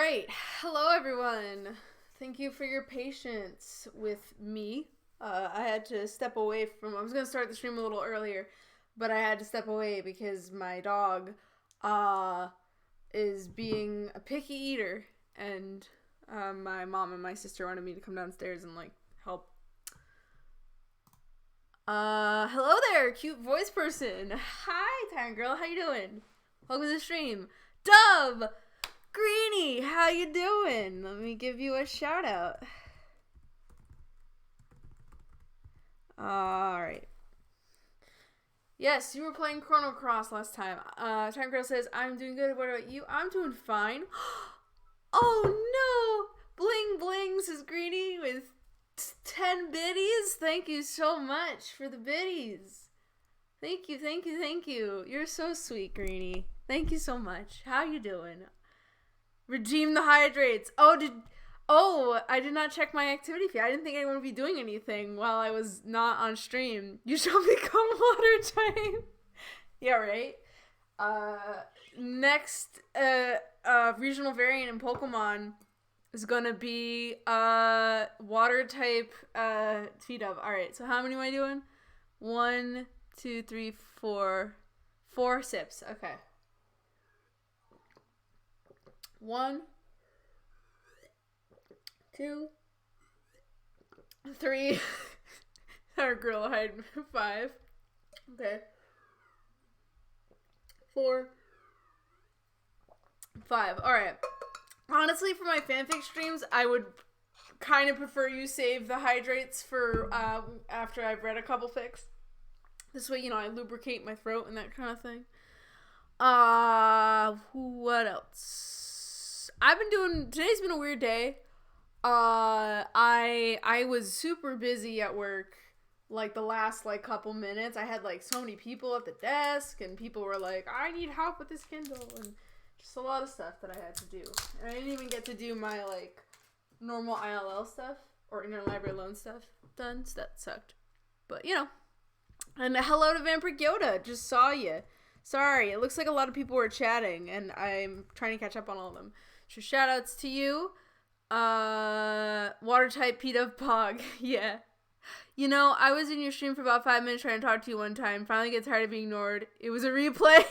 Alright, hello everyone. Thank you for your patience with me. I had to step away I was going to start the stream a little earlier, but I had to step away because my dog is being a picky eater, and my mom and my sister wanted me to come downstairs and help. Hello there, cute voice person. Hi, Time Girl, how you doing? Welcome to the stream. Dove! Greenie, how you doing? Let me give you a shout out. Alright. Yes, you were playing Chrono Cross last time. Time Girl says, I'm doing good. What about you? I'm doing fine. Oh no! Bling Bling says Greenie with 10 biddies. Thank you so much for the biddies. Thank you, thank you, thank you. You're so sweet, Greenie. Thank you so much. How you doing? Redeem the hydrates. I did not check my activity feed. I didn't think anyone would be doing anything while I was not on stream. You shall become water type. Yeah, right? Next regional variant in Pokemon is gonna be water type T-Dub. Alright, so how many am I doing? 1, 2, 3, 4. 4 sips. Okay. 1, 2, 3. Our girl hide 5. Okay. 4, 5. Alright. Honestly, for my fanfic streams, I would kind of prefer you save the hydrates for after I've read a couple fics. This way, I lubricate my throat and that kind of thing. What else? Today's been a weird day. I was super busy at work, the last, couple minutes. I had, so many people at the desk, and people were like, I need help with this Kindle, and just a lot of stuff that I had to do. And I didn't even get to do my, normal ILL stuff, or interlibrary loan stuff done, so that sucked. But, And hello to Vampire Yoda, just saw you. Sorry, it looks like a lot of people were chatting, and I'm trying to catch up on all of them. So shoutouts to you. Water type P-Dove Pog. Yeah. I was in your stream for about 5 minutes trying to talk to you one time. Finally get tired of being ignored. It was a replay.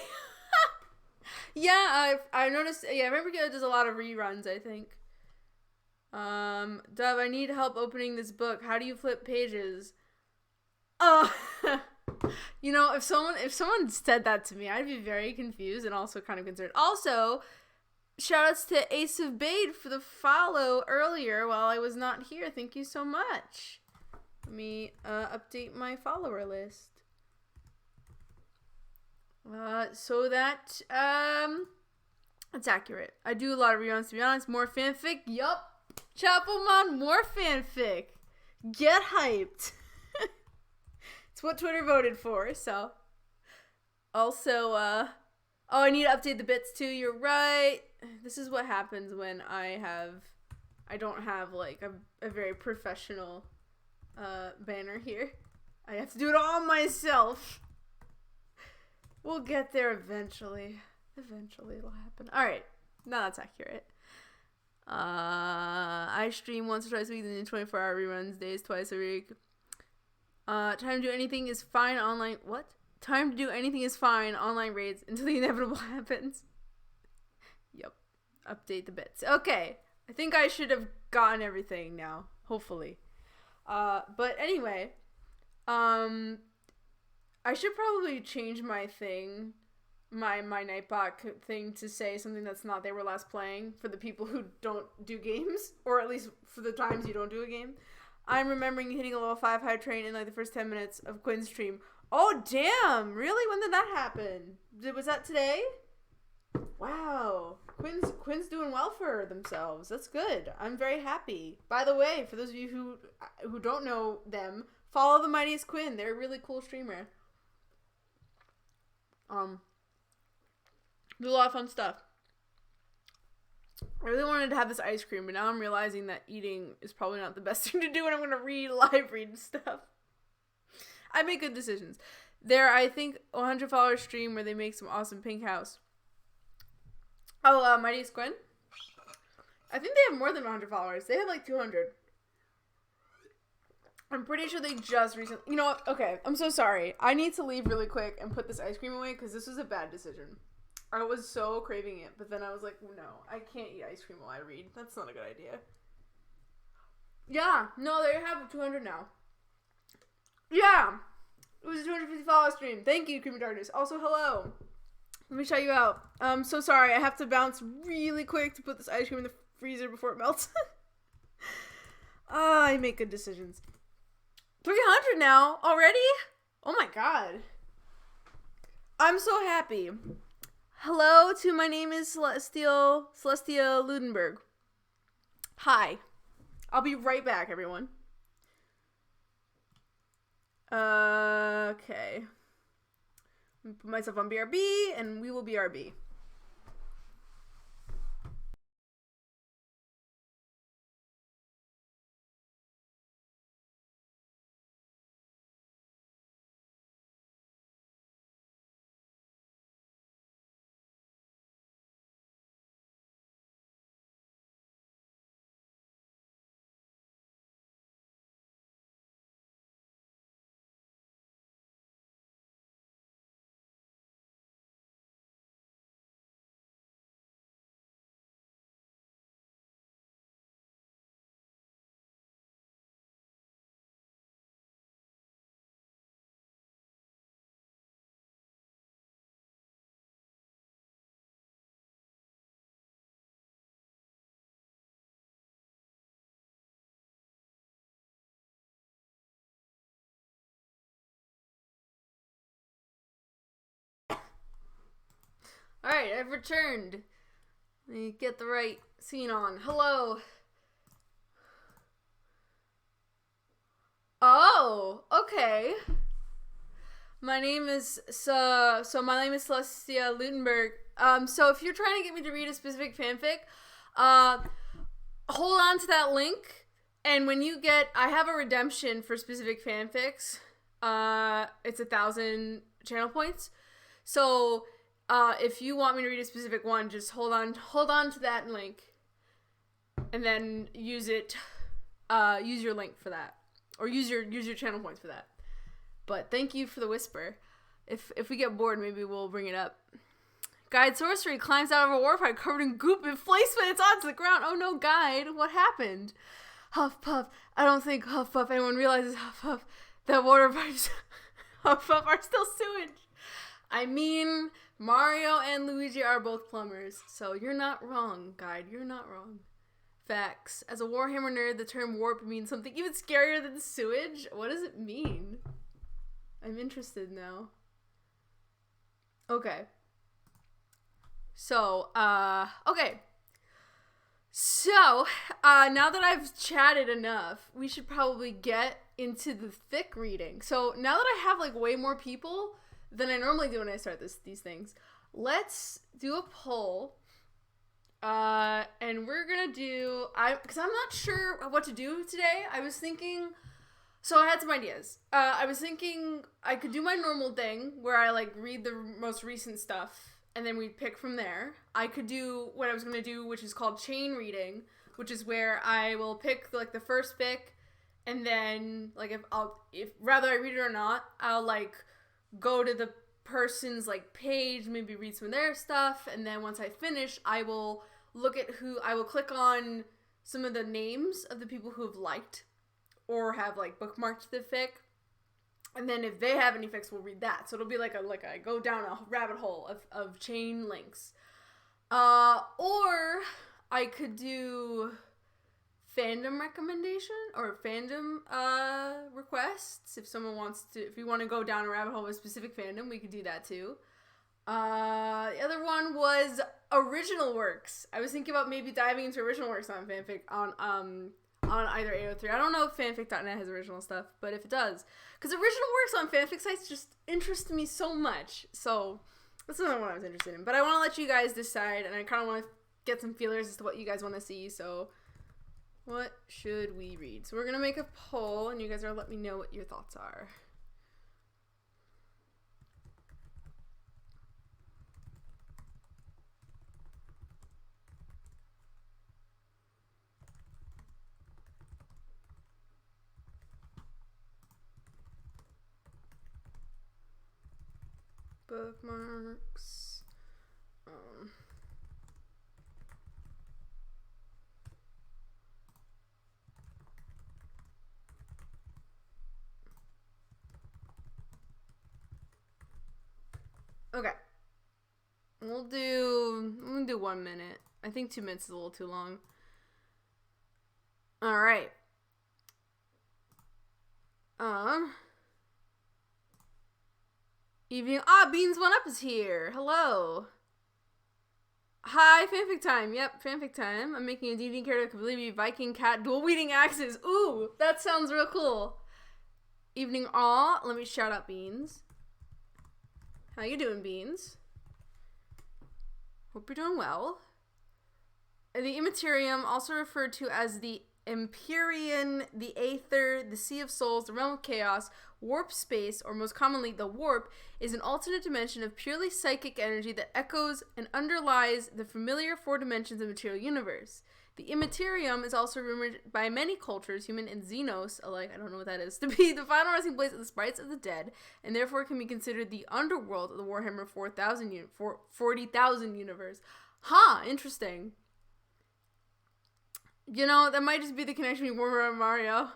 Yeah, I noticed. Yeah, Vampire Yoda does a lot of reruns, I think. Dove, I need help opening this book. How do you flip pages? If someone said that to me, I'd be very confused and also kind of concerned. Also, shoutouts to Ace of Bade for the follow earlier while I was not here. Thank you so much. Let me update my follower list. So that it's accurate. I do a lot of reruns, to be honest. More fanfic. Yup. Chapelmon, more fanfic. Get hyped. It's what Twitter voted for, so. Also, I need to update the bits too. You're right. This is what happens when I don't have, a very professional, banner here. I have to do it all myself. We'll get there eventually. Eventually it'll happen. Alright. No, that's accurate. I stream once or twice a week, then 24-hour reruns, days twice a week. Time to do anything is fine online. What? Time to do anything is fine. Online raids until the inevitable happens. Yep. Update the bits. Okay. I think I should have gotten everything now. Hopefully. But anyway. I should probably change my thing. My Nightbot thing to say something that's not they were last playing for the people who don't do games. Or at least for the times you don't do a game. I'm remembering hitting a level 5 high train in the first 10 minutes of Quinn's stream. Oh, damn! Really? When did that happen? Was that today? Wow. Quinn's doing well for themselves. That's good. I'm very happy. By the way, for those of you who don't know them, follow the Mightiest Quinn. They're a really cool streamer. Do a lot of fun stuff. I really wanted to have this ice cream, but now I'm realizing that eating is probably not the best thing to do, and I'm going to live read stuff. I make good decisions. There, I think, 100 followers stream where they make some awesome pink house. Oh, Mighty Squin? I think they have more than 100 followers. They have like 200. I'm pretty sure they just recently... You know what? Okay, I'm so sorry. I need to leave really quick and put this ice cream away because this was a bad decision. I was so craving it, but then I was like, no, I can't eat ice cream while I read. That's not a good idea. Yeah, no, they have 200 now. Yeah, it was a 250 follower stream. Thank you, Creamy Darkness. Also, hello. Let me shout you out. I'm so sorry. I have to bounce really quick to put this ice cream in the freezer before it melts. I make good decisions. 300 now already? Oh my god. I'm so happy. Hello to my name is Celestia Ludenberg. Hi. I'll be right back, everyone. Okay. Put myself on BRB and we will BRB. Alright, I've returned. Let me get the right scene on. Hello. Oh, okay. My name is my name is Celestia Ludenberg. So if you're trying to get me to read a specific fanfic, hold on to that link, and when you get, I have a redemption for specific fanfics. It's 1,000 channel points. So if you want me to read a specific one, just hold on to that link, and then use it. Use your link for that, or use your channel points for that. But thank you for the whisper. If we get bored, maybe we'll bring it up. Guide sorcery climbs out of a warpipe covered in goop and flays when it's onto the ground. Oh no, Guide, what happened? Huff Puff. I don't think Huff Puff anyone realizes Huff Puff that water pipes Huff Puff are still sewage. I mean, Mario and Luigi are both plumbers, so you're not wrong, Guide. You're not wrong. Facts. As a Warhammer nerd, the term warp means something even scarier than sewage. What does it mean? I'm interested now. Okay. So, okay. So, now that I've chatted enough, we should probably get into the thick reading. So, now that I have, like, way more people than I normally do when I start these things, let's do a poll. And we're gonna do, because I'm not sure what to do today. I was thinking, so I had some ideas. I was thinking I could do my normal thing where I like read the most recent stuff and then we pick from there. I could do what I was gonna do, which is called chain reading, which is where I will pick like the first pick, and then like if whether I read it or not, I'll like go to the person's like page, maybe read some of their stuff, and then once I finish, I will click on some of the names of the people who have liked or have like bookmarked the fic, and then if they have any fics, we'll read that. So it'll be like I go down a rabbit hole of chain links. Or I could do fandom recommendation or fandom requests. If someone wants to, if you want to go down a rabbit hole of a specific fandom, we could do that too. The other one was original works. I was thinking about maybe diving into original works on fanfic on either 803. I don't know if fanfic.net has original stuff, but if it does, because original works on fanfic sites just interest me so much. So that's another one I was interested in. But I want to let you guys decide, and I kind of want to get some feelers as to what you guys want to see. So what should we read? So we're gonna make a poll, and you guys are gonna let me know what your thoughts are. bookmarks. Okay. I'm gonna do 1 minute. I think 2 minutes is a little too long. All right. Evening. Beans One Up is here. Hello. Hi, fanfic time. Yep, fanfic time. I'm making a D&D character that could really be Viking cat dual wielding axes. Ooh, that sounds real cool. Evening all. Let me shout out Beans. How you doing, Beans? Hope you're doing well. The Immaterium, also referred to as the Empyrean, the Aether, the Sea of Souls, the Realm of Chaos, Warp Space, or most commonly the Warp, is an alternate dimension of purely psychic energy that echoes and underlies the familiar 4 dimensions of the material universe. The Immaterium is also rumored by many cultures, human and Xenos alike, I don't know what that is, to be the final resting place of the sprites of the dead, and therefore can be considered the underworld of the Warhammer 40,000 universe. Interesting. You know, that might just be the connection between Warhammer and Mario.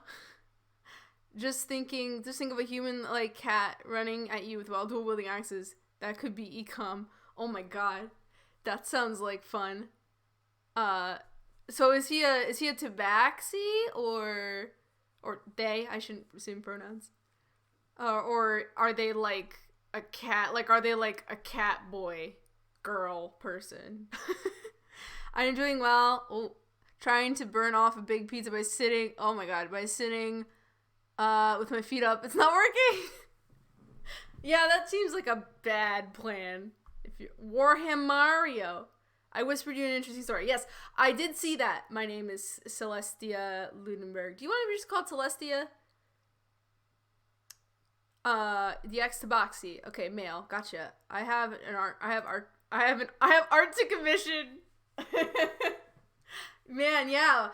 Just think of a human, like, cat running at you with dual wielding axes. That could be Ecom. Oh my god. That sounds like fun. So is he a tabaxi or they? I shouldn't assume pronouns. Or are they like a cat? Like, are they like a cat boy, girl person? I'm doing well. Oh, trying to burn off a big pizza by sitting. Oh my god, by sitting with my feet up. It's not working. Yeah, that seems like a bad plan. If you Warhammer Mario. I whispered you an interesting story. Yes, I did see that. My name is Celestia Ludenberg. Do you want to be just called Celestia? The X Tabaxi. Okay, male. Gotcha. I have art to commission. Man, yeah.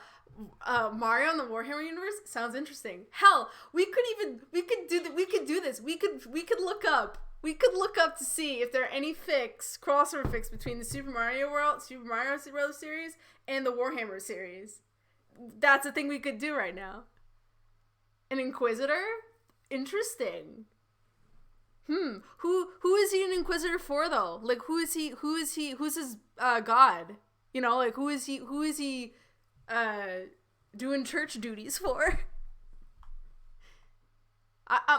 Mario in the Warhammer universe sounds interesting. Hell, we could do this. We could look up. We could look up to see if there are any crossover fics between the Super Mario World series and the Warhammer series. That's a thing we could do right now. An Inquisitor? Interesting. Who is he an Inquisitor for though? Like who's his god? You know, like who is he doing church duties for?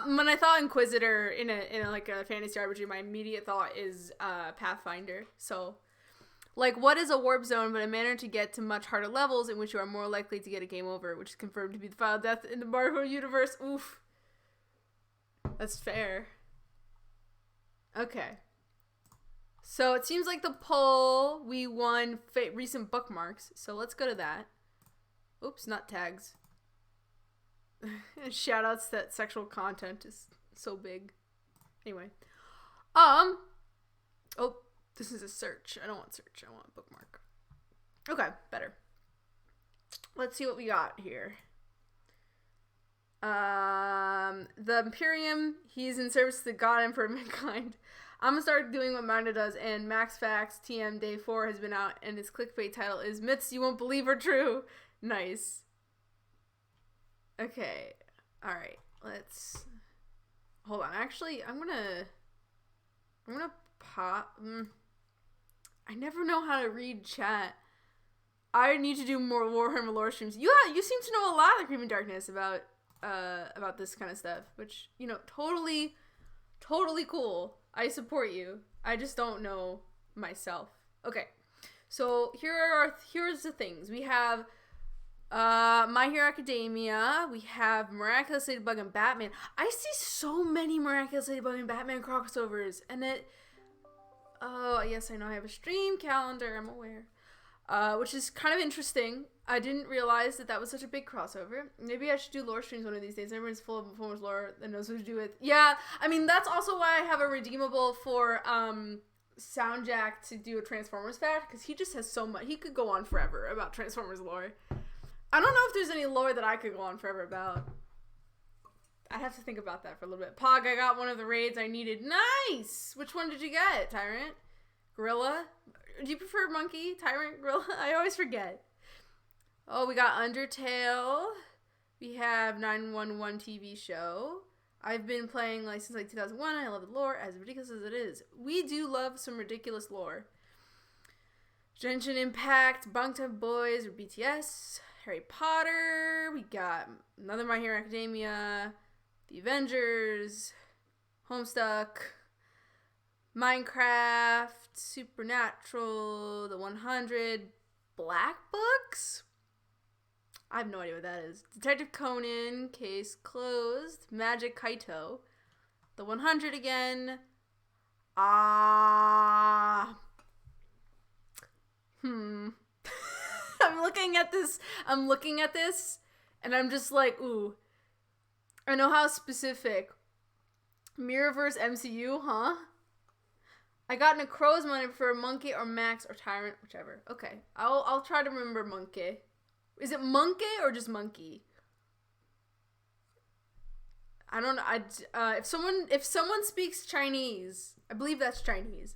When I thought Inquisitor in a like a fantasy RPG, my immediate thought is Pathfinder. So, like, what is a warp zone but a manner to get to much harder levels in which you are more likely to get a game over, which is confirmed to be the final death in the Mario universe? Oof. That's fair. Okay. So it seems like the poll, we won recent bookmarks. So let's go to that. Oops, not tags. Shoutouts that sexual content is so big. Anyway. Oh, this is a search. I don't want search. I want a bookmark. Okay, better. Let's see what we got here. The Imperium, he's in service to the God Emperor of Mankind. I'm gonna start doing what Magna does, and Max Facts TM Day 4 has been out, and its clickbait title is Myths You Won't Believe Are True. Nice. Okay. Alright. Let's... Hold on. Actually, I'm gonna pop... I never know how to read chat. I need to do more Warhammer lore streams. You seem to know a lot of the Creeping Darkness about this kind of stuff, which, you know, totally cool. I support you. I just don't know myself. Okay. So, here's the things. We have My Hero Academia. We have Miraculous Ladybug and Batman. I see so many Miraculous Ladybug and Batman crossovers, and oh yes, I know I have a stream calendar, I'm aware, which is kind of interesting. I didn't realize that was such a big crossover. Maybe I should do lore streams one of these days. Everyone's full of much lore that knows what to do with. Yeah, I mean, that's also why I have a redeemable for SoundJack to do a Transformers fact, because he just has so much. He could go on forever about Transformers lore. I don't know if there's any lore that I could go on forever about. I'd have to think about that for a little bit. Pog, I got one of the raids I needed. Nice! Which one did you get, Tyrant? Gorilla? Do you prefer Monkey, Tyrant, Gorilla? I always forget. Oh, we got Undertale. We have 911 TV show. I've been playing like since like 2001. I love the lore, as ridiculous as it is. We do love some ridiculous lore. Genshin Impact, Bangtan Boys, or BTS, Harry Potter. We got another My Hero Academia, The Avengers, Homestuck, Minecraft, Supernatural, The 100, Black Books. I have no idea what that is. Detective Conan, Case Closed, Magic Kaito, The 100 again. I'm looking at this, and I'm just like, ooh. I know how specific. Mirrorverse MCU, huh? I got Necro's money for Monkey or Max or Tyrant, whichever. Okay, I'll try to remember Monkey. Is it Monkey or just Monkey? I don't know. If someone speaks Chinese, I believe that's Chinese.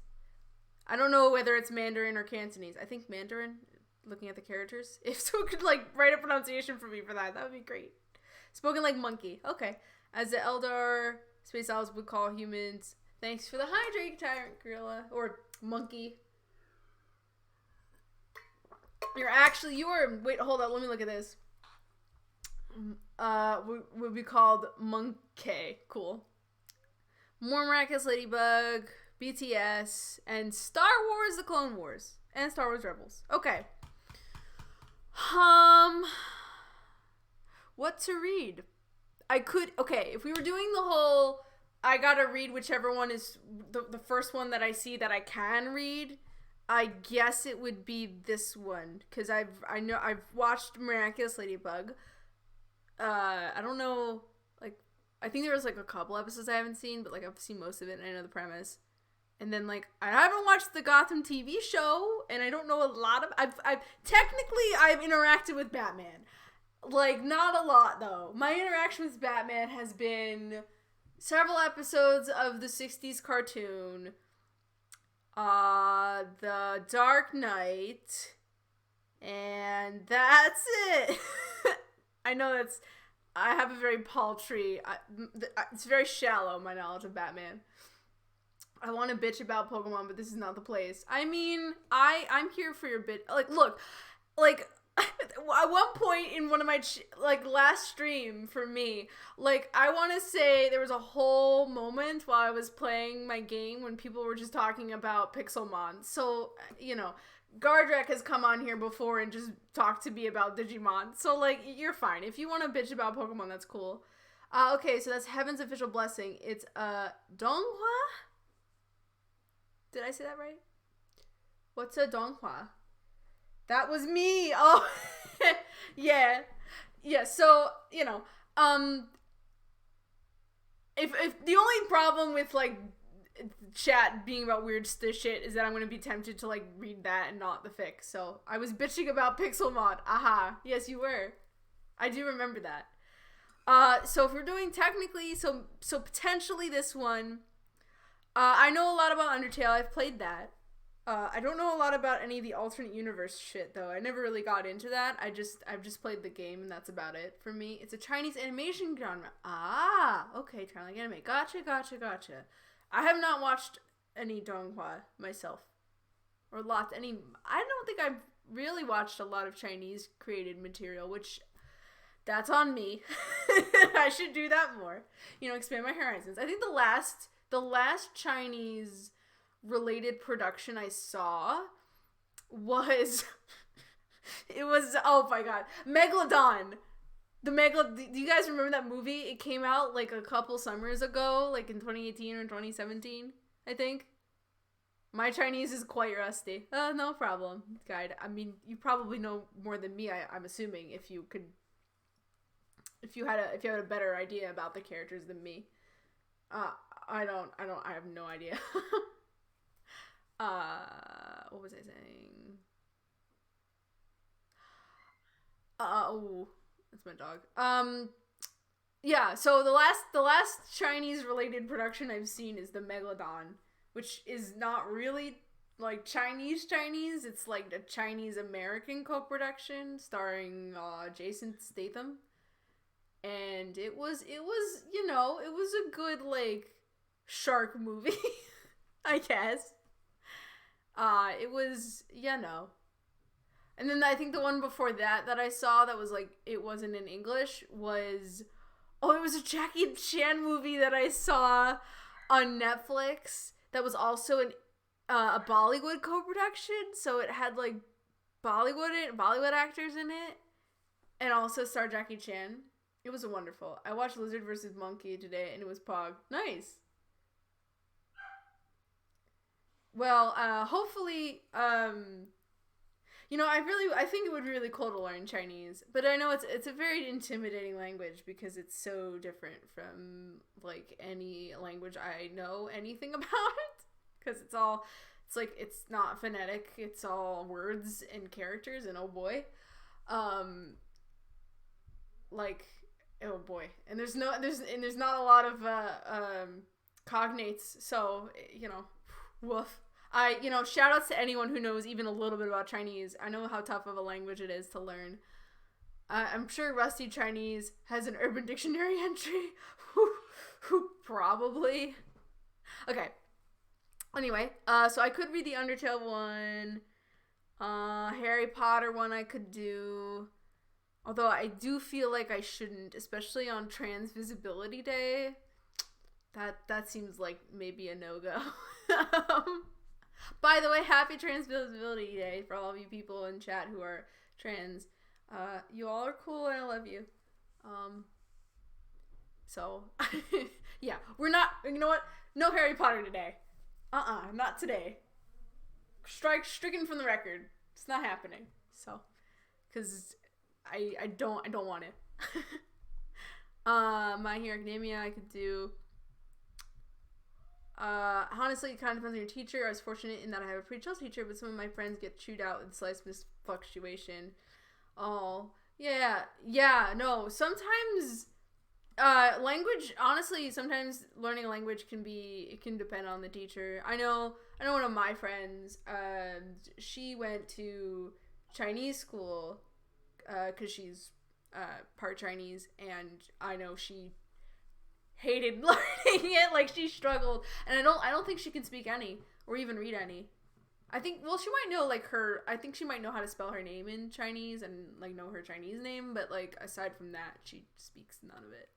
I don't know whether it's Mandarin or Cantonese. I think Mandarin, looking at the characters. If someone could, like, write a pronunciation for me for that would be great. Spoken like monkey. Okay. As the Eldar Space Owls would call humans, thanks for the hydrate, Tyrant Gorilla. Or monkey. Wait, hold on, let me look at this. Would be called Monkey. Cool. More Miraculous Ladybug, BTS, and Star Wars The Clone Wars. And Star Wars Rebels. Okay. What to read? If we were doing the whole, I gotta read whichever one is the first one that I see that I can read, I guess it would be this one. Because I've watched Miraculous Ladybug. I don't know, like, I think there was, like, a couple episodes I haven't seen, but, like, I've seen most of it and I know the premise. And then, like, I haven't watched the Gotham TV show, and I don't know a lot of, I've interacted with Batman. Like, not a lot, though. My interaction with Batman has been several episodes of the 60s cartoon, The Dark Knight, and that's it. I know I have a very paltry, it's very shallow, my knowledge of Batman. I want to bitch about Pokemon, but this is not the place. I mean, I'm here for your bit. Like, look, like, at one point in one of my, last stream for me, like, I want to say there was a whole moment while I was playing my game when people were just talking about Pixelmon. So, you know, Gardrek has come on here before and just talked to me about Digimon. So, like, you're fine. If you want to bitch about Pokemon, that's cool. Okay, so that's Heaven's Official Blessing. It's, Donghua? Did I say that right? What's a Donghua? That was me. Oh, yeah. Yeah, so, you know, if the only problem with, like, chat being about weird shit is that I'm going to be tempted to, like, read that and not the fic. So, I was bitching about Pixelmon. Aha. Yes, you were. I do remember that. So if we're doing technically, so potentially this one, I know a lot about Undertale. I've played that. I don't know a lot about any of the alternate universe shit, though. I never really got into that. I've just played the game, and that's about it for me. It's a Chinese animation genre. Ah, okay, Chinese anime. Gotcha. I have not watched any Donghua myself. I don't think I've really watched a lot of Chinese created material, which, that's on me. I should do that more. You know, expand my horizons. I think the last Chinese related production I saw was oh my god, Megalodon. Do you guys remember that movie? It came out like a couple summers ago, like in 2018 or 2017, I think. My Chinese is quite rusty. No problem, guide. I mean, you probably know more than me, I'm assuming, if you had a better idea about the characters than me. I have no idea. What was I saying? Oh, that's my dog. Yeah, so the last Chinese related production I've seen is the Megalodon, which is not really like Chinese. It's like a Chinese American co-production starring Jason Statham, and it was a good like shark movie, I guess. It was and then I think the one before that I saw that was like it wasn't in English was. Oh, it was a Jackie Chan movie that I saw on Netflix that was also a Bollywood co-production. So it had like Bollywood actors in it, and also starred Jackie Chan. It was wonderful. I watched Lizard vs. Monkey today, and it was Pog. Nice. Well, hopefully, I think it would be really cool to learn Chinese, but I know it's a very intimidating language because it's so different from like any language I know anything about. Because it's not phonetic, it's all words and characters, and oh boy, and there's not a lot of cognates, so woof. Shout outs to anyone who knows even a little bit about Chinese. I know how tough of a language it is to learn. I'm sure Rusty Chinese has an Urban Dictionary entry. Who probably. Okay. Anyway, so I could read the Undertale one. Harry Potter one I could do. Although I do feel like I shouldn't, especially on Trans Visibility Day. That seems like maybe a no-go. By the way, happy Trans Visibility Day for all of you people in chat who are trans. You all are cool and I love you. So, yeah, we're not, you know what? No Harry Potter today. Not today. Stricken from the record. It's not happening. So, because I don't want it. My Hero Academia I could do. Honestly, it kind of depends on your teacher. I was fortunate in that I have a pretty chill teacher, but some of my friends get chewed out with slice fluctuation. Oh, yeah, no, sometimes, language, honestly, sometimes learning a language can depend on the teacher. I know one of my friends, she went to Chinese school, cause she's, part Chinese, and I know she hated learning it. Like, she struggled, and I don't think she can speak any or even read any. I think she might know I think she might know how to spell her name in Chinese and like know her Chinese name, but like aside from that she speaks none of it.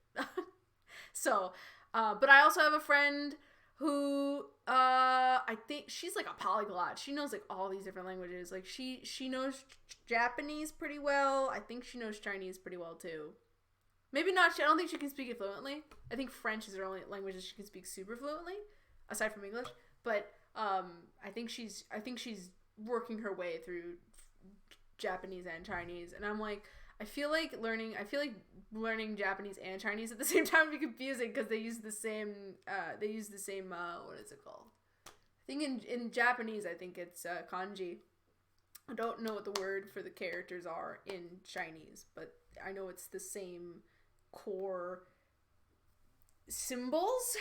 So but I also have a friend who I think she's like a polyglot. She knows like all these different languages. Like she knows Japanese pretty well. I think she knows Chinese pretty well too. Maybe not. I don't think she can speak it fluently. I think French is her only language that she can speak super fluently, aside from English. But I think she's working her way through Japanese and Chinese, and I'm like, I feel like learning Japanese and Chinese at the same time would be confusing because they use the same what is it called? I think in Japanese I think it's kanji. I don't know what the word for the characters are in Chinese, but I know it's the same core symbols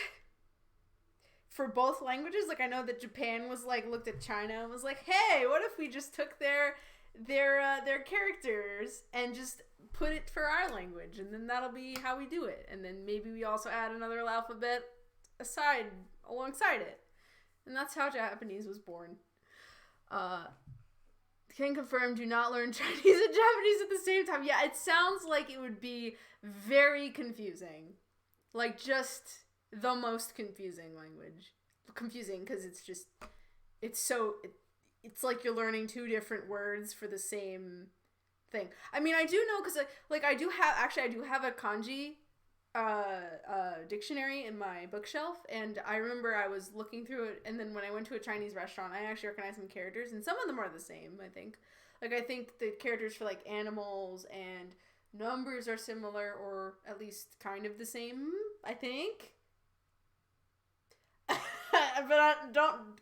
for both languages. Like, I know that Japan was like, looked at China and was like, hey, what if we just took their characters and just put it for our language, and then that'll be how we do it, and then maybe we also add another alphabet alongside it, and that's how Japanese was born. Can confirm, do not learn Chinese and Japanese at the same time. Yeah, it sounds like it would be very confusing. Like, just the most confusing language. Confusing because it's like you're learning two different words for the same thing. I mean, I do know because I do have a kanji dictionary in my bookshelf, and I remember I was looking through it, and then when I went to a Chinese restaurant, I actually recognized some characters, and some of them are the same, I think. Like, I think the characters for, like, animals and numbers are similar, or at least kind of the same, I think. But don't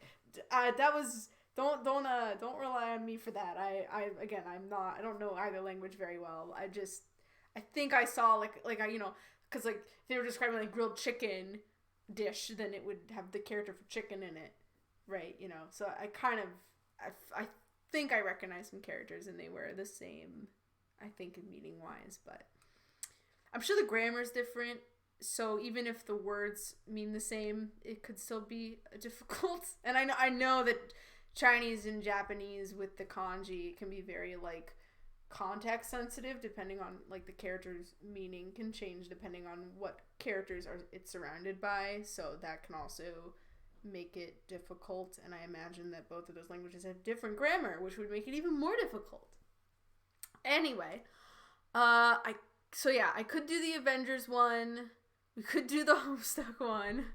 rely on me for that. I don't know either language very well. I think I saw, because like if they were describing like grilled chicken dish, then it would have the character for chicken in it, right? You know, so I kind of I think I recognize some characters and they were the same, I think, in meaning wise, but I'm sure the grammar is different. So even if the words mean the same, it could still be difficult. And I know that Chinese and Japanese with the kanji can be very like context sensitive, depending on like the character's meaning can change depending on what characters are it's surrounded by. So that can also make it difficult. And I imagine that both of those languages have different grammar, which would make it even more difficult. Anyway, I could do the Avengers one. We could do the Homestuck one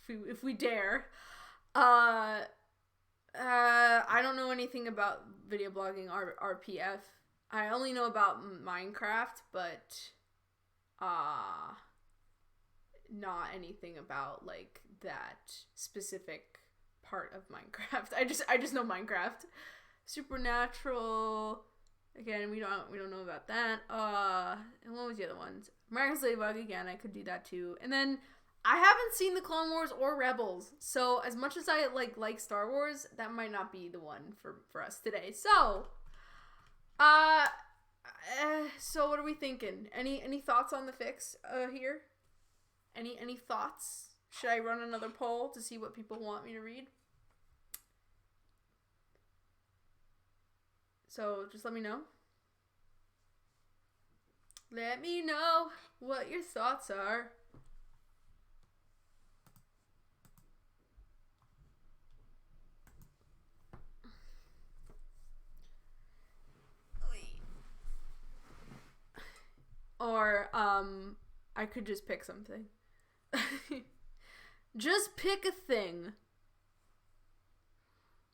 if we dare. I don't know anything about video blogging or RPF. I only know about Minecraft, but not anything about like that specific part of Minecraft. I just know Minecraft. Supernatural. Again, we don't know about that. And what was the other ones? American Ladybug, again, I could do that too. And then I haven't seen the Clone Wars or Rebels, so as much as I like Star Wars, that might not be the one for us today. So, so what are we thinking? Any thoughts on the fix here? Any thoughts? Should I run another poll to see what people want me to read? So just let me know. Let me know what your thoughts are. Or, I could just pick something. Just pick a thing.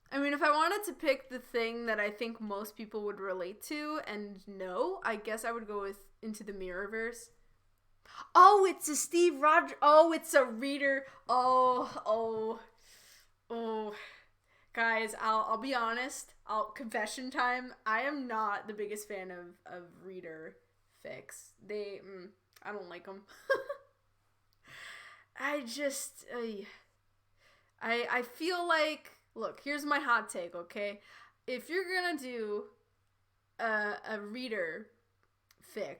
I mean, if I wanted to pick the thing that I think most people would relate to and know, I guess I would go with Into the Mirrorverse. Oh, it's a Steve Rogers. Oh, it's a reader. Oh. Guys, I'll be honest. Confession time. I am not the biggest fan of reader fics. I don't like them. I feel like, look, here's my hot take, okay? If you're gonna do a reader fic,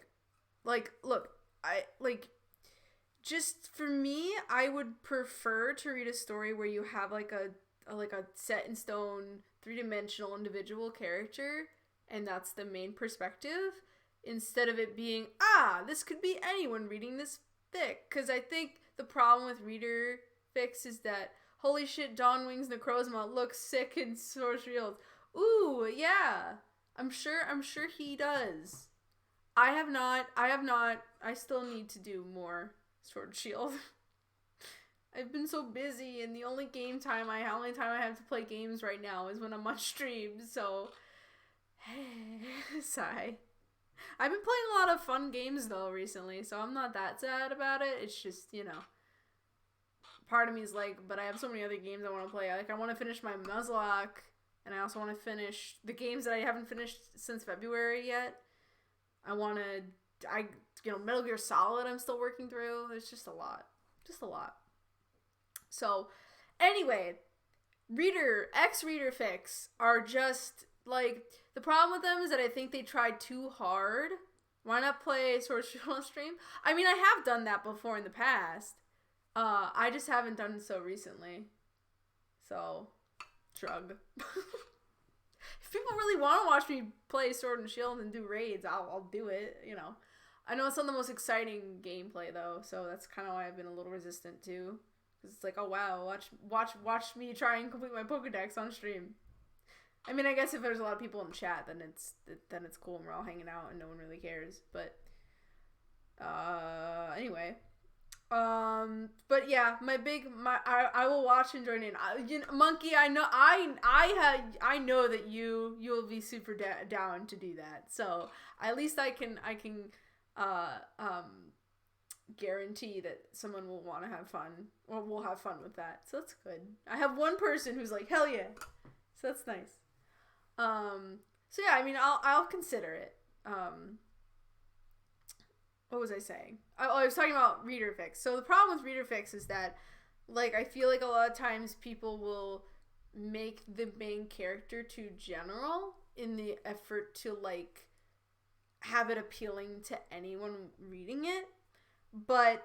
just for me, I would prefer to read a story where you have like a set in stone, 3-dimensional individual character, and that's the main perspective, instead of it being, this could be anyone reading this fic. Because I think the problem with reader fics is that, holy shit, Dawn Wings Necrozma looks sick in Sword Shield. Ooh, yeah. I'm sure he does. I still need to do more Sword Shield. I've been so busy, and the only time I have to play games right now is when I'm on stream, so sigh. I've been playing a lot of fun games though recently, so I'm not that sad about it. It's just, part of me is like, but I have so many other games I want to play. Like, I want to finish my Nuzlocke, and I also want to finish the games that I haven't finished since February yet. Metal Gear Solid I'm still working through. There's just a lot. So, anyway, ex-reader fics are just, like, the problem with them is that I think they tried too hard. Why not play Sword Shield on stream? I mean, I have done that before in the past. I just haven't done so recently. So, shrug. If people really want to watch me play Sword and Shield and do raids, I'll do it, I know it's not the most exciting gameplay, though, so that's kind of why I've been a little resistant, too. Because it's like, oh, wow, watch me try and complete my Pokedex on stream. I mean, I guess if there's a lot of people in chat, then it's cool and we're all hanging out and no one really cares. But, anyway. But yeah, I will watch and join in. Monkey, I know that you'll be super down to do that. So at least I can guarantee that someone will want to have fun, or will have fun with that. So that's good. I have one person who's like, hell yeah. So that's nice. So yeah, I mean, I'll consider it. what was I saying? I was talking about reader fics. So the problem with reader fics is that, like, I feel like a lot of times people will make the main character too general in the effort to, like, have it appealing to anyone reading it. But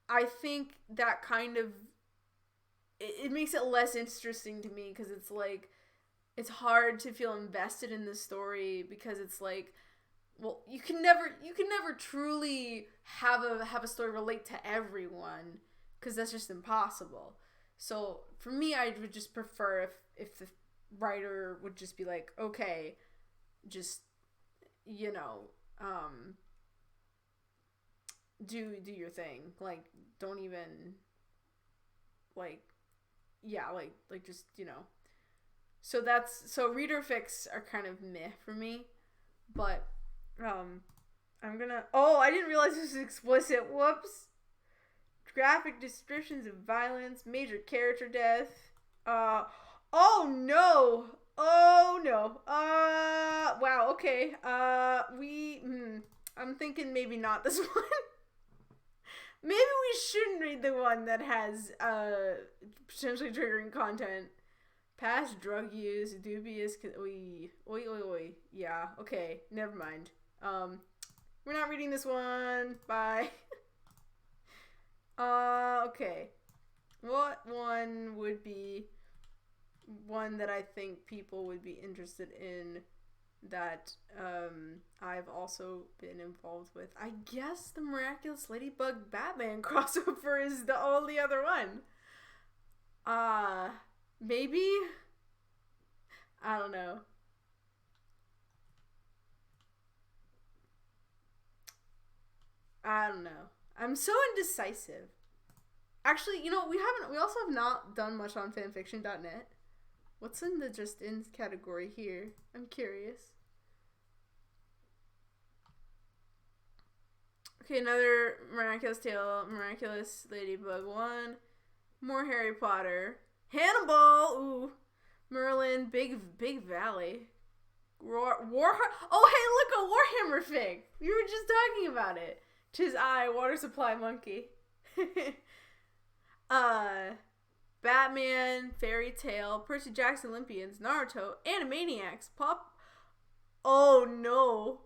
I think that kind of, it makes it less interesting to me, because it's like, it's hard to feel invested in the story, because it's like, well, you can never truly have a story relate to everyone, because that's just impossible. So for me, I would just prefer if the writer would just be like, okay, just, you know, do your thing. Like, don't even, like, yeah, like just, you know. So reader fics are kind of meh for me, but I'm gonna, I didn't realize this was explicit. Whoops. Graphic descriptions of violence, major character death. Oh no. Wow, okay. I'm thinking maybe not this one. Maybe we shouldn't read the one that has potentially triggering content. Past drug use, dubious. Oi. Yeah, okay, never mind. We're not reading this one. Bye. Okay. What one would be one that I think people would be interested in that I've also been involved with? I guess the Miraculous Ladybug Batman crossover is the only other one. Maybe? I don't know. I'm so indecisive. Actually, you know, we also have not done much on fanfiction.net. What's in the just in category here? I'm curious. Okay, another Miraculous Tale, Miraculous Ladybug 1. More Harry Potter. Hannibal! Ooh. Merlin, Big Valley. Oh, hey, look, a Warhammer fic! We were just talking about it. 'Tis I, Water Supply Monkey. Batman, Fairy Tail, Percy Jackson Olympians, Naruto, Animaniacs, Pop. Oh no.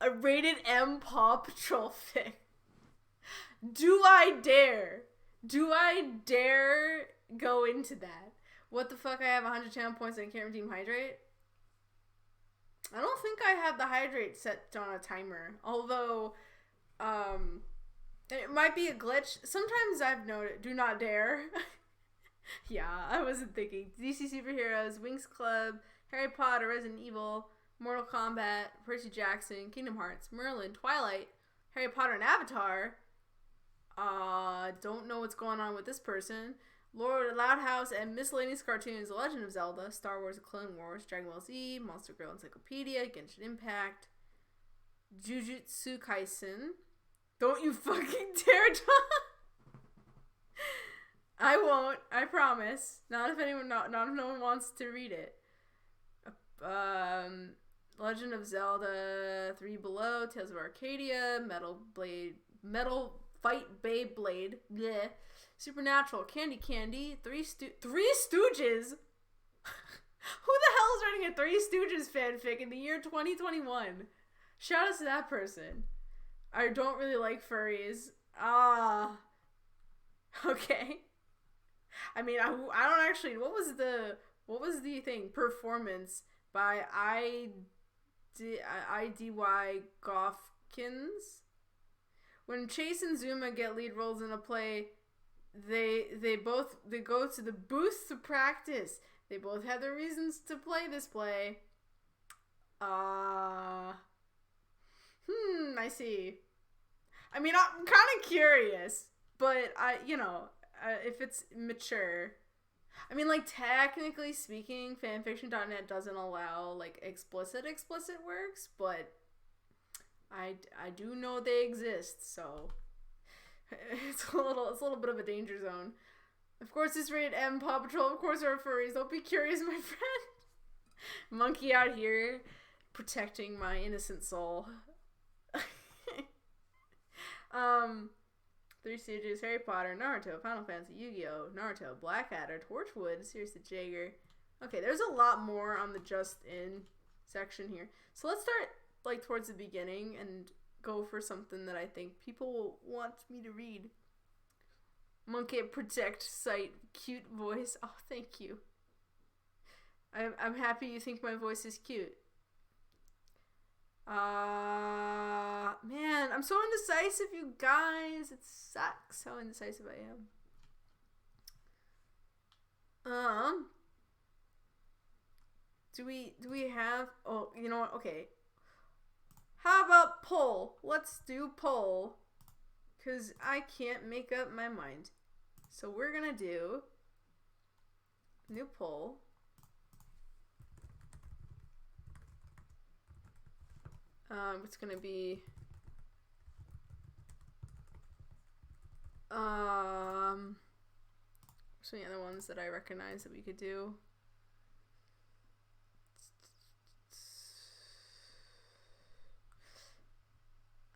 A rated M Paw Patrol fic. Do I dare? Do I dare go into that? What the fuck? I have 100 channel points and I can't redeem Hydrate? I don't think I have the Hydrate set on a timer. Although, it might be a glitch. Sometimes I've noted, do not dare. Yeah, I wasn't thinking. DC Superheroes, Winx Club, Harry Potter, Resident Evil, Mortal Kombat, Percy Jackson, Kingdom Hearts, Merlin, Twilight, Harry Potter and Avatar. Don't know what's going on with this person. Lord Loudhouse and Miscellaneous Cartoons, The Legend of Zelda, Star Wars, Clone Wars, Dragon Ball Z, Monster Girl Encyclopedia, Genshin Impact, Jujutsu Kaisen. Don't you fucking dare talk. I won't. I promise. Not if no one wants to read it. Legend of Zelda, 3 Below, Tales of Arcadia, Metal Fight Beyblade, bleh. Supernatural, Candy, Three Stooges. Who the hell is writing a Three Stooges fanfic in the year 2021? Shout out to that person. I don't really like furries. Okay. I mean, I don't actually. What was the thing? Performance by IDY Goffkins. When Chase and Zuma get lead roles in a play, they go to the booth to practice. They both have their reasons to play this play. I see. I mean, I'm kind of curious, but if it's mature. I mean, like, technically speaking, fanfiction.net doesn't allow, like, explicit works, but I do know they exist, so it's a little bit of a danger zone. Of course, it's rated M Paw Patrol. Of course, there are furries. Don't be curious, my friend. Monkey out here protecting my innocent soul. Three Stooges, Harry Potter, Naruto, Final Fantasy, Yu-Gi-Oh, Naruto, Blackadder, Torchwood, Serious the Jaeger. Okay, there's a lot more on the Just In section here. So let's start like towards the beginning and go for something that I think people will want me to read. Monkey Protect site, cute voice. Oh, thank you. I'm happy you think my voice is cute. Man, I'm so indecisive, you guys. It sucks how indecisive I am. Do we have, oh, you know what? Okay. How about poll? Let's do poll. Because I can't make up my mind. So we're going to do new poll. It's going to be some of the other ones that I recognize that we could do.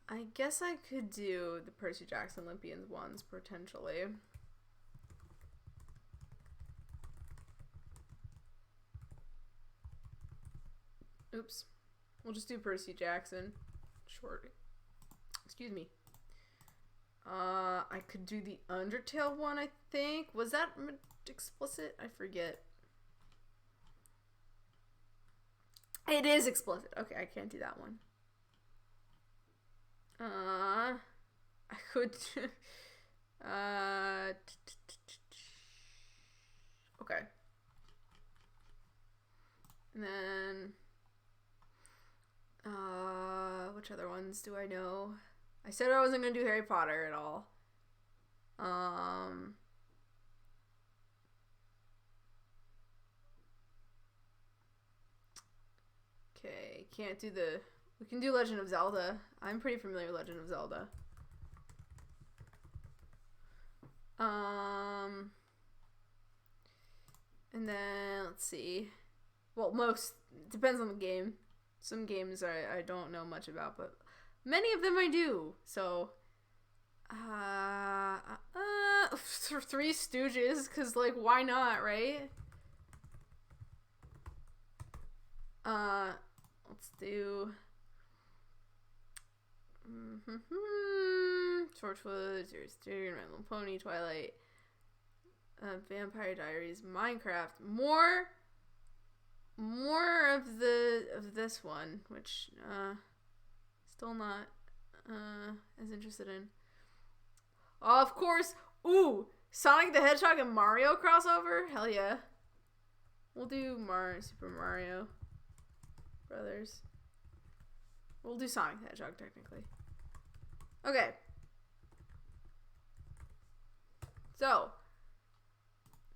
I guess I could do the Percy Jackson Olympians ones, potentially. Oops. We'll just do Percy Jackson. Short. Excuse me. I could do the Undertale one, I think. Was that explicit? I forget. It is explicit. Okay, I can't do that one. I could. Okay. And then, which other ones do I know? I said I wasn't gonna do Harry Potter at all. Okay, can't do the. We can do Legend of Zelda. I'm pretty familiar with Legend of Zelda. And then, let's see. Well, depends on the game. Some games I don't know much about, but many of them I do. So, Three Stooges, because, like, why not, right? Let's do... Torchwood, Serious Jaeger, My Little Pony, Twilight, Vampire Diaries, Minecraft, more of this one, which still not as interested in. Of course, Sonic the Hedgehog and Mario crossover. Hell yeah, we'll do Super Mario Brothers. We'll do Sonic the Hedgehog technically. Okay. So,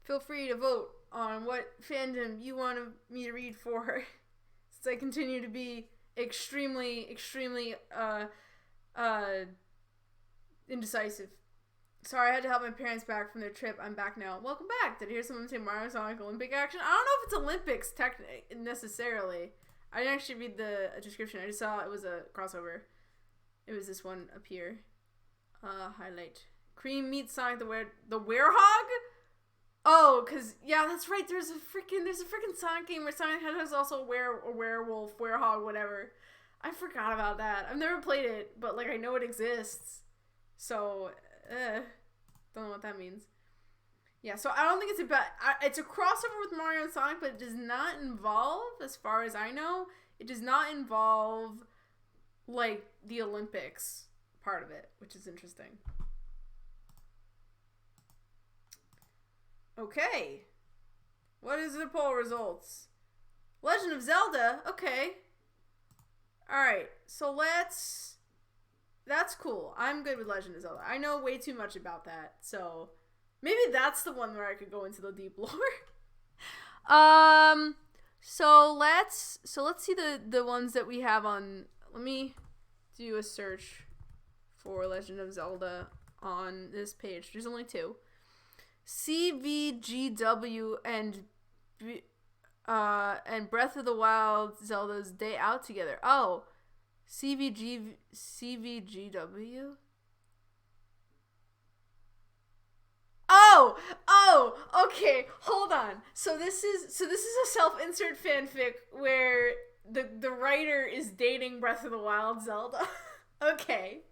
feel free to vote on what fandom you want me to read for, since I continue to be extremely indecisive. Sorry, I had to help my parents back from their trip. I'm back now. Welcome back. Did I hear someone say Mario Sonic Olympic action? I don't know if it's Olympics necessarily. I didn't actually read the description. I just saw it was a crossover. It was this one up here. Highlight. Cream meets Sonic the Werehog? Oh, cause yeah, that's right. There's a freaking Sonic game where Sonic is also a werewolf, werehog, whatever. I forgot about that. I've never played it, but like I know it exists. So, don't know what that means. Yeah, so I don't think it's a crossover with Mario and Sonic, but it does not involve, as far as I know, it does not involve like the Olympics part of it, which is interesting. Okay. What is the poll results? Legend of Zelda? Okay. Alright, so that's cool. I'm good with Legend of Zelda. I know way too much about that, so maybe that's the one where I could go into the deep lore. So let's see the ones that we have on. Let me do a search for Legend of Zelda on this page. There's only 2. CVGW and Breath of the Wild Zelda's Day Out Together. Oh, CVGW? Okay, hold on. So this is a self-insert fanfic where the writer is dating Breath of the Wild Zelda. Okay.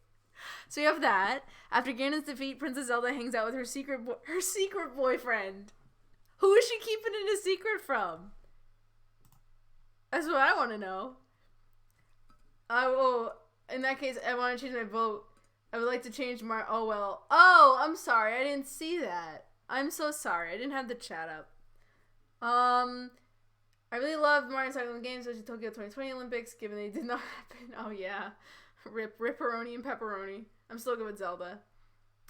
So you have that. After Ganon's defeat, Princess Zelda hangs out with her secret boyfriend. Who is she keeping it a secret from? That's what I want to know. I will. In that case, I want to change my vote. I would like to change my. Oh well. Oh, I'm sorry. I didn't see that. I'm so sorry. I didn't have the chat up. I really loved Mario Cycling Games, especially Tokyo 2020 Olympics, given they did not happen. Oh yeah. Ripperoni and pepperoni. I'm still good with Zelda.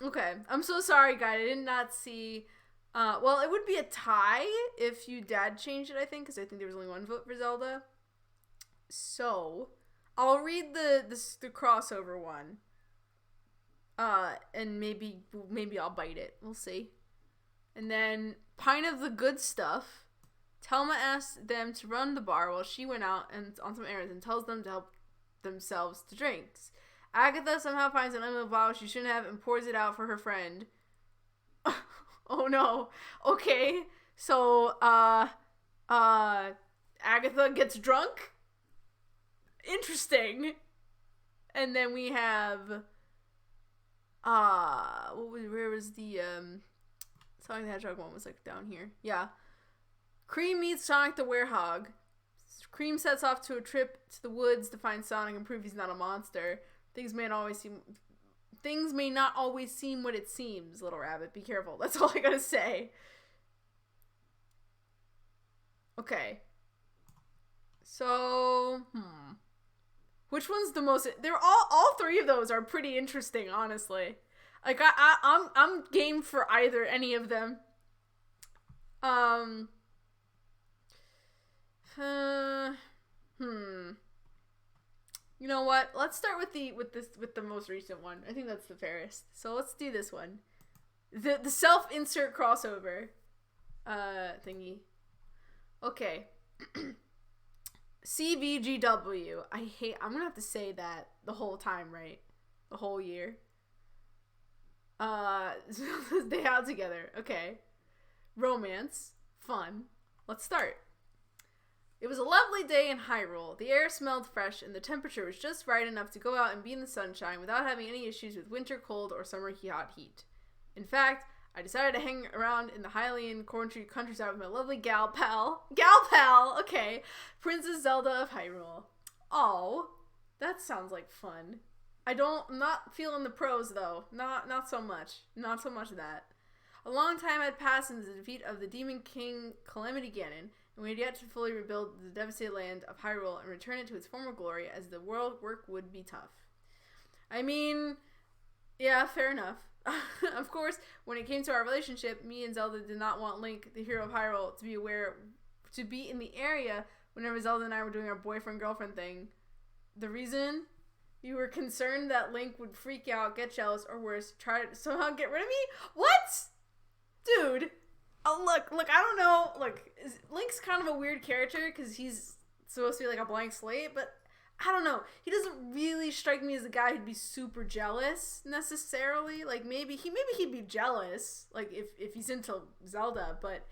Okay. I'm so sorry, guys. I did not see. Well, it would be a tie if you dad changed it, I think, because I think there was only one vote for Zelda. So, I'll read the crossover one. And maybe I'll bite it. We'll see. And then, Pint of the Good Stuff. Telma asked them to run the bar while she went out and on some errands and tells them to help themselves to drinks. Agatha somehow finds an unlimited bottle she shouldn't have and pours it out for her friend. Oh no. Okay. So, Agatha gets drunk? Interesting. And then we have, where was the, Sonic the Hedgehog one was like down here. Yeah. Cream meets Sonic the Werehog. Cream sets off to a trip to the woods to find Sonic and prove he's not a monster. Things may not always seem what it seems, little rabbit. Be careful. That's all I gotta say. Okay. So, which one's the most? They're all three of those are pretty interesting, honestly. Like I'm game for any of them. You know what? Let's start with the most recent one. I think that's the fairest. So let's do this one. The self-insert crossover thingy. Okay. CVGW. I'm gonna have to say that the whole time, right? The whole year. Stay out together. Okay. Romance. Fun. Let's start. It was a lovely day in Hyrule. The air smelled fresh and the temperature was just right enough to go out and be in the sunshine without having any issues with winter cold or summer hot heat. In fact, I decided to hang around in the Hylian countryside with my lovely gal pal, okay, Princess Zelda of Hyrule. Oh, that sounds like fun. I'm not feeling the pros though. Not so much. Not so much of that. A long time had passed since the defeat of the Demon King Calamity Ganon, and we had yet to fully rebuild the devastated land of Hyrule and return it to its former glory, as the world work would be tough. I mean, yeah, fair enough. Of course, when it came to our relationship, me and Zelda did not want Link, the hero of Hyrule, to be in the area whenever Zelda and I were doing our boyfriend-girlfriend thing. The reason? You were concerned that Link would freak out, get jealous, or worse, try to somehow get rid of me? What? Dude. Oh, look, I don't know. Look, Link's kind of a weird character because he's supposed to be like a blank slate, but I don't know. He doesn't really strike me as a guy who'd be super jealous necessarily. Like maybe he'd be jealous, like if he's into Zelda, but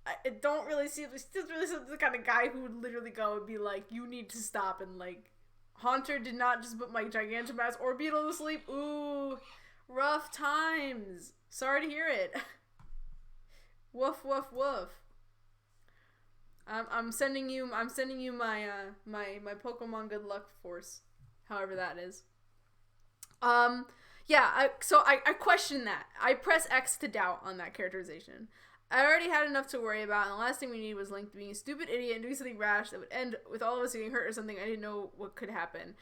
I don't really see. He doesn't really seem the kind of guy who would literally go and be like, "You need to stop," and like Haunter did not just put my Gigantamax or Beetle to sleep. Ooh, rough times. Sorry to hear it. Woof woof woof. I'm sending you my my Pokemon good luck force, however that is. Yeah, I question that. I press X to doubt on that characterization. I already had enough to worry about, and the last thing we needed was Link being a stupid idiot and doing something rash that would end with all of us getting hurt or something. I didn't know what could happen.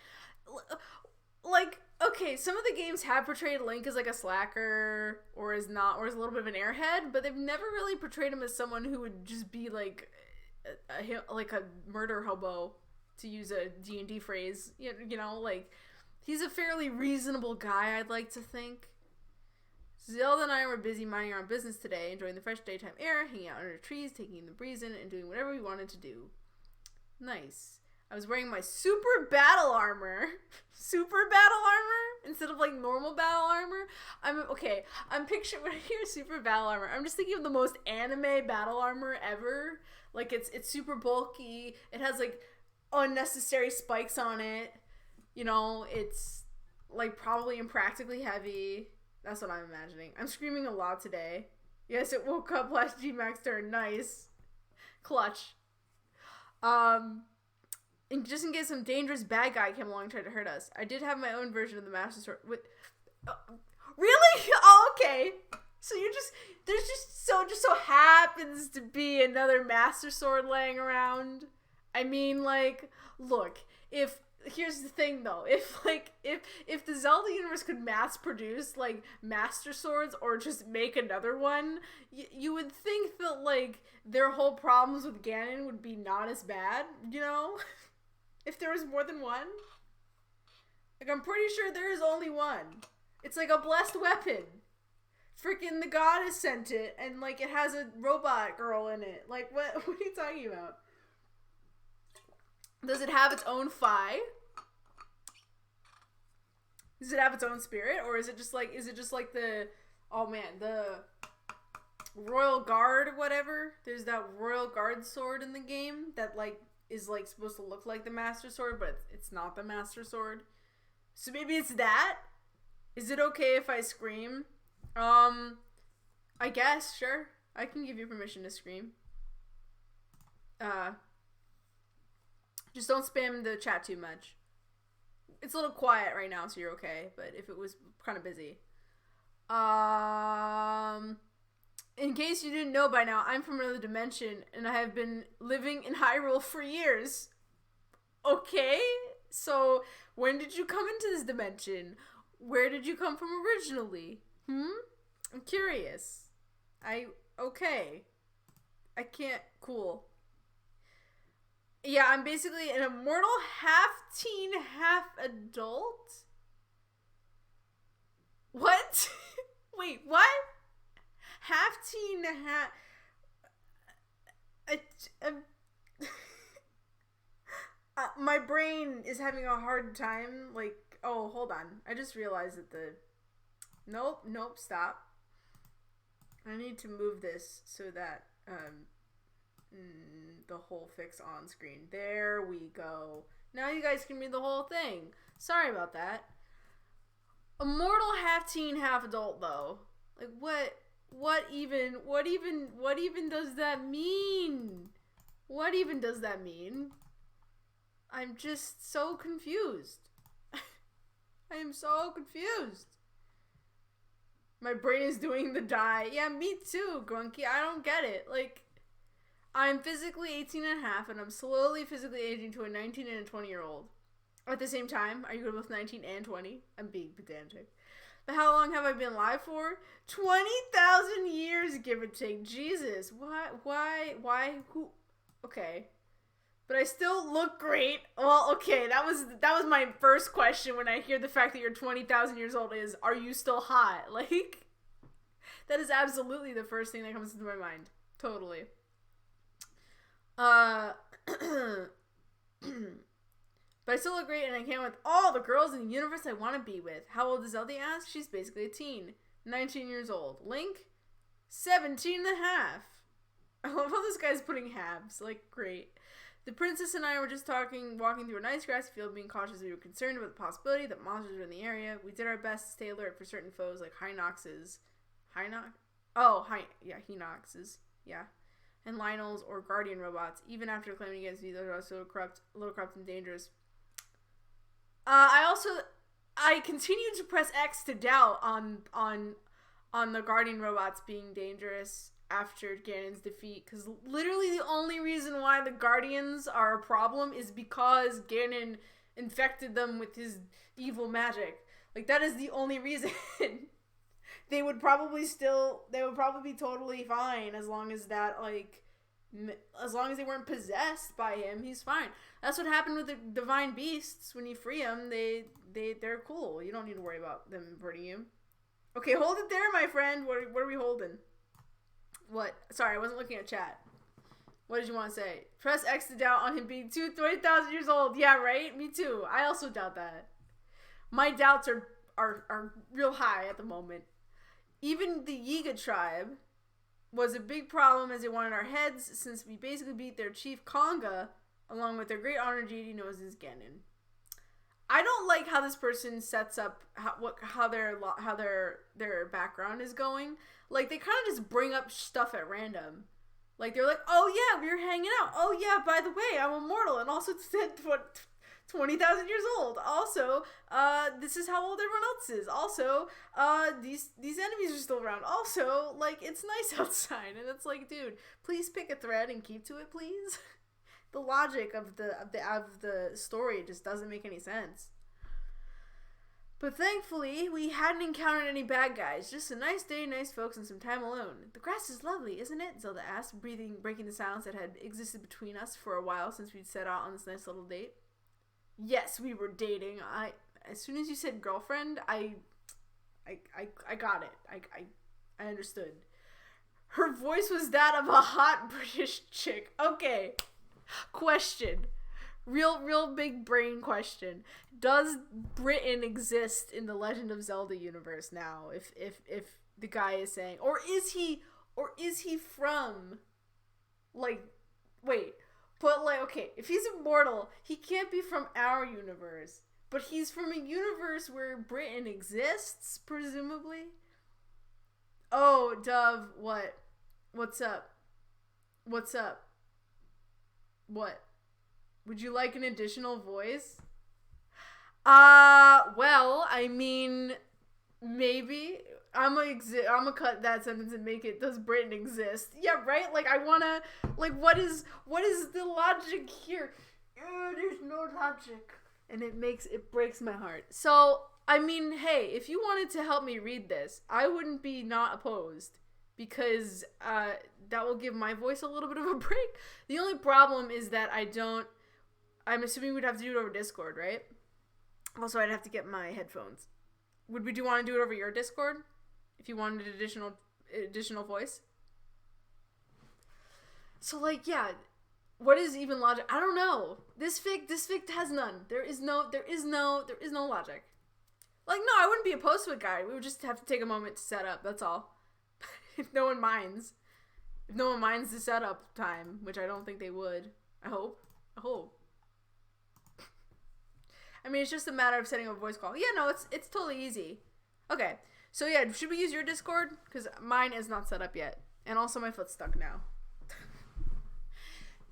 Like, okay, some of the games have portrayed Link as like a slacker or as a little bit of an airhead, but they've never really portrayed him as someone who would just be like a murder hobo, to use a D&D phrase. You know, like, he's a fairly reasonable guy, I'd like to think. Zelda and I were busy minding our own business today, enjoying the fresh daytime air, hanging out under trees, taking the breeze in, and doing whatever we wanted to do. Nice. I was wearing my super battle armor instead of like normal battle armor. I'm picturing, when I hear super battle armor, I'm just thinking of the most anime battle armor ever. Like it's super bulky. It has like unnecessary spikes on it. You know, it's like probably impractically heavy. That's what I'm imagining. I'm screaming a lot today. Yes, it woke up last G-Max turn. Nice. Clutch. And just in case some dangerous bad guy came along and tried to hurt us, I did have my own version of the Master Sword. Really? Oh, okay. So there's just so happens to be another Master Sword laying around. I mean, like, look, here's the thing though, if the Zelda universe could mass produce like Master Swords or just make another one, you would think that like their whole problems with Ganon would be not as bad, you know? If there was more than one. Like, I'm pretty sure there is only one. It's like a blessed weapon. Freaking the goddess sent it, and like it has a robot girl in it. Like, what are you talking about? Does it have its own Fi? Does it have its own spirit? Or is it just like the, oh man, the Royal Guard, whatever? There's that Royal Guard sword in the game that like is like supposed to look like the Master Sword, but it's not the Master Sword. So maybe it's that? Is it okay if I scream? I guess, sure. I can give you permission to scream. Just don't spam the chat too much. It's a little quiet right now, so you're okay, but if it was kind of busy. In case you didn't know by now, I'm from another dimension, and I have been living in Hyrule for years. Okay? So, when did you come into this dimension? Where did you come from originally? I'm curious. Okay. I can't, cool. Yeah, I'm basically an immortal half-teen, half-adult? What? Wait, what? Half-teen, my brain is having a hard time, like, oh, hold on. I just realized that nope, stop. I need to move this so that, the whole fix on screen. There we go. Now you guys can read the whole thing. Sorry about that. Immortal half-teen, half-adult, though. Like, what even does that mean? What even does that mean? I'm just so confused. I am so confused. My brain is doing the die. Yeah, me too, Grunky. I don't get it. Like, I'm physically 18 and a half, and I'm slowly physically aging to a 19 and a 20-year-old. At the same time, are you good with 19 and 20? I'm being pedantic. But how long have I been alive for? 20,000 years, give or take. Jesus. Why? Who? Okay. But I still look great. Well, okay, that was my first question when I hear the fact that you're 20,000 years old is, are you still hot? Like, that is absolutely the first thing that comes into my mind. Totally. But I still look great, and I came with all the girls in the universe I want to be with. How old is Zelda asked? She's basically a teen. 19 years old. Link? 17 and a half. I love how this guy's putting halves. Like, great. The princess and I were just walking through a nice grassy field, being cautious. We were concerned about the possibility that monsters were in the area. We did our best to stay alert for certain foes, like Hinoxes. Hinoxes. Yeah. And Lionels or Guardian robots, even after claiming against me, those are also a little corrupt and dangerous. I continue to press X to doubt on the Guardian robots being dangerous after Ganon's defeat, because literally the only reason why the Guardians are a problem is because Ganon infected them with his evil magic. Like, that is the only reason. They would probably be totally fine as long as as long as they weren't possessed by him, he's fine. That's what happened with the divine beasts. When you free them, they're cool. You don't need to worry about them hurting you. Okay, hold it there, my friend. What are we holding? What? Sorry, I wasn't looking at chat. What did you want to say? Press X to doubt on him being 20,000 years old. Yeah, right? Me too. I also doubt that. My doubts are real high at the moment. Even the Yiga tribe was a big problem as they wanted our heads since we basically beat their chief Konga along with their great honor deity known as Genin. I don't like how this person sets up how their background is going. Like, they kind of just bring up stuff at random. Like, they're like, oh yeah, we were hanging out. Oh yeah, by the way, I'm immortal and also 20,000 years old. Also, this is how old everyone else is. Also, these enemies are still around. Also, like, it's nice outside. And it's like, dude, please pick a thread and keep to it, please. The logic of the story just doesn't make any sense. But thankfully, we hadn't encountered any bad guys. Just a nice day, nice folks, and some time alone. The grass is lovely, isn't it? Zelda asked, breaking the silence that had existed between us for a while since we'd set out on this nice little date. Yes, we were dating. As soon as you said girlfriend, I got it. I understood. Her voice was that of a hot British chick. Okay. Question. Real big brain question. Does Britain exist in the Legend of Zelda universe now? If the guy is saying, or is he from, like, wait, but like, okay, if he's immortal, he can't be from our universe, but he's from a universe where Britain exists, presumably. Oh, Dove, what? What's up? What's up? What? Would you like an additional voice? Well, I mean, maybe. I'm gonna cut that sentence and make it, does Britain exist? Yeah, right? Like, I wanna, like, what is the logic here? There's no logic. And it breaks my heart. So, I mean, hey, if you wanted to help me read this, I wouldn't be not opposed. Because, that will give my voice a little bit of a break. The only problem is that I'm assuming we'd have to do it over Discord, right? Also, I'd have to get my headphones. Would you want to do it over your Discord? If you wanted additional voice? So, like, yeah. What is even logic? I don't know. This fic has none. There is no logic. Like, no, I wouldn't be opposed to it, guy. We would just have to take a moment to set up. That's all. If no one minds. If no one minds the setup time, which I don't think they would. I hope. I mean, it's just a matter of setting up a voice call. Yeah, no, it's totally easy. Okay, so yeah, should we use your Discord? Because mine is not set up yet. And also my foot's stuck now.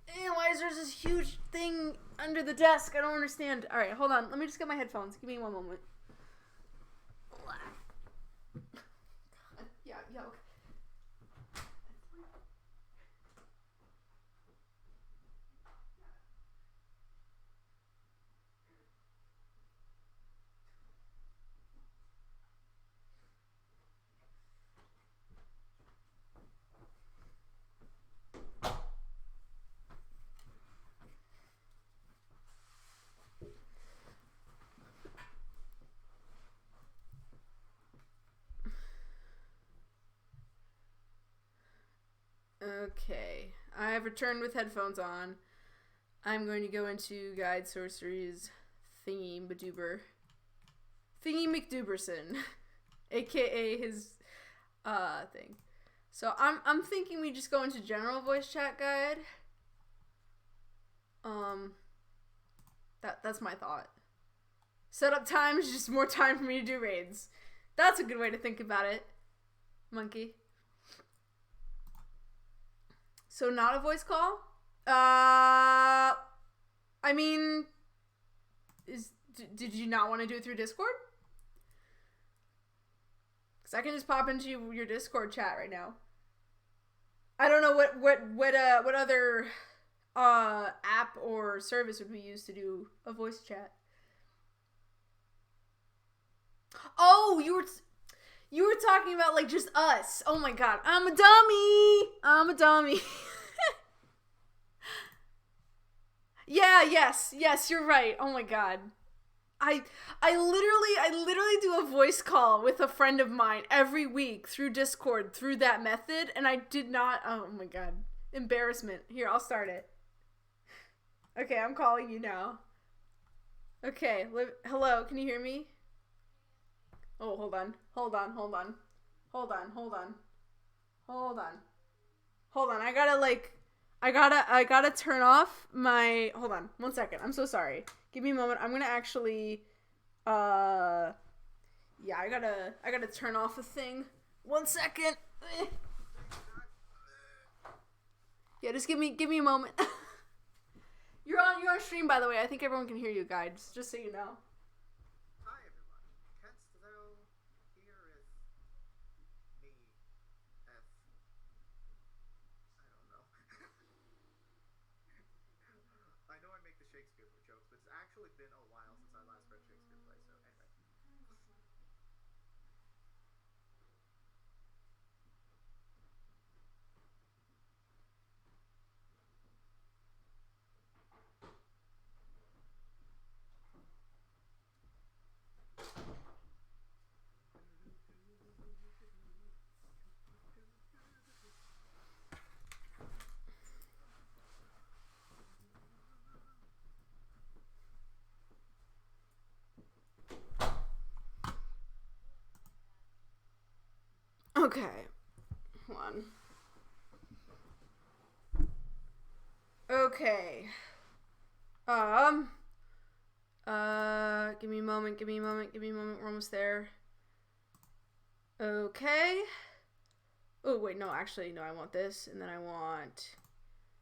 And why is there this huge thing under the desk? I don't understand. Alright, hold on. Let me just get my headphones. Give me one moment. Yeah, okay. Okay, I have returned with headphones on. I'm going to go into Guide Sorcery's Thingy McDuberson, aka his thing. So I'm thinking we just go into general voice chat guide. That's my thought. Setup time is just more time for me to do raids. That's a good way to think about it, monkey. So not a voice call? I mean, did you not want to do it through Discord? Because I can just pop into your Discord chat right now. I don't know what other app or service would we use to do a voice chat. Oh, you were talking about, like, just us. Oh my god. I'm a dummy. Yeah, yes, you're right. Oh my god. I literally do a voice call with a friend of mine every week through Discord through that method, and I did not. Oh my god. Embarrassment. Here, I'll start it. Okay, I'm calling you now. Okay, hello, can you hear me? Oh, hold on. Hold on. Hold on. Hold on. Hold on. Hold on. Hold on. I gotta turn off my, hold on. 1 second. I'm so sorry. Give me a moment. I'm gonna actually, yeah, I gotta turn off the thing. 1 second. Yeah, just give me a moment. You're on stream, by the way. I think everyone can hear you, guys. Just so you know. Hi everyone. Canst thou heareth me? I don't know. I know I make the Shakespeare jokes, but it's actually been a while since I last read Shakespeare play. So anyway. Okay. Hold on. Okay. Give me a moment. We're almost there. Okay. Oh, wait, no, actually, no, I want this, and then I want...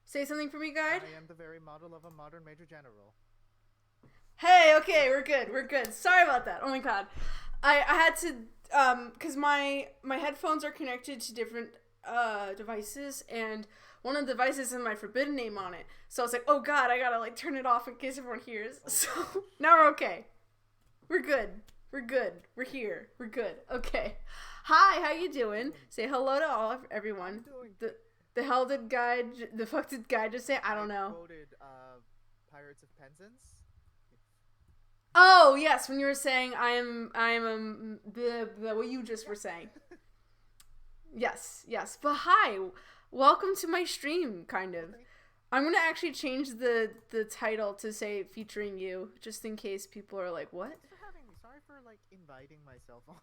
Say something for me, guide? I am the very model of a modern Major General. Hey, okay, we're good. Sorry about that. Oh my god. I had to, because my headphones are connected to different, devices, and one of the devices has my forbidden name on it. So I was like, oh god, I gotta, like, turn it off in case everyone hears. Oh, so, gosh. now we're okay. We're good. We're here. We're good. Okay. Hi, how you doing? Say hello to everyone. The hell did guide, the fuck did guide just say? I don't know. Quoted, Pirates of Penzance. Oh yes, when you were saying I'm the what you just were saying. Yes. But hi, welcome to my stream. Kind of. Okay. I'm gonna actually change the title to say featuring you, just in case people are like, what? Thanks for having me. Sorry for like inviting myself on.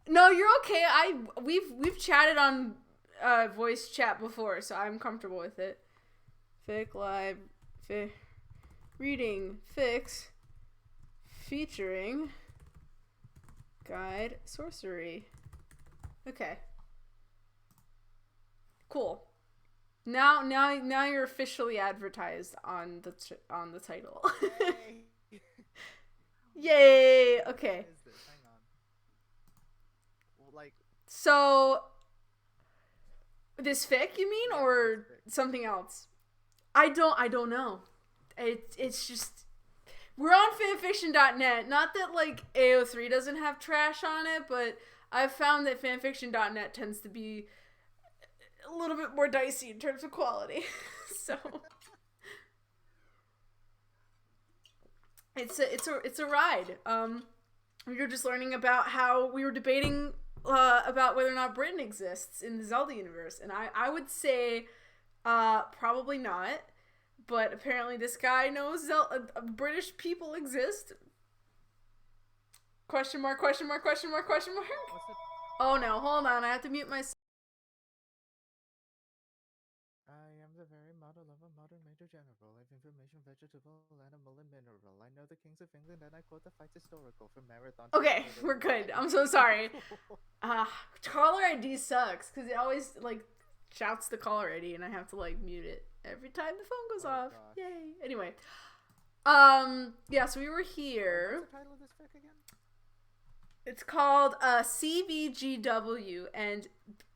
No, you're okay. We've chatted on voice chat before, so I'm comfortable with it. Fic live, reading fics featuring guide sorcery. Okay. Cool. Now you're officially advertised on the title. Yay! Yay! Okay. What is this? Hang on. Well, like. So this fic, you mean, Yeah, or something else? I don't know. It's just we're on fanfiction.net. Not that like AO3 doesn't have trash on it, but I've found that fanfiction.net tends to be a little bit more dicey in terms of quality. So it's a ride. We were just learning about how we were debating about whether or not Britain exists in the Zelda universe, and I would say probably not. But apparently this guy knows British people exist. Question mark. What's it? Oh no, hold on. I have to mute myself. I am the very model of a modern Major General. I have information, vegetable, animal, and mineral. I know the kings of England, and I quote the fights historical from Marathon. Okay, we're good. I'm so sorry. Caller ID sucks because it always like shouts the caller ID, and I have to like mute it every time the phone goes off. Gosh. Yay. Anyway. Yeah, so we were here. What's the title of this fic again? It's called CBGW and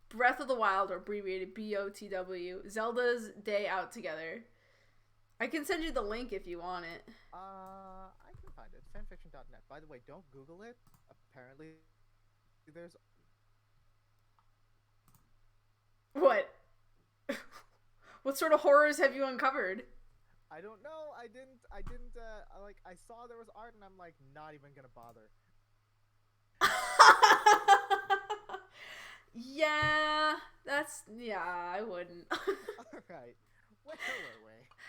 Breath of the Wild, or abbreviated BOTW, Zelda's Day Out Together. I can send you the link if you want it. I can find it. Fanfiction.net. By the way, don't Google it. Apparently, there's... What? What sort of horrors have you uncovered? I don't know. I didn't, I saw there was art and I'm like, not even gonna bother. Yeah, I wouldn't. Alright.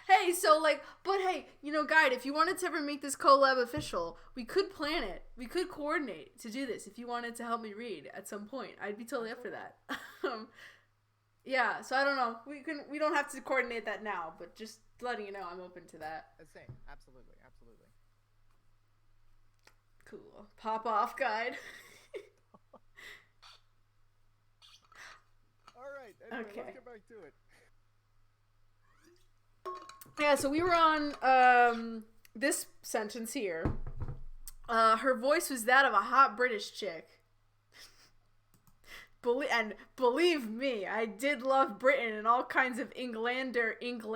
Hey, so like, but hey, Guide, if you wanted to ever make this collab official, we could plan it. We could coordinate to do this if you wanted to help me read at some point. I'd be totally up for that. Yeah, so I don't know. We don't have to coordinate that now, but just letting you know I'm open to that. Same. Absolutely. Cool. Pop off, Guide. Alright, anyway, Okay. let's get back to it. Yeah, so we were on this sentence here. Her voice was that of a hot British chick. And believe me, I did love Britain and all kinds of Englander? What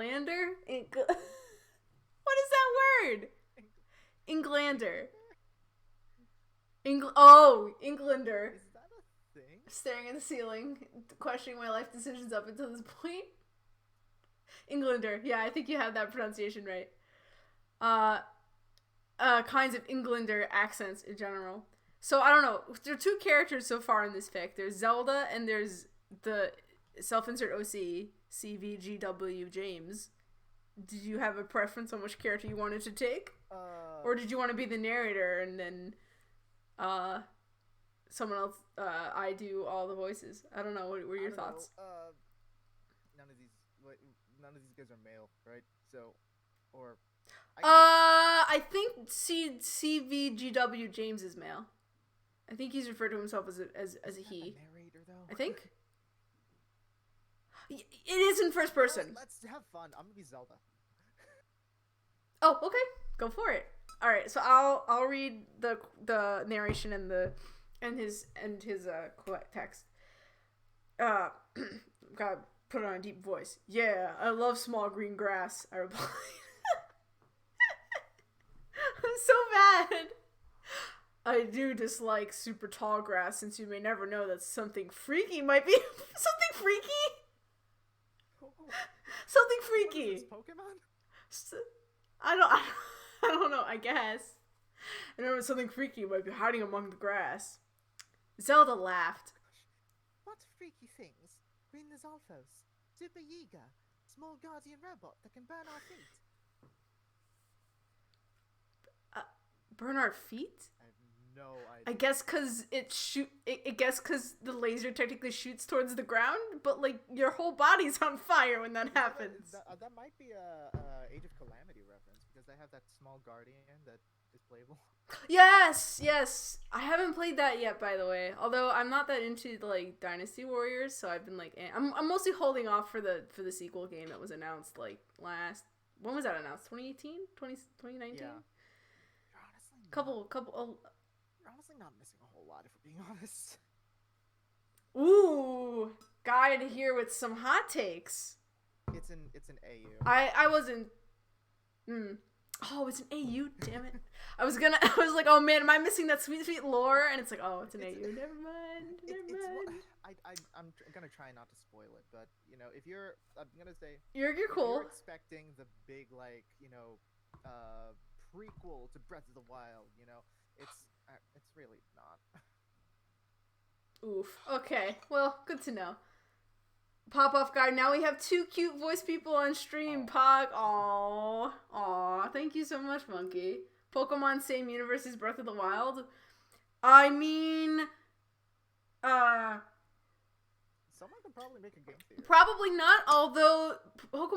is that word? Englander. Englander. Is that a thing? Staring at the ceiling, questioning my life decisions up until this point. Englander. Yeah, I think you have that pronunciation right. Kinds of Englander accents in general. So, I don't know. There are two characters so far in this fic. There's Zelda and there's the self-insert OC, CVGW James. Did you have a preference on which character you wanted to take? Or did you want to be the narrator and then someone else, I do all the voices? I don't know. What were your thoughts? None of these guys are male, right? So, or... I think CVGW James is male. I think he's referred to himself as a he. Narrator, though? I think. It is in first person. Let's have fun. I'm gonna be Zelda. Oh, okay. Go for it. All right. So I'll read the narration and his text. Gotta put on a deep voice. Yeah, I love small green grass. I replied. I'm so bad. I do dislike super tall grass since you may never know that something freaky might be something freaky. Something freaky. What is this, Pokemon? I don't know. I guess. I know something freaky might be hiding among the grass. Zelda laughed. What freaky things? Green Nizalfos, Super Yiga, small guardian robot that can burn our feet. Burn our feet? I have no idea. I guess because the laser technically shoots towards the ground, but like your whole body's on fire when that happens. That might be a Age of Calamity reference because they have that small guardian that is playable. Yes. I haven't played that yet, by the way. Although I'm not that into like Dynasty Warriors, so I've been like, I'm mostly holding off for the sequel game that was announced like last. When was that announced? 2018? 2019? Yeah. Couple. You're honestly not missing a whole lot, if we're being honest. Ooh, Guide here with some hot takes. It's an AU. I wasn't. Oh, it's an AU. Damn it. I was like, oh man, am I missing that sweet lore? And it's like, oh, it's an AU. Never mind. I'm gonna try not to spoil it, but if you're, I'm gonna say you're cool. If you're expecting the big prequel to Breath of the Wild, it's really not. Oof. Okay. Well, good to know. Pop off Guide. Now we have two cute voice people on stream. Pog. Aww. Thank you so much, Monkey. Pokemon same universe as Breath of the Wild. I mean, someone could probably make a game theory. Probably not. Although both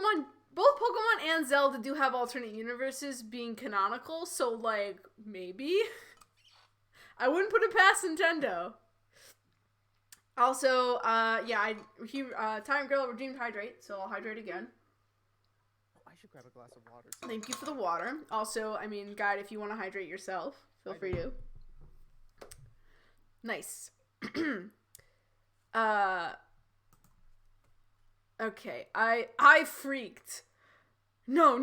Pokemon and Zelda do have alternate universes being canonical, so like maybe. I wouldn't put it past Nintendo. Also, Tyrant Gorilla redeemed Hydrate, so I'll hydrate again. I should grab a glass of water. Too. Thank you for the water. Also, I mean, Guide, if you want to hydrate yourself, feel free to. Nice. Okay, I freaked. No.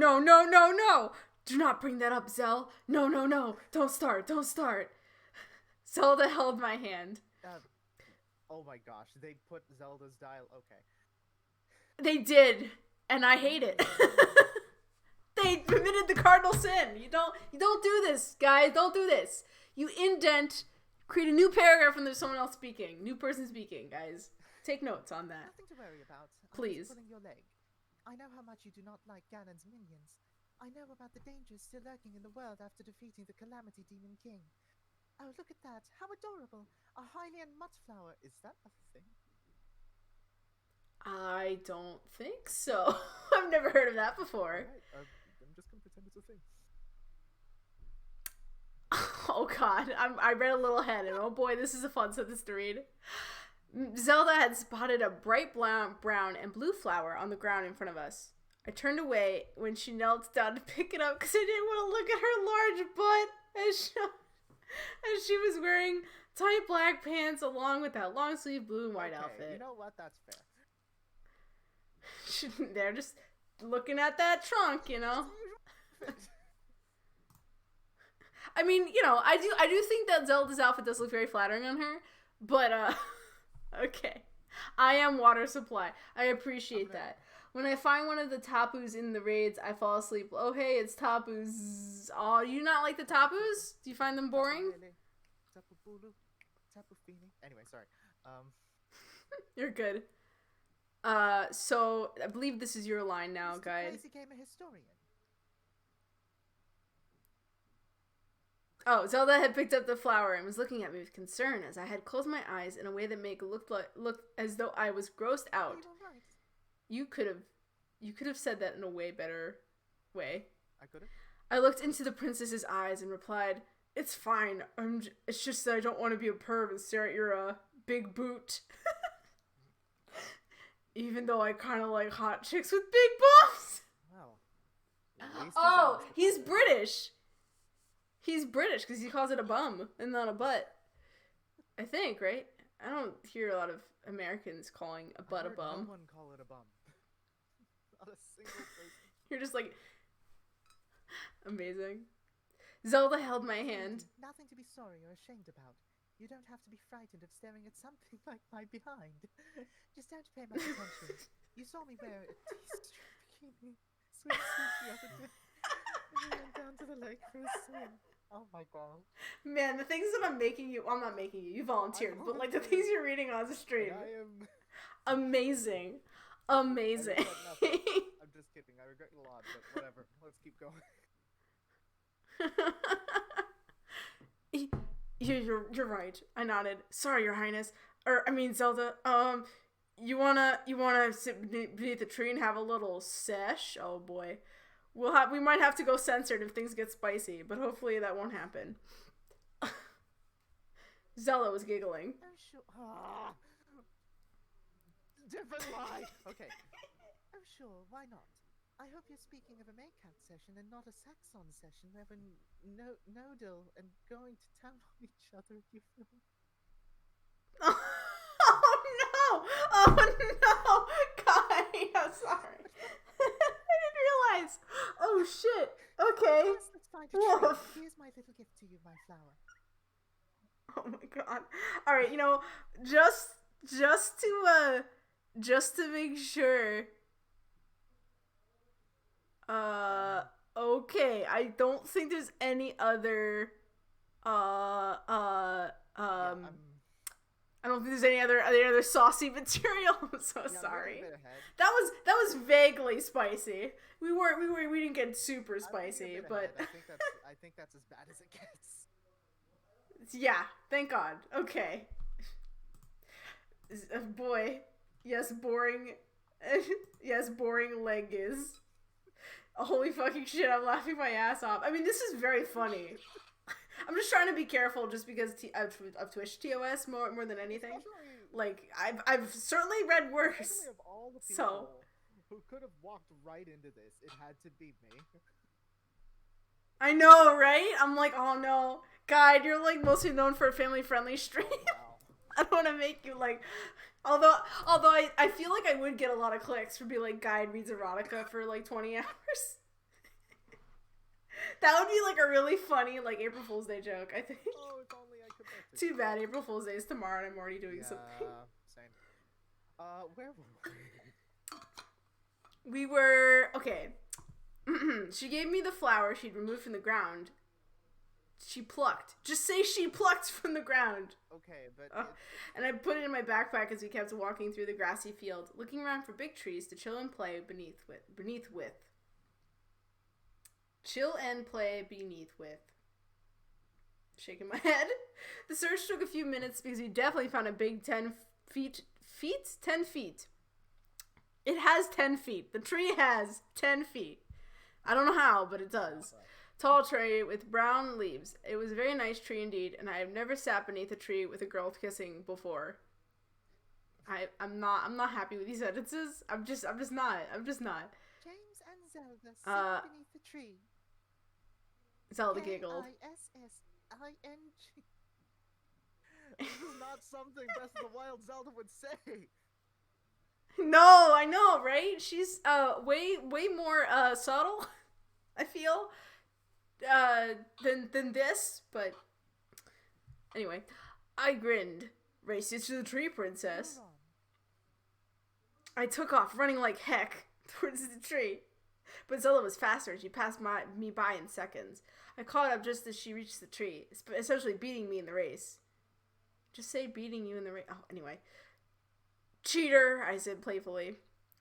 Do not bring that up, Zell. No. Don't start. Zelda held my hand. Oh my gosh, they put Zelda's dial. Okay. They did, and I hate it. They committed the cardinal sin. You don't do this, guys. Don't do this. You indent, create a new paragraph, and there's someone else speaking. New person speaking, guys. Take notes on that. Nothing to worry about. Please. I'm just pulling your leg. I know how much you do not like Ganon's minions. I know about the dangers still lurking in the world after defeating the Calamity Demon King. Oh, look at that! How adorable! A Hylian mutt flower. Is that a thing? I don't think so. I've never heard of that before. Alright, I'm just gonna pretend it's a thing. Oh god, I read a little ahead, and oh boy, this is a fun sentence to read. Zelda had spotted a bright brown and blue flower on the ground in front of us. I turned away when she knelt down to pick it up because I didn't want to look at her large butt as she was wearing tight black pants along with that long sleeve blue and white outfit. You know what? That's fair. They're just looking at that trunk, you know. I mean, you know, I do think that Zelda's outfit does look very flattering on her, but okay. I am water supply. I appreciate that. When I find one of the tapus in the raids, I fall asleep. Oh, hey, it's tapus. Oh, you not like the tapus? Do you find them boring? Anyway, sorry. You're good. So I believe this is your line now, guide. Crazy Gamer Historian. Oh, Zelda had picked up the flower and was looking at me with concern as I had closed my eyes in a way that made it look as though I was grossed out. Right. You could have said that in a way better way. I could have. I looked into the princess's eyes and replied, "It's fine. It's just that I don't want to be a perv and stare at your big boot." Even though I kind of like hot chicks with big bums. Wow. Oh, he's British. He's British because he calls it a bum and not a butt. I think, right? I don't hear a lot of Americans calling a butt a bum. No one call it a bum. Not a single person. You're just like... Amazing. Zelda held my hand. Nothing to be sorry or ashamed about. You don't have to be frightened of staring at something like my behind. Just don't pay much attention. You saw me wear a T-strip bikini swimsuit the other day. And we went down to the lake for a swim. Oh my god. Man, the things that I'm making you... I'm not making you. You volunteered. But like the things you're reading on the stream. I am... Amazing. Amazing. I'm just kidding. I regret it a lot, but whatever. Let's keep going. You're right. I nodded. Sorry, Your Highness. Zelda. You wanna sit beneath the tree and have a little sesh? Oh boy. We might have to go censored if things get spicy, but hopefully that won't happen. Zelda was giggling. I'm sure. Different lie. Okay. I'm sure. Why not? I hope you're speaking of a make-out session and not a saxon session where we're nodal and going to town on each other if you film. Oh no! Oh no! Guy, I'm sorry. I didn't realize. Oh shit. Okay. Yes, let's find a tree. Here's my little gift to you, my flower. Oh my god. Alright, you know, just to make sure. Okay. I don't think there's any other I don't think there's any other saucy material. I'm so sorry. That was vaguely spicy. We didn't get super spicy, but I think that's as bad as it gets. Yeah, thank God. Okay. Boy, yes, boring. Yes, boring leg is. Holy fucking shit! I'm laughing my ass off. I mean, this is very funny. I'm just trying to be careful, just because of Twitch TOS more than anything. Like I've certainly read worse. Of all the people who could have walked right into this, it had to be me. I know, right? I'm like, oh no, Guide, you're like mostly known for a family-friendly stream. Oh, wow. I don't want to make you like. Although I feel like I would get a lot of clicks for being like, Guide reads erotica for like 20 hours. That would be like a really funny like April Fool's Day joke, I think. Oh, if only I could make Too bad April Fool's Day is tomorrow and I'm already doing something. Same. Where were we? We were okay. She gave me the flower she'd removed from the ground She plucked. Just say she plucked from the ground. Okay, but And I put it in my backpack as we kept walking through the grassy field, looking around for big trees to chill and play beneath with. Chill and play beneath with. Shaking my head. The search took a few minutes because we definitely found a big 10 feet. 10 feet. It has 10 feet. The tree has 10 feet. I don't know how, but it does. Tall tree with brown leaves. It was a very nice tree indeed, and I have never sat beneath a tree with a girl kissing before. I'm not happy with these sentences. I'm just not. James and Zelda sit beneath the tree. Zelda giggled. K-I-S-S-I-N-G. This is not something Breath of the Wild Zelda would say. No, I know, right? She's way more subtle, I feel, than this, but anyway, I grinned. Race you to the tree, princess. I took off, running like heck towards the tree, but Zelda was faster and she passed me by in seconds. I caught up just as she reached the tree, essentially beating me in the race. Just say beating you in the race. Oh, anyway. Cheater, I said playfully.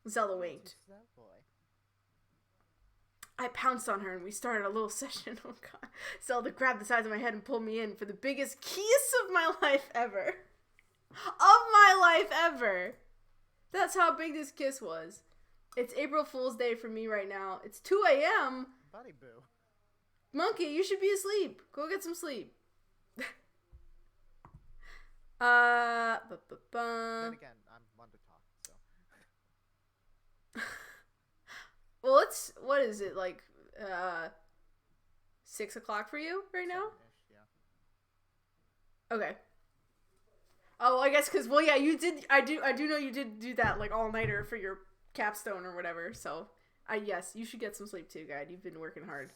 Zelda winked. I pounced on her and we started a little session. Oh god. Zelda grabbed the sides of my head and pulled me in for the biggest kiss of my life ever. That's how big this kiss was. It's April Fool's Day for me right now. It's 2 a.m. Buddy boo. Monkey, you should be asleep. Go get some sleep. Then again, I'm one to talk, so. Well, what is it, like, 6 o'clock for you right now? Yeah. Okay. Oh, I guess because, well, yeah, you did, I do know you did do that, like, all-nighter for your capstone or whatever, so, yes, you should get some sleep too, guy. You've been working hard.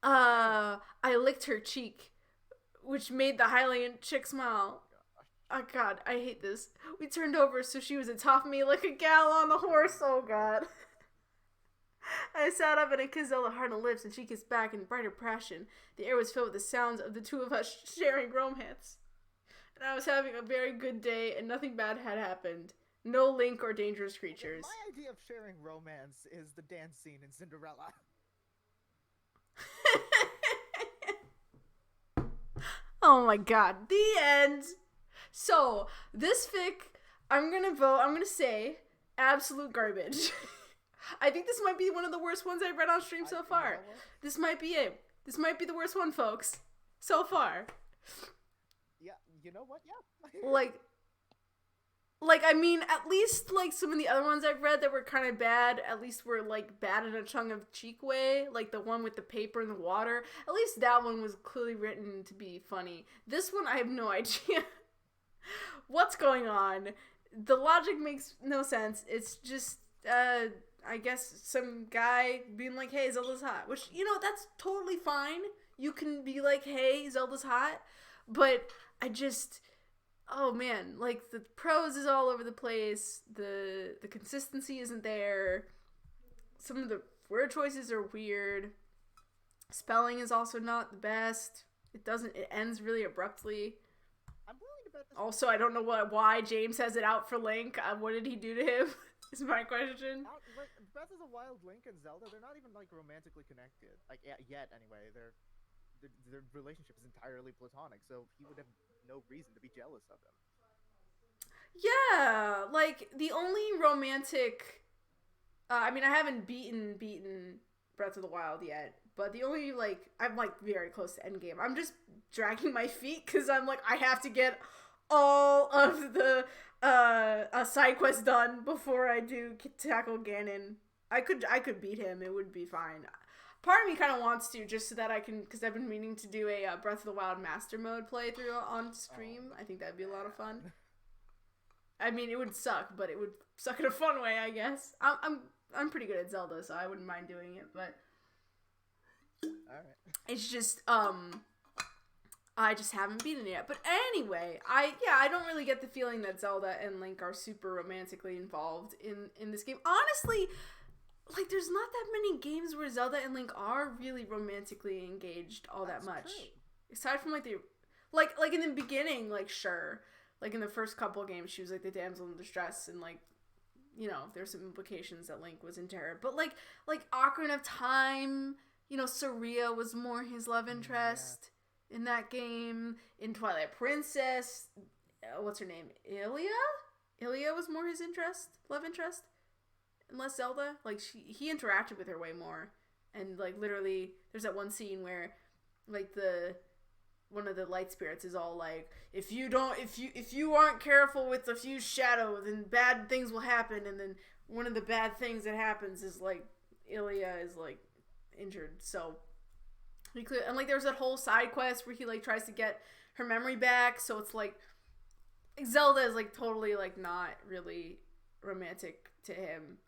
I licked her cheek, which made the Hylian chick smile. Oh god, I hate this. We turned over so she was atop me like a gal on the horse. Oh god. I sat up and I kissed Zelda hard on the lips and she kissed back in brighter passion. The air was filled with the sounds of the two of us sharing romance. And I was having a very good day and nothing bad had happened. No Link or dangerous creatures. My idea of sharing romance is the dance scene in Cinderella. Oh my god. The end. So, this fic, I'm gonna say, absolute garbage. I think this might be one of the worst ones I've read on stream so far. This might be it. This might be the worst one, folks. So far. Yeah, you know what? Yeah. Like, I mean, at least, like, some of the other ones I've read that were kind of bad, at least were, like, bad in a tongue-of-cheek way. Like, the one with the paper and the water. At least that one was clearly written to be funny. This one, I have no idea what's going on. The logic makes no sense. It's just, I guess, some guy being like, hey, Zelda's hot. Which, you know, that's totally fine. You can be like, hey, Zelda's hot. But I just... Oh man, like the prose is all over the place. The consistency isn't there. Some of the word choices are weird. Spelling is also not the best. It ends really abruptly. I'm willing to bet this. Also, I don't know why James has it out for Link. What did he do to him? Is my question. Breath of the Wild, Link and Zelda, they're not even like romantically connected. Like yet anyway. Their relationship is entirely platonic, so he would have no reason to be jealous of him. Yeah, like the only romantic I mean, I haven't beaten Breath of the Wild yet, but the only, like, I'm like very close to endgame. I'm just dragging my feet because I'm like, I have to get all of the side quests done before I do tackle Ganon. I could beat him. It would be fine. Part of me kind of wants to, just so that I can, because I've been meaning to do a Breath of the Wild Master Mode playthrough on stream. I think that'd be a lot of fun. I mean, it would suck, but it would suck in a fun way, I guess. I'm pretty good at Zelda, so I wouldn't mind doing it, but alright. It's just I just haven't beaten it yet. But anyway, I don't really get the feeling that Zelda and Link are super romantically involved in this game. Honestly, like, there's not that many games where Zelda and Link are really romantically engaged all that much. True. Aside from, like, the... Like, in the beginning, like, sure. Like, in the first couple of games, she was, like, the damsel in distress, and, like, you know, there's some implications that Link was into her. But, like Ocarina of Time, you know, Saria was more his love interest in that game. In Twilight Princess, what's her name? Ilia was more his love interest. And less Zelda. Like, he interacted with her way more. And, like, literally, there's that one scene where, like, one of the light spirits is all like, if you aren't careful with the fused shadow, then bad things will happen. And then one of the bad things that happens is, like, Ilia is, like, injured. So and, like, there's that whole side quest where he, like, tries to get her memory back. So it's like Zelda is, like, totally, like, not really romantic to him.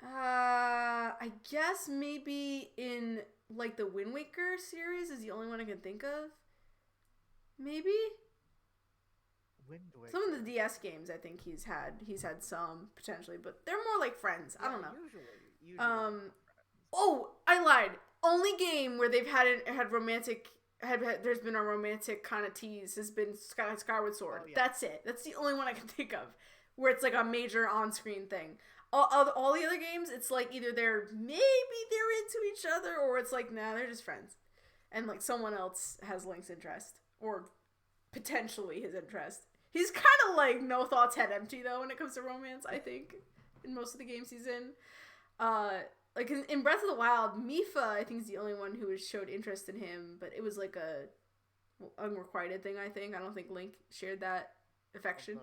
I guess maybe in, like, the Wind Waker series is the only one I can think of. Maybe? Wind Waker. Some of the DS games, I think he's had some, potentially, but they're more like friends. I don't know. Usually oh, I lied. Only game where they've there's been a romantic kind of tease has been Skyward Sword. Oh, yeah. That's it. That's the only one I can think of where it's, like, a major on-screen thing. All the other games, it's like either they're into each other, or it's like, nah, they're just friends. And, like, someone else has Link's interest, or potentially his interest. He's kind of, like, no thoughts, head empty, though, when it comes to romance, I think, in most of the games he's in. Like, in Breath of the Wild, Mipha, I think, is the only one who showed interest in him, but it was, like, a unrequited thing, I think. I don't think Link shared that affection.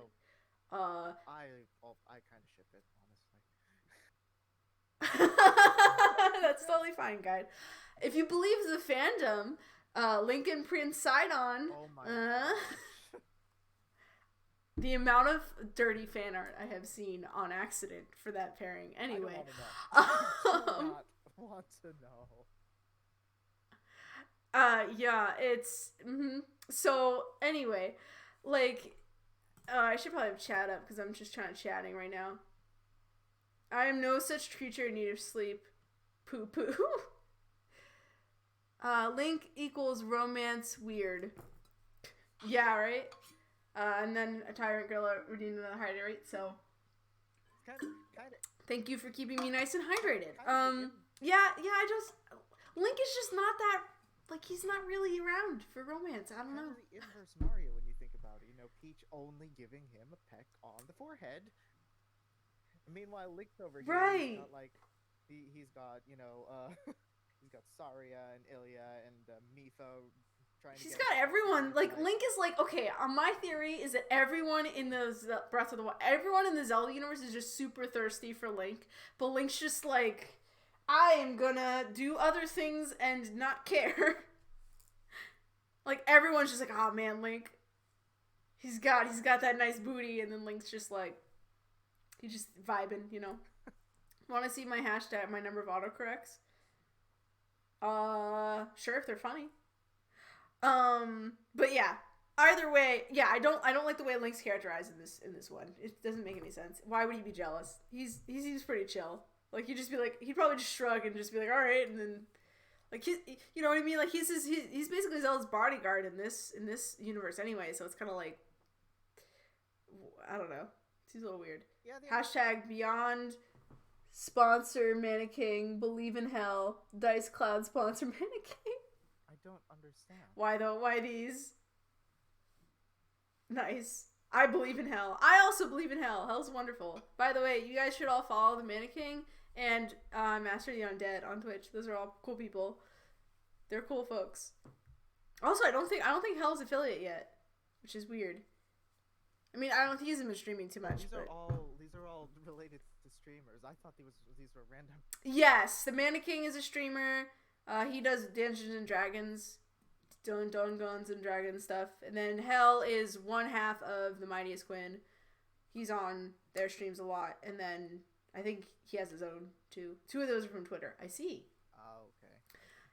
I kind of ship it, honestly. That's totally fine, guy. If you believe the fandom, Link and Prince Sidon. Oh my gosh. The amount of dirty fan art I have seen on accident for that pairing. Anyway. I do not want to know. Yeah, it's... Mm-hmm. So, anyway, like... I should probably have chat up because I'm just chatting right now. I am no such creature in need of sleep. Poo poo. Link equals romance weird. Yeah, right? And then a tyrant gorilla redeemed another hydrate, so. Kind of. Thank you for keeping me nice and hydrated. Yeah, Link is just not that, like, he's not really around for romance. I don't know. The inverse Mario when you think about it. You know, Peach only giving him a peck on the forehead. Meanwhile, Link's over here. Right. He's got, like, he's got, you know, he's got Saria and Ilia and Mipha trying to. He's got everyone. Like, Link is like, okay. My theory is that everyone in the Breath of the Wild, everyone in the Zelda universe is just super thirsty for Link, but Link's just like, I am gonna do other things and not care. Like, everyone's just like, oh man, Link. He's got that nice booty, and then Link's just like, he's just vibing, you know. Want to see my hashtag, my number of autocorrects? Sure, if they're funny. But yeah. Either way, yeah, I don't like the way Link's characterized in this one. It doesn't make any sense. Why would he be jealous? He seems pretty chill. Like, he'd probably just shrug and just be like, all right, and then, like, you know what I mean? Like, he's basically Zelda's bodyguard in this universe anyway, so it's kind of like, I don't know. Seems a little weird. Yeah, hashtag beyond sponsor Mannequin, believe in hell, Dice Cloud sponsor Mannequin. I don't understand. Why though? Why these? Nice. I believe in hell. I also believe in hell. Hell's wonderful. By the way, you guys should all follow the Mannequin and Master the Undead on Twitch. Those are all cool people. They're cool folks. Also, I don't think Hell's affiliate yet, which is weird. I mean, I don't think he's been streaming too much. These are all related to streamers. I thought these were random. Yes, the Mannequin is a streamer. He does Dungeons and Dragons, Guns and Dragons stuff. And then Hell is one half of the Mightiest Quinn. He's on their streams a lot. And then I think he has his own too. 2 of those are from Twitter. I see. Oh, okay.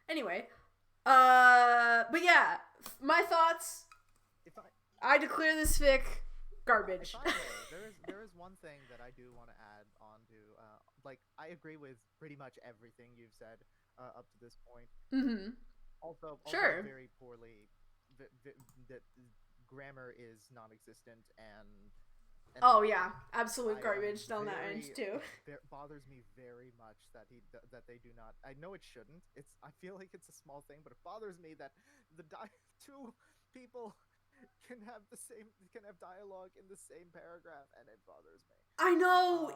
Anyway, but yeah, my thoughts. I declare this fic garbage. If I may, there is one thing that I do want to add on to like I agree with pretty much everything you've said up to this point. Mm-hmm. Also, Sure. very poorly. The grammar is non-existent, and Oh yeah, absolute I garbage am on that end too. it bothers me very much that that they do not. I know it shouldn't. I feel like it's a small thing, but it bothers me that two people can have dialogue in the same paragraph, and it bothers me. I know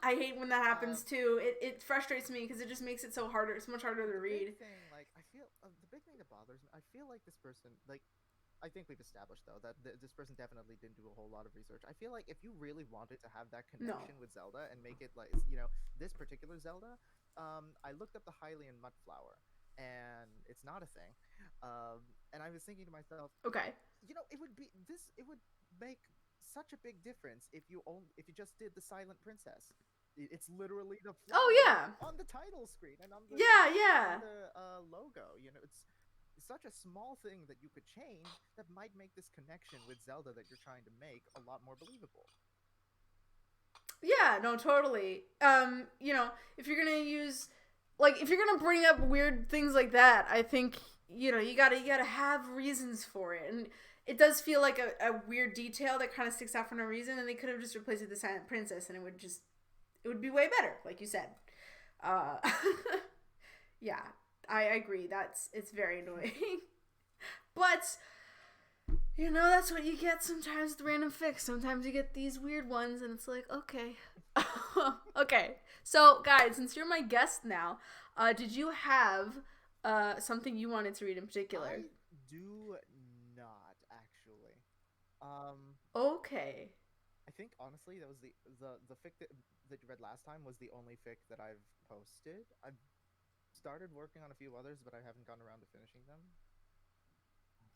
I hate when that happens too. It frustrates me because it just makes it so harder. It's much harder to read. Big thing, like I feel the big thing that bothers me. I feel like this person, like, I think we've established though that this person definitely didn't do a whole lot of research. I feel like if you really wanted to have that connection with Zelda and make it like this particular Zelda, I looked up the Hylian Mudflower, and it's not a thing. And I was thinking to myself, okay, it would make such a big difference if you just did the Silent Princess. It's literally the flower on the title screen and on the logo. It's such a small thing that you could change that might make this connection with Zelda that you're trying to make a lot more believable. Yeah, no, totally. If you're gonna use, like, if you're gonna bring up weird things like that, I think you gotta have reasons for it, and it does feel like a weird detail that kind of sticks out for no reason, and they could have just replaced it with the Silent Princess, and it would be way better, like you said. Yeah, I agree. It's very annoying, but that's what you get sometimes with random fix. Sometimes you get these weird ones, and it's like, okay, okay. So, guys, since you're my guest now, did you have something you wanted to read in particular? I do not actually. Okay. I think honestly that was the fic that you read last time was the only fic that I've posted. I've started working on a few others, but I haven't gotten around to finishing them.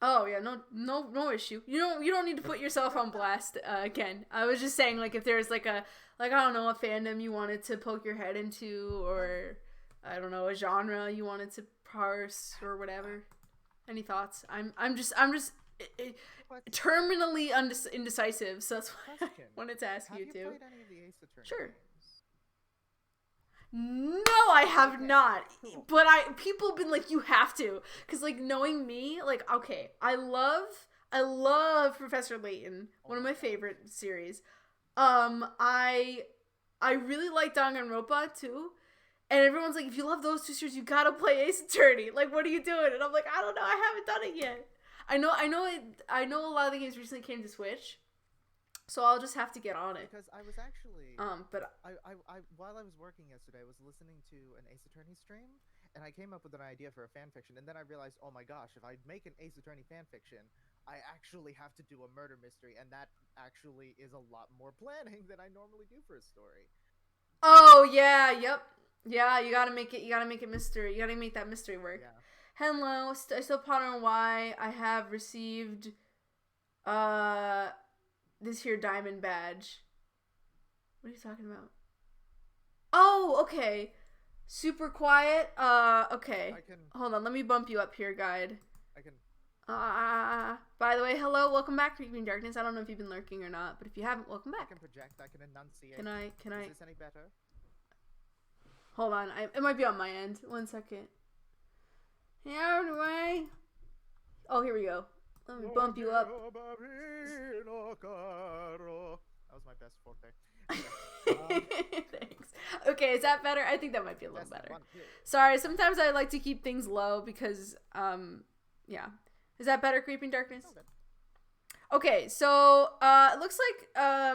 Oh yeah, no issue. You don't need to put yourself on blast again. I was just saying, like, if there's like I don't know, a fandom you wanted to poke your head into, or I don't know, a genre you wanted to parse or whatever. Any thoughts? I'm just terminally indecisive, so that's why I wanted to ask you too. Have you played any of the Ace Attorney Sure. games? No, I have not. Cool. But people have been like, you have to, because like, knowing me, like, okay, I love Professor Layton, one of my favorite series. I really like Danganronpa too, and everyone's like, if you love those two series, you gotta play Ace Attorney. Like, what are you doing? And I'm like, I don't know, I haven't done it yet. I know a lot of the games recently came to Switch, so I'll just have to get on it. Because I was actually but I while I was working yesterday, I was listening to an Ace Attorney stream, and I came up with an idea for a fan fiction, and then I realized, oh my gosh, if I make an Ace Attorney fan fiction, I actually have to do a murder mystery, and that actually is a lot more planning than I normally do for a story. Oh yeah, yep. Yeah, you gotta make it mystery. You gotta make that mystery work. Yeah. Hello, I still ponder on why I have received this here diamond badge. What are you talking about? Oh, okay. Super quiet. Okay. Hold on, let me bump you up here, guide. I can. By the way, hello, welcome back to Creeping Darkness. I don't know if you've been lurking or not, but if you haven't, welcome back. I can project. I can enunciate. Can I? Is this any better? Hold on, it might be on my end. 1 second. How do I? Oh, here we go. Let me bump you up. That was my best forte. Thanks. Okay, is that better? I think that might be a little better. Sorry, sometimes I like to keep things low because, yeah. Is that better, Creeping Darkness? Okay, so, it looks like,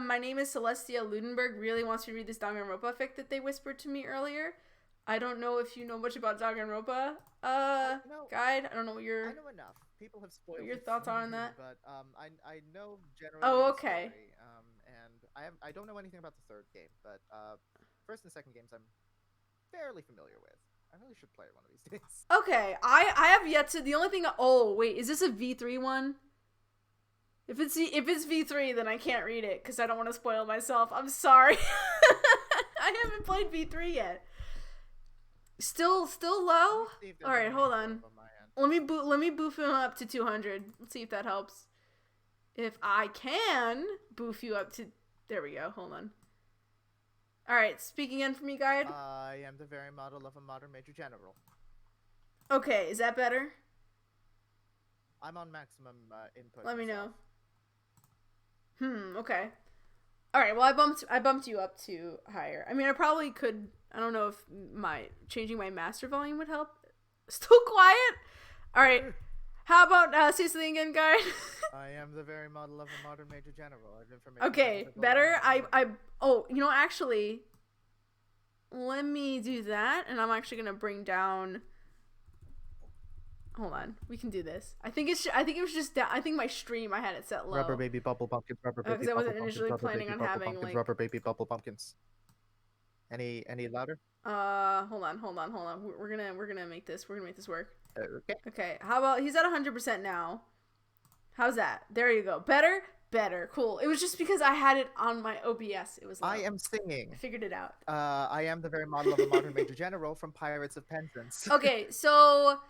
my name is Celestia Ludenberg really wants me to read this Danganronpa fic that they whispered to me earlier. I don't know if you know much about Danganronpa, guide. I don't know what your... I know enough. People have spoiled your thoughts are on that. But, I know generally. Oh, okay. Story, and I don't know anything about the third game, but, first and second games I'm fairly familiar with. I really should play it one of these days. Okay, I have yet to. The only thing. Oh wait, is this a V3 one? If it's V3, then I can't read it because I don't want to spoil myself. I'm sorry. I haven't played V3 yet. Still low. All right, hold on. Let me boof him up to 200. Let's see if that helps. If I can boof you up to, there we go. Hold on. All right, speak again for me, guide. I am the very model of a modern major general. Okay, is that better? I'm on maximum input. Let me myself. know. Okay. All right. Well, I bumped you up to higher. I mean, I probably could. I don't know if changing my master volume would help. Still quiet. All right. How about say something again, guy? I am the very model of a modern major general. I have information. Okay, better. Oh, actually, let me do that, and I'm actually gonna bring down. Hold on, we can do this. I think it was just down. I think my stream I had it set low. Rubber baby bubble pumpkins. Rubber baby because I bubble wasn't pumpkins. initially Rubber planning baby on bubble having pumpkins. like. Rubber baby bubble pumpkins. Any louder? Hold on. We're gonna make this. We're gonna make this work. Okay. Okay. How about he's at 100% now? How's that? There you go. Better. Cool. It was just because I had it on my OBS. It was low. I am singing. I figured it out. I am the very model of a modern major general from Pirates of Penzance. Okay, so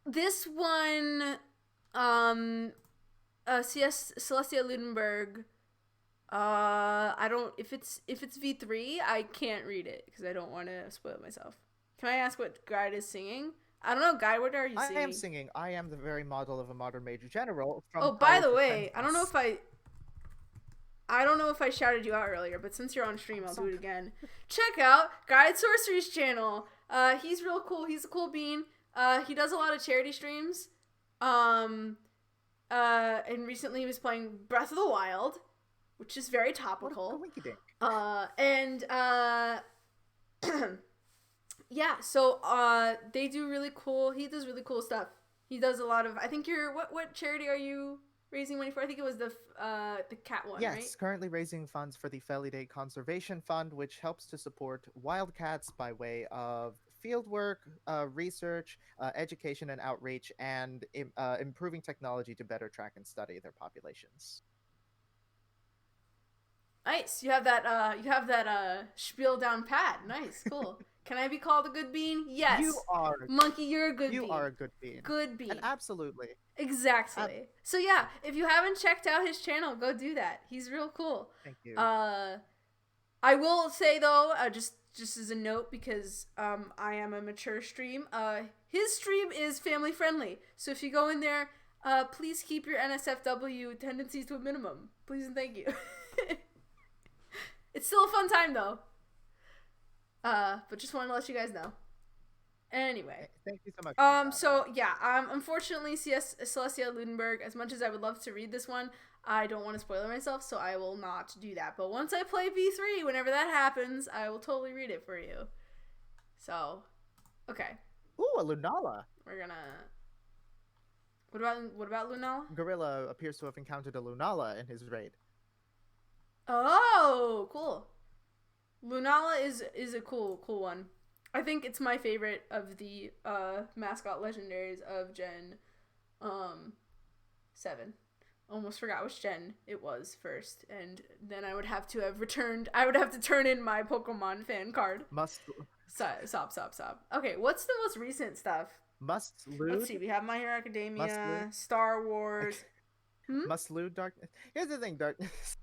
this one, CS Celestia Ludenberg. I don't. If it's V3, I can't read it because I don't want to spoil it myself. Can I ask what Guide is singing? I don't know, Guide. What are you singing? I am singing. I am the very model of a modern major general from. Oh, by the way, I don't know if I shouted you out earlier, but since you're on stream, I'll do it again. Check out Guide Sorcery's channel. He's real cool. He's a cool bean. He does a lot of charity streams. And recently he was playing Breath of the Wild, which is very topical. Yeah, so they do really cool. He does really cool stuff. He does a lot of. I think what charity are you raising money for? I think it was the cat one, right? Yes, currently raising funds for the Felidae Conservation Fund, which helps to support wildcats by way of fieldwork, research, education and outreach, and improving technology to better track and study their populations. Nice. You have that spiel down pat. Nice, cool. Can I be called a good bean? Yes. You are. Monkey, you're a good bean. You are a good bean. Good bean. And absolutely. Exactly. So yeah, if you haven't checked out his channel, go do that. He's real cool. Thank you. I will say though, just as a note, because I am a mature stream, his stream is family friendly. So if you go in there, please keep your NSFW tendencies to a minimum. Please and thank you. It's still a fun time though. But just wanted to let you guys know. Anyway. Thank you so much. So yeah, unfortunately, Celestia Ludenberg, as much as I would love to read this one, I don't want to spoil it myself, so I will not do that. But once I play V3, whenever that happens, I will totally read it for you. So, okay. Ooh, a Lunala. We're gonna. What about Lunala? Gorilla appears to have encountered a Lunala in his raid. Oh, cool. Lunala is a cool one. I think it's my favorite of the mascot legendaries of Gen 7. Almost forgot which gen it was first, and then I would have to turn in my Pokemon fan card. Stop. Okay, what's the most recent stuff? Let's see. We have My Hero Academia, Star Wars. Must-Lude Darkness. Here's the thing, Darkness.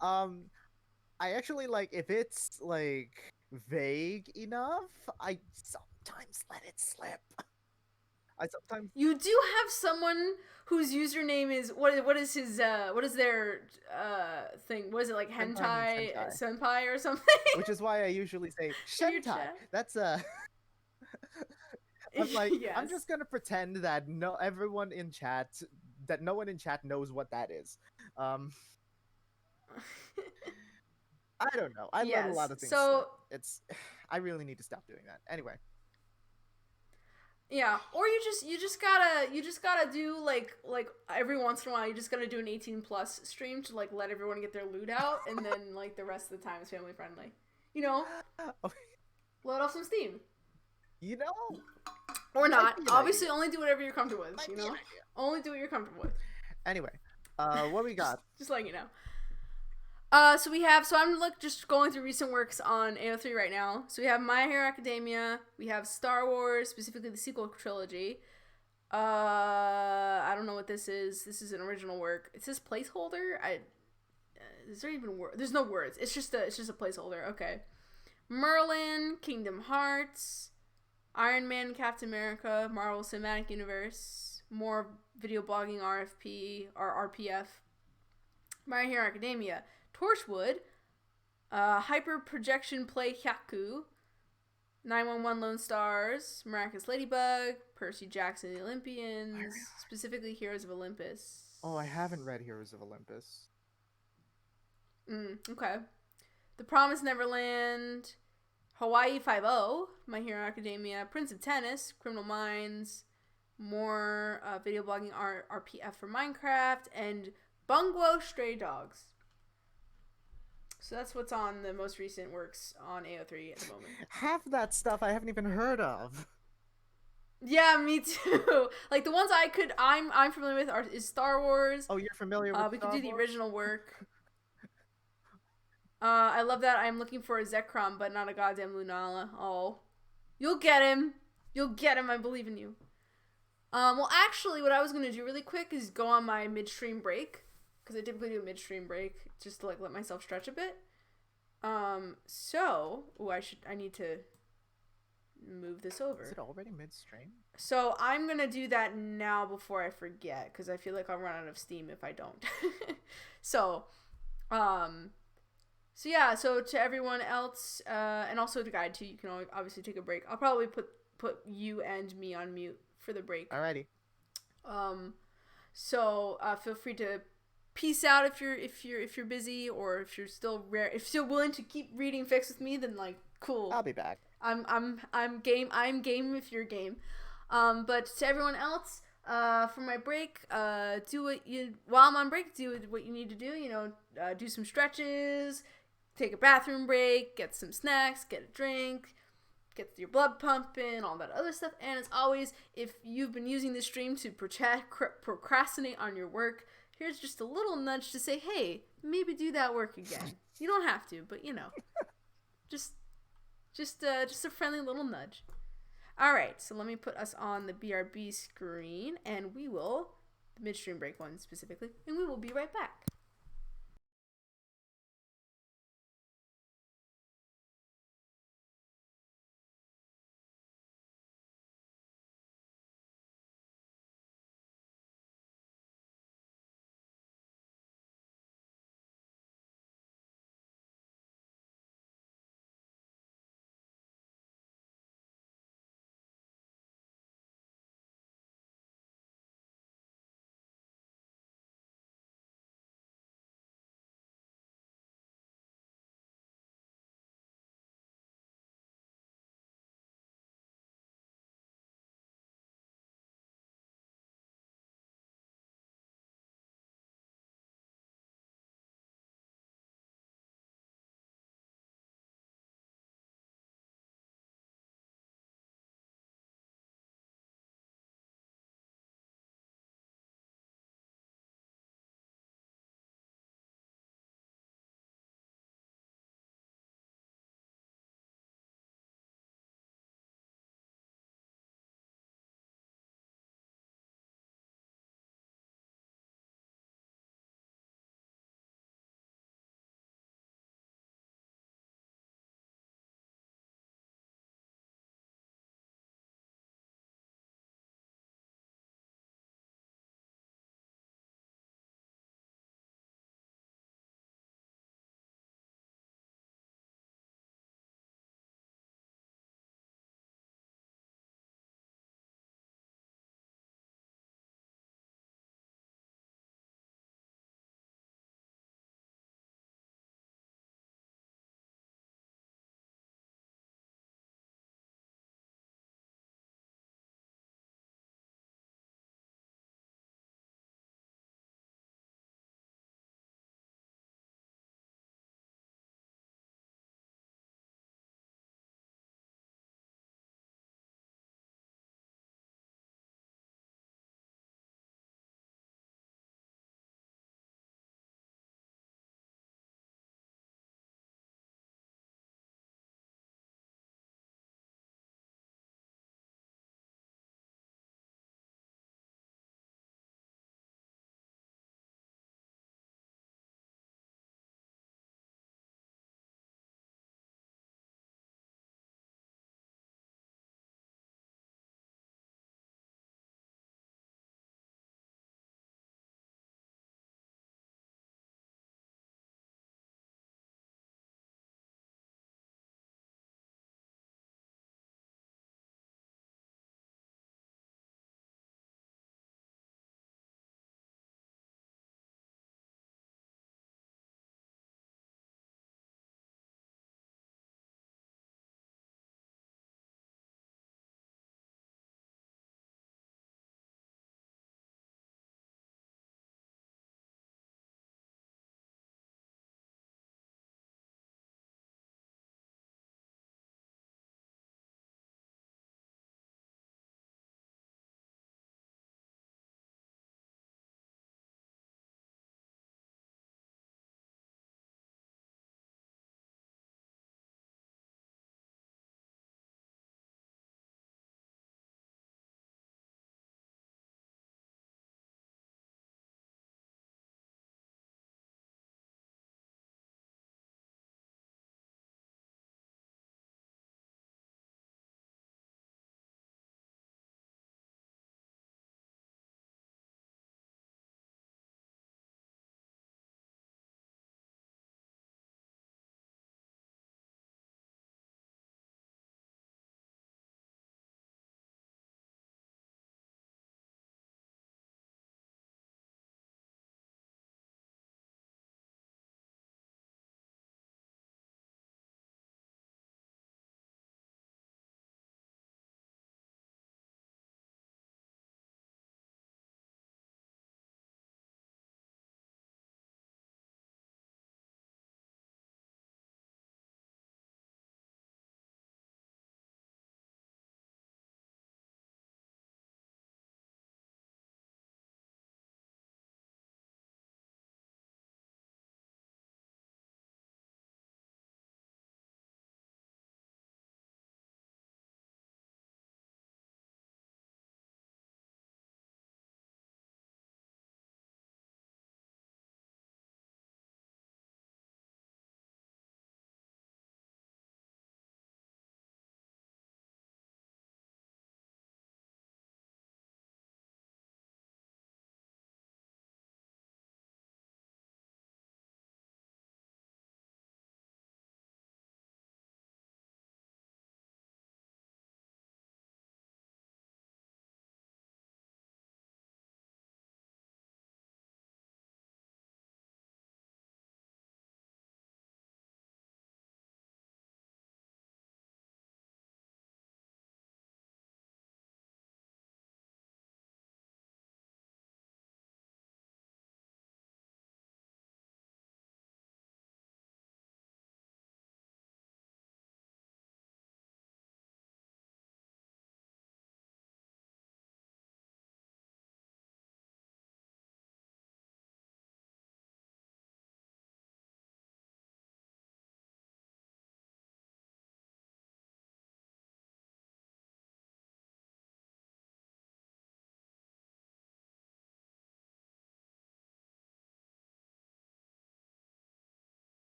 I actually if it's vague enough, I sometimes let it slip. You do have someone whose username is what is their thing? What is it, like hentai senpai or something? Which is why I usually say shentai. That's I'm yes. I'm just gonna pretend that no one in chat knows what that is. I don't know. I let a lot of things slip. I really need to stop doing that. Anyway. Yeah, or you just gotta do like every once in a while you just gotta do an 18+ stream to let everyone get their loot out, and then the rest of the time is family friendly. Load off some steam. Or not. Obviously, only do whatever you're comfortable with. Only do what you're comfortable with. Anyway, what we got? Just letting you know. So I'm just going through recent works on AO3 right now. So we have My Hero Academia, we have Star Wars, specifically the sequel trilogy. I don't know what this is. This is an original work. It says placeholder. is there even word? There's no words. It's just a placeholder. Okay. Merlin, Kingdom Hearts, Iron Man, Captain America, Marvel Cinematic Universe, more video blogging RFP or RPF, My Hero Academia, Torchwood, Hyper Projection Play Hyaku, 911 Lone Stars, Miraculous Ladybug, Percy Jackson and the Olympians, specifically Heroes of Olympus. Oh, I haven't read Heroes of Olympus. Okay. The Promised Neverland, Hawaii Five-0, My Hero Academia, Prince of Tennis, Criminal Minds, more video blogging RPF for Minecraft, and Bungo Stray Dogs. So that's what's on the most recent works on AO3 at the moment. Half that stuff I haven't even heard of. Yeah, me too. Like the ones I'm familiar with is Star Wars. Oh, you're familiar with we Star could do the Wars? original work. I love that I'm looking for a Zekrom, but not a goddamn Lunala. Oh, you'll get him. You'll get him. I believe in you. Well, actually, what I was gonna do really quick is go on my midstream break, because I typically do a midstream break just to like let myself stretch a bit. I need to move this over. Is it already midstream? So I'm gonna do that now before I forget, because I feel like I'll run out of steam if I don't. So to everyone else, and also to Guide too, you can obviously take a break. I'll probably put you and me on mute for the break. Alrighty. Feel free to peace out if you're busy, or if you're still willing to keep reading fics with me, then like cool. I'll be back. I'm game if you're game. But to everyone else, for my break, while I'm on break, do what you need to do. Do some stretches, take a bathroom break, get some snacks, get a drink, get your blood pumping, all that other stuff. And as always, if you've been using this stream to procrastinate on your work, here's just a little nudge to say, hey, maybe do that work again. You don't have to, but just a friendly little nudge. All right, so let me put us on the BRB screen, and the midstream break one specifically, and we will be right back.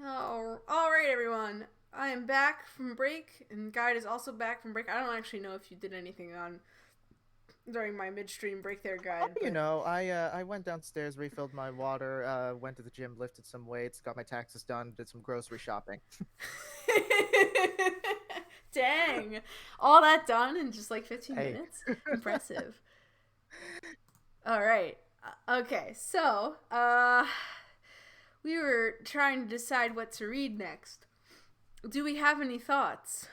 Oh, all right, everyone. I am back from break, and Guide is also back from break. I don't actually know if you did anything on during my midstream break there, Guide. You But know, I went downstairs, refilled my water, went to the gym, lifted some weights, got my taxes done, did some grocery shopping. dang, all that done in just like 15 Hey. minutes. Impressive. All right. Okay, so we were trying to decide what to read next. Do we have any thoughts?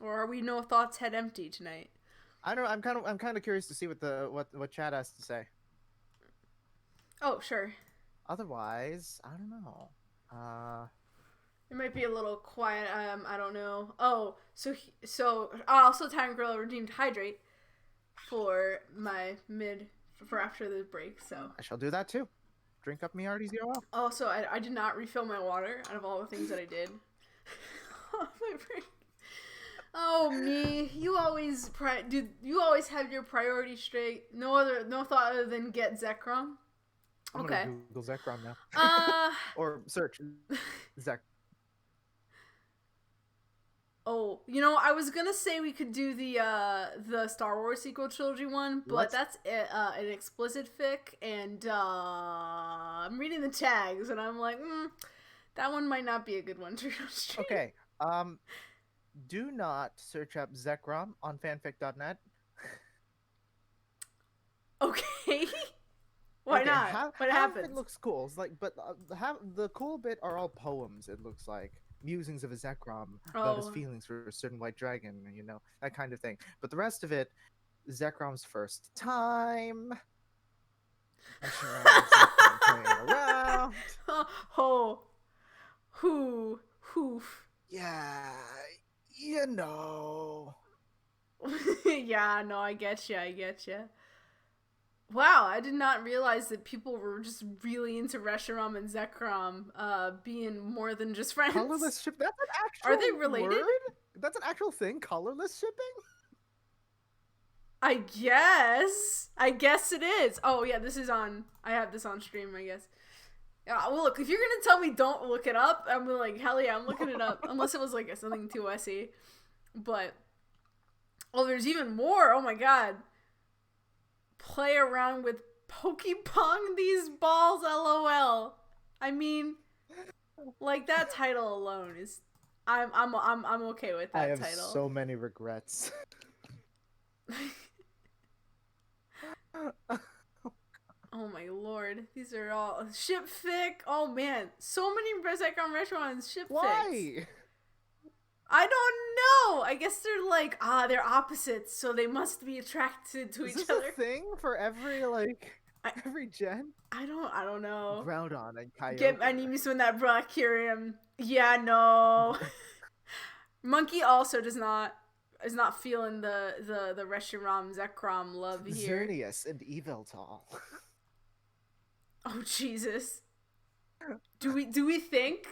Or are we no thoughts head empty tonight? I don't know. I'm kind of curious to see what Chad has to say. Oh, sure. Otherwise, I don't know. It might be a little quiet. I don't know. Oh, so also Time Gorilla redeemed Hydrate for my for after the break. So I shall do that too. Drink up me RDSJ. also I did not refill my water out of all the things that I did. On my break. Oh me, you always you always have your priorities straight. No thought other than get Zekrom. I'm Okay. gonna Google Zekrom now. Uh Or search Zek. Oh, you know, I was gonna say we could do the Star Wars sequel trilogy one, but that's an explicit fic, and I'm reading the tags, and I'm like, that one might not be a good one to read on stream. Okay. Do not search up Zekrom on fanfic.net. Okay. Why Okay, not? What happens? It looks cool. It's like, but the cool bit are all poems. It looks like musings of a Zekrom about his feelings for a certain white dragon, you know, that kind of thing. But the rest of it, Zekrom's first time. Playing around. Oh, hoof. Yeah, you know. Yeah, no, I get you. Wow, I did not realize that people were just really into Reshiram and Zekrom being more than just friends. Colorless ship? That's an actual Are they related? word? That's an actual thing? Colorless shipping? I guess it is. Oh, yeah, I have this on stream, I guess. Yeah, well, look, if you're gonna tell me don't look it up, I'm like, hell yeah, I'm looking it up. Unless it was, like, something too SE. But, oh, there's even more. Oh, my God. Play around with Pokepong these balls, lol. I mean, like, that title alone is I'm okay with that title. I have so many regrets. Oh my lord, these are all ship fic. Oh man, so many Zekrom restaurants ship fics. Why? I don't know. I guess they're like they're opposites, so they must be attracted to each other. Is this a thing for every every gen? I don't know. Groudon and Kyogre. I need me some of that Brachirium. Yeah, no. Monkey also is not feeling the Reshiram Zekrom love here. Xerneas and Yveltal. Oh Jesus. Do we think?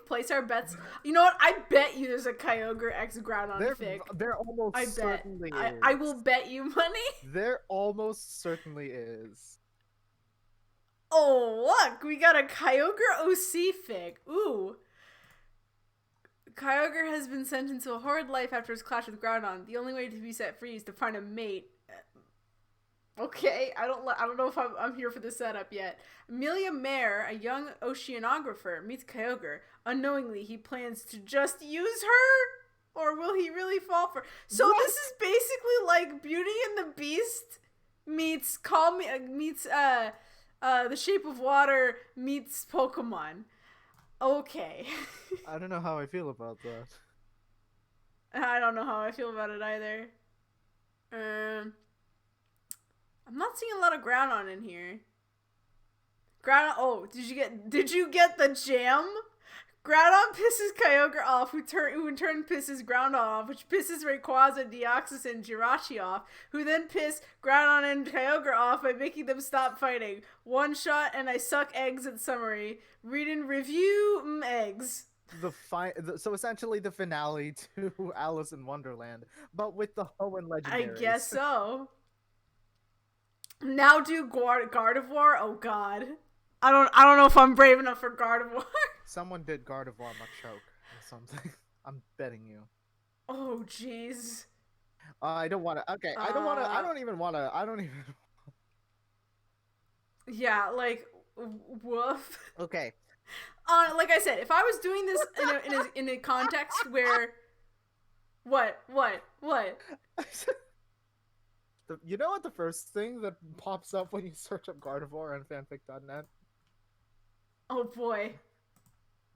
Place our bets? You know what? I bet you there's a Kyogre X Groudon fic. There almost certainly is. I will bet you money. There almost certainly is. Oh, look! We got a Kyogre OC fic. Ooh. Kyogre has been sentenced to a horrid life after his clash with Groudon. The only way to be set free is to find a mate. Okay, I don't know if I'm here for the setup yet. Amelia Mare, a young oceanographer, meets Kyogre. Unknowingly, he plans to just use her, or will he really fall for? So what? This is basically like Beauty and the Beast meets The Shape of Water meets Pokemon. Okay. I don't know how I feel about that. I don't know how I feel about it either. I'm not seeing a lot of Groudon in here. Groudon. Oh, did you get the jam? Groudon pisses Kyogre off, who in turn pisses Groudon off, which pisses Rayquaza, Deoxys, and Jirachi off, who then piss Groudon and Kyogre off by making them stop fighting. One shot and I suck eggs in summary. Read and review eggs. So essentially the finale to Alice in Wonderland, but with the Hoenn legendaries. I guess so. Now do Gardevoir? Oh god. I don't know if I'm brave enough for Gardevoir. Someone did Gardevoir Machoke or something. I'm betting you. Oh, jeez. I don't want to. Okay, I don't even want to. I don't even. Yeah, like, woof. Okay. Like I said, if I was doing this in a context where, what? You know what the first thing that pops up when you search up Gardevoir on fanfic.net? Oh boy,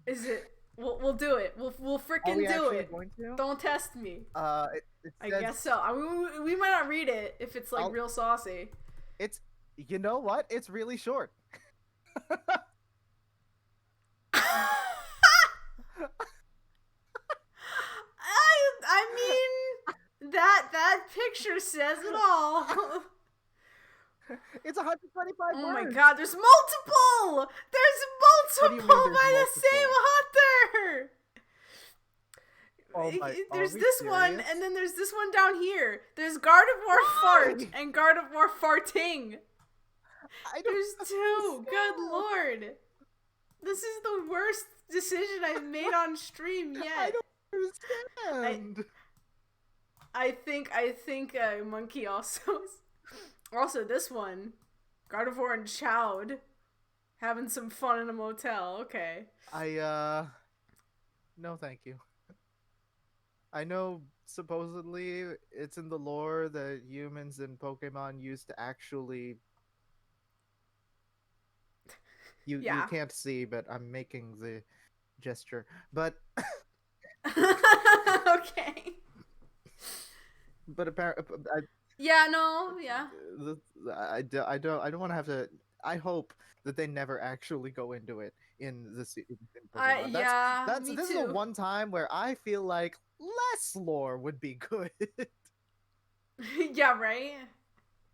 is it? We'll do it. We'll freaking do actually it. Going to? Don't test me. It I says, guess so. I mean, we might not read it if it's like real saucy. It's, you know what? It's really short. I mean, that picture says it all. It's 125 words. Oh my god, there's multiple! There's multiple by the same author! There's this one, and then there's this one down here. There's Gardevoir Fart and Gardevoir Farting. There's two. Good lord. This is the worst decision I've made on stream yet. I don't understand. I think Monkey also. Also, this one, Gardevoir and Chowd, having some fun in a motel. Okay. No, thank you. I know supposedly it's in the lore that humans and Pokemon used to actually. You can't see, but I'm making the gesture. But okay. But apparently, I don't want to have to. I hope that they never actually go into it in the Pokemon. Me this too. is the one time where I feel like less lore would be good. Yeah, right?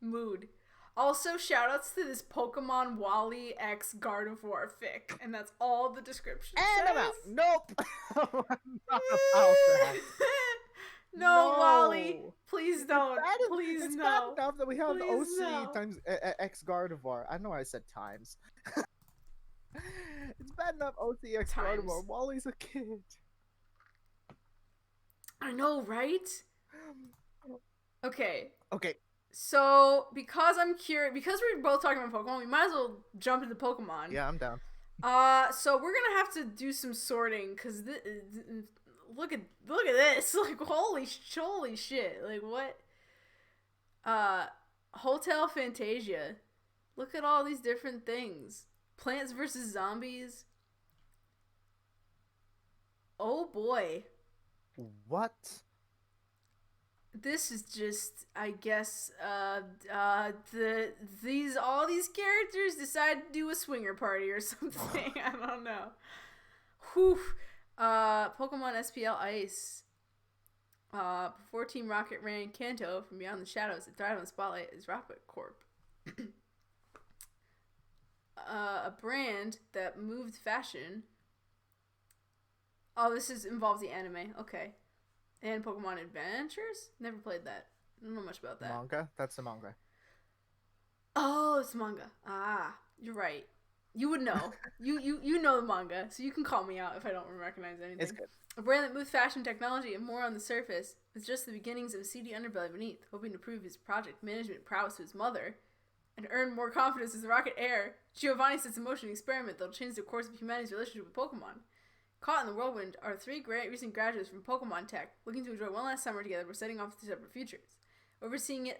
Mood. Also, shoutouts to this Pokemon Wally X Gardevoir fic, and that's all the description And says. I'm out. Nope. I'm not about that. No, Wally. Please don't. It's no. bad enough that we have Please OC times X Gardevoir. I know I said times. It's bad enough OC X Gardevoir. Wally's a kid. I know, right? Okay. So, because I'm curious, because we're both talking about Pokemon, we might as well jump into Pokemon. Yeah, I'm down. So we're gonna have to do some sorting, because look at this. Like, holy shit. Like, what? Hotel Fantasia. Look at all these different things. Plants vs. Zombies. Oh boy. What? This is just, I guess, all these characters decide to do a swinger party or something. I don't know. Whew. Pokemon SPL Ice. Before Team Rocket ran Kanto from Beyond the Shadows, it thrived on the spotlight as Rocket Corp. A brand that moved fashion. Oh, involves the anime. Okay. And Pokemon Adventures? Never played that. I don't know much about that. Manga? That's the manga. Oh, it's manga. Ah, you're right. You would know. you know the manga, so you can call me out if I don't recognize anything. It's good. A brand that moved fashion technology and more on the surface was just the beginnings of a seedy underbelly beneath, hoping to prove his project management prowess to his mother and earn more confidence as the Rocket heir. Giovanni sets in motion an experiment that will change the course of humanity's relationship with Pokemon. Caught in the whirlwind are three recent graduates from Pokemon Tech looking to enjoy one last summer together but setting off to separate futures. Overseeing it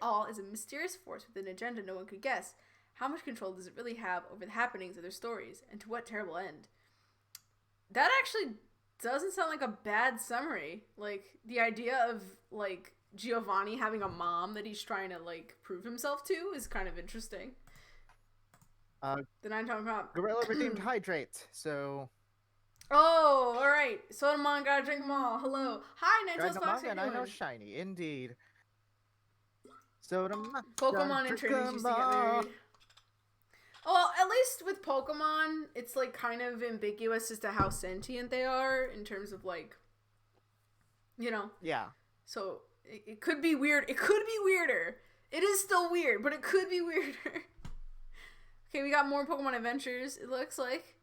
all is a mysterious force with an agenda no one could guess. How much control does it really have over the happenings of their stories, and to what terrible end? That actually doesn't sound like a bad summary. Like, the idea of, like, Giovanni having a mom that he's trying to, like, prove himself to is kind of interesting. Then I'm talking about Gorilla redeemed Hydrate, so. Oh, alright. Soda manga, drink them all. Hello. Hi, Nigel's Fox. And I know shiny, indeed. Soda Pokemon and trainers used to get married. Well, at least with Pokemon, it's like kind of ambiguous as to how sentient they are in terms of like, you know. Yeah. So it could be weird. It could be weirder. It is still weird, but it could be weirder. Okay, we got more Pokemon Adventures. It looks like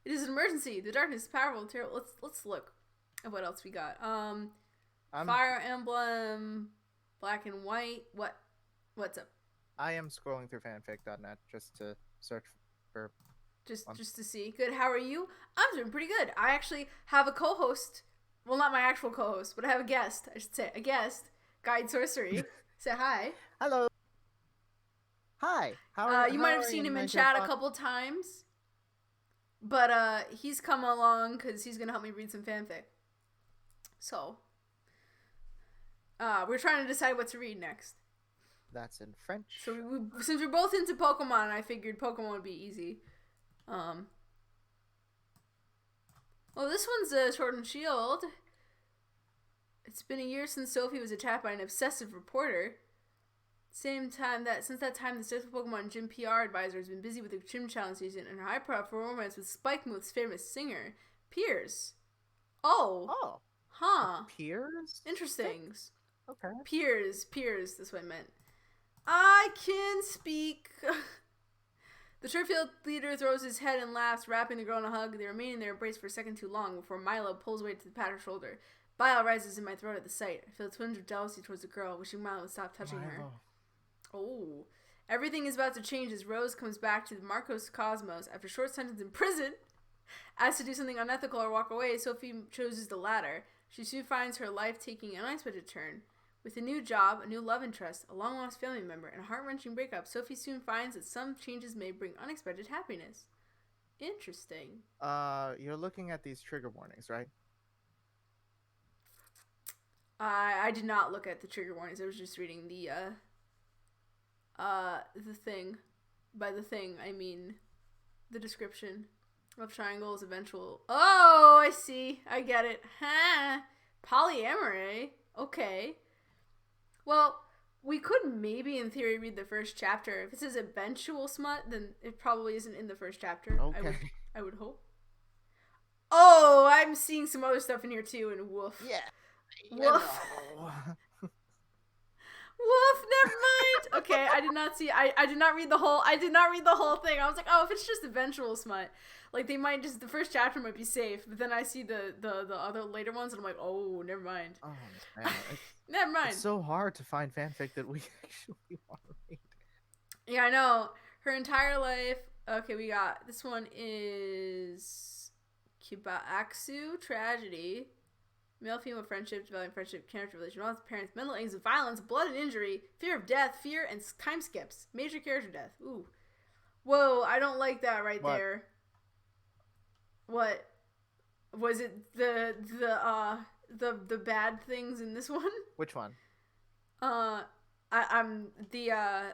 it is an emergency. The darkness is powerful and terrible. Let's look at what else we got. Fire Emblem, Black and White. What's up? I am scrolling through fanfic.net just to search for just to see. Good. How are you? I'm doing pretty good. I actually have a co-host. Well, not my actual co-host, but I have a guest. I should say a guest. Guide Sorcery. Say hi. Hello. Hi. You might have seen him in chat a couple times, but he's come along because he's gonna help me read some fanfic. So, we're trying to decide what to read next. That's in French. So since we're both into Pokemon, I figured Pokemon would be easy. Well, this one's Sword and Shield. It's been a year since Sophie was attacked by an obsessive reporter. Since that time, the Sixth Pokemon Gym PR advisor has been busy with the gym challenge season and her high-profile romance with Spikemuth's famous singer, Piers. Oh. Huh. Piers? Interesting. Okay. Piers, that's what I meant. I can speak. The Turfield leader throws his head and laughs, wrapping the girl in a hug. They remain in their embrace for a second too long before Milo pulls away to pat her shoulder. Bile rises in my throat at the sight. I feel a twinge of jealousy towards the girl, wishing Milo would stop touching her. Oh. Everything is about to change as Rose comes back to the Marcos Cosmos after a short sentence in prison. Asked to do something unethical or walk away, Sophie chooses the latter. She soon finds her life taking an unexpected turn. With a new job, a new love interest, a long-lost family member, and a heart-wrenching breakup, Sophie soon finds that some changes may bring unexpected happiness. Interesting. You're looking at these trigger warnings, right? I did not look at the trigger warnings. I was just reading the thing. By the thing, I mean the description. Love triangles, eventual. Oh, I see. I get it. Ha! Polyamory. Okay. Well, we could maybe, in theory, read the first chapter. If it says eventual smut, then it probably isn't in the first chapter. Okay. I would hope. Oh, I'm seeing some other stuff in here too, and woof. Yeah. Woof. Woof, never mind. Okay, I did not see. I did not read the whole. I did not read the whole thing. I was like, oh, if it's just eventual smut, like they might just the first chapter might be safe, but then I see the other later ones, and I'm like, oh, never mind. Oh man, never mind. It's so hard to find fanfic that we actually want to read. Yeah, I know. Her entire life. Okay, we got this one is Kibaaksu Tragedy. Male-female friendship, developing friendship, character relation, with parents, mental illness, violence, blood and injury, fear of death, fear, and time skips. Major character death. Ooh. Whoa, I don't like that right there. What? Was it the bad things in this one? Which one? I'm the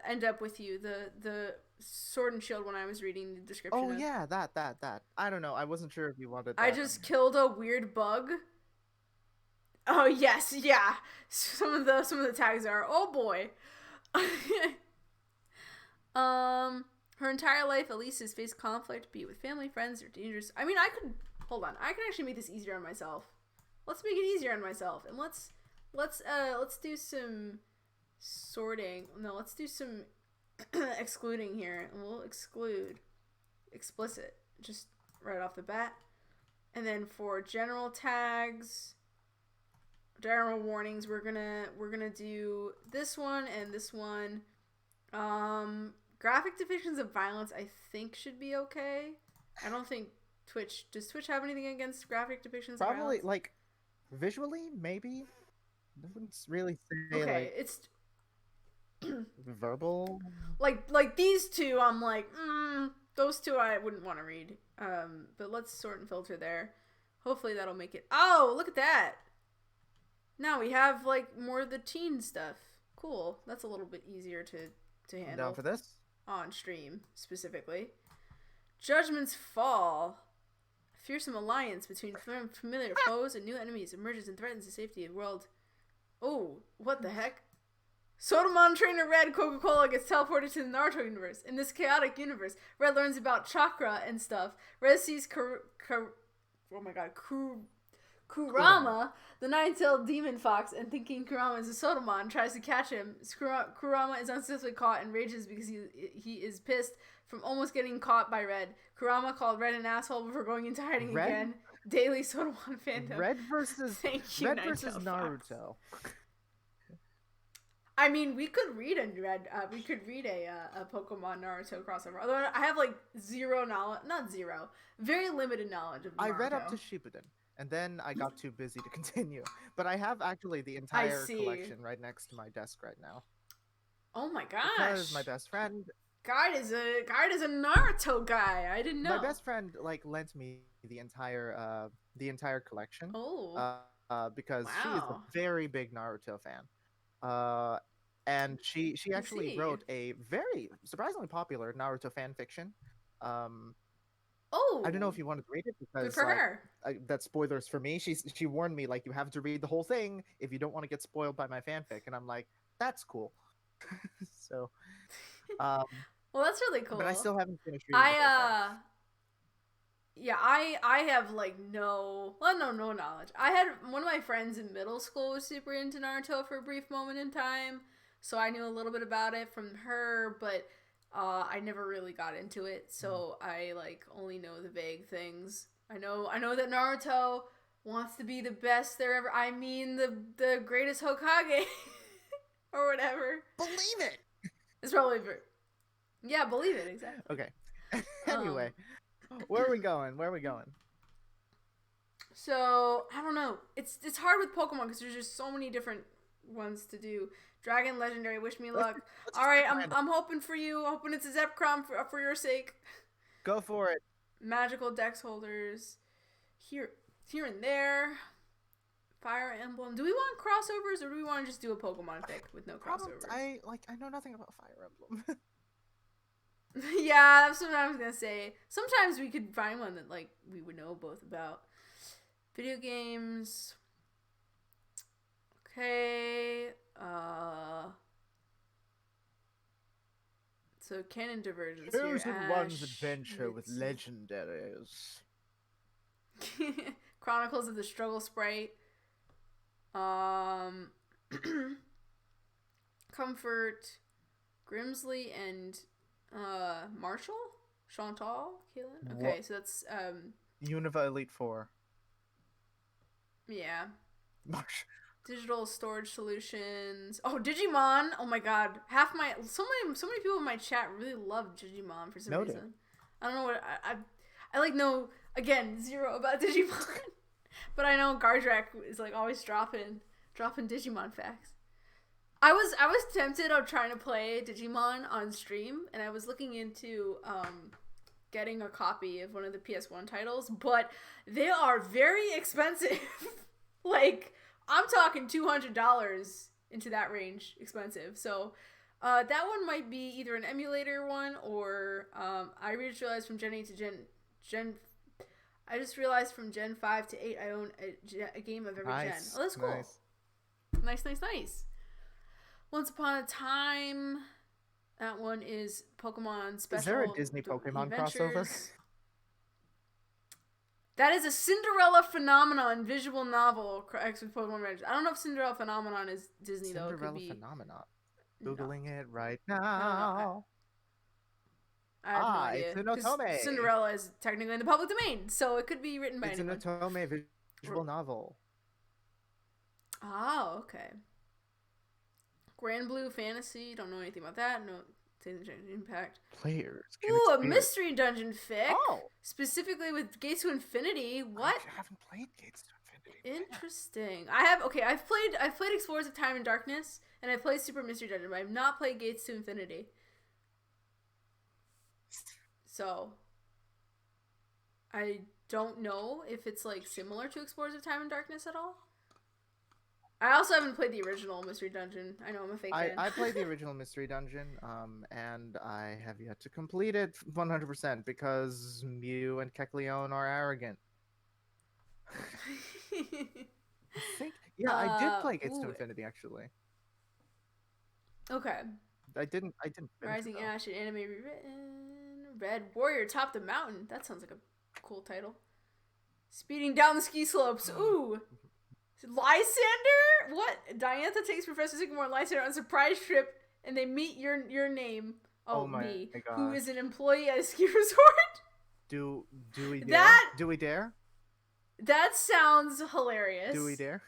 end up with you, the Sword and Shield when I was reading the description. Oh yeah, that. I don't know. I wasn't sure if you wanted that. I just killed a weird bug. Oh yes, yeah. Some of the tags are, oh boy. Her entire life, Elise has faced conflict, be it with family, friends, or dangerous. I mean, I can actually make this easier on myself. Let's make it easier on myself, and let's do some sorting. No, let's do some excluding here, and we'll exclude explicit just right off the bat, and then for general tags. General warnings, we're gonna do this one and this one. Graphic depictions of violence I think should be okay. I don't think does Twitch have anything against graphic depictions of violence? Probably, like, visually, maybe? I wouldn't really say, okay, like, it's verbal? Like these two, I'm like, those two I wouldn't want to read. But let's sort and filter there. Hopefully that'll make it. Oh, look at that! Now we have, like, more of the teen stuff. Cool. That's a little bit easier to handle. Down for this? On stream, specifically. Judgment's Fall. A fearsome alliance between familiar foes and new enemies emerges and threatens the safety of the world. Oh, what the heck? Sotamon Trainer Red Coca-Cola gets teleported to the Naruto universe. In this chaotic universe, Red learns about chakra and stuff. Red sees Kurama, the nine-tailed demon fox, and thinking Kurama is a Sodomon, tries to catch him. Kurama is unsuccessfully caught and rages because he is pissed from almost getting caught by Red. Kurama called Red an asshole before going into hiding again. Daily Sodomon fandom. Red versus Naruto. I mean, we could read a Pokemon Naruto crossover. Although I have like zero knowledge, not zero, very limited knowledge of Naruto. I read up to Shippuden, and then I got too busy to continue. But I have actually the entire collection right next to my desk right now. Oh my gosh! Because my best friend Guide is a Naruto guy. I didn't know. My best friend lent me the entire collection. Oh. Because she is a very big Naruto fan. And she actually wrote a very surprisingly popular Naruto fan fiction. I don't know if you wanted to read it because for her. That's spoilers for me. She warned me you have to read the whole thing if you don't want to get spoiled by my fanfic, and I'm like, that's cool. So, well, that's really cool. But I still haven't finished reading. I have no knowledge. I had one of my friends in middle school was super into Naruto for a brief moment in time, so I knew a little bit about it from her, but I never really got into it, so I only know the vague things. I know that Naruto wants to be the best there ever. I mean the greatest Hokage or whatever. Believe it. It's probably yeah, believe it, exactly. Okay. Anyway. Where are we going? So, I don't know. It's hard with Pokemon because there's just so many different ones to do. Dragon, Legendary, wish me luck. All right, I'm hoping for you. Hoping it's a Zepcrom for your sake. Go for it. Magical Dex holders. Here and there. Fire Emblem. Do we want crossovers or do we want to just do a Pokemon pick with no crossovers? I know nothing about Fire Emblem. Yeah, that's what I was gonna say. Sometimes we could find one that we would know both about. Video games. Okay. So canon divergence here. Chosen one's adventure with legendaries. Chronicles of the Struggle Sprite. Comfort, Grimsley, and Marshall? Chantal? Keelan? Okay, so that's Unova Elite 4. Yeah. Marshall. Digital storage solutions. Oh, Digimon! Oh my god. So many people in my chat really love Digimon for some reason. I don't know what I know again, zero about Digimon. But I know Gardrak is always dropping Digimon facts. I was tempted of trying to play Digimon on stream, and I was looking into getting a copy of one of the PS1 titles, but they are very expensive. I'm talking $200 into that range expensive. So that one might be either an emulator one or I just realized from Gen 8 to Gen I just realized from Gen 5 to 8 I own a game of every gen. Oh, that's cool. Nice. Once Upon a Time. That one is Pokemon Special. Is there a Disney Pokemon crossover? That is a Cinderella Phenomenon visual novel with Pokemon Adventures. I don't know if Cinderella Phenomenon is Disney though. Cinderella Phenomenon. Googling it right now. I have no idea. It's an Otome. Cinderella is technically in the public domain, so it could be written by anyone. It's an Otome visual novel. Oh, okay. Grand Blue Fantasy. Don't know anything about that. No. Impact. Players. Ooh, a mystery dungeon fic. Oh. Specifically with Gates to Infinity. What? I haven't played Gates to Infinity. Interesting. I've played Explorers of Time and Darkness, and I've played Super Mystery Dungeon, but I've not played Gates to Infinity. So I don't know if it's similar to Explorers of Time and Darkness at all. I also haven't played the original Mystery Dungeon. I know I'm a fake fan. I played the original Mystery Dungeon, and I have yet to complete it 100% because Mew and Kecleon are arrogant. I did play Gates to Infinity actually. Okay. I didn't. Rising Ash and anime rewritten. Red Warrior Top the Mountain. That sounds like a cool title. Speeding down the ski slopes. Ooh. Lysander? What? Diantha takes Professor Sycamore and Lysander on a surprise trip, and they meet your name. Oh, my me. gosh. Who is an employee at a ski resort. Do we dare? That- Do we dare? That sounds hilarious. Do we dare?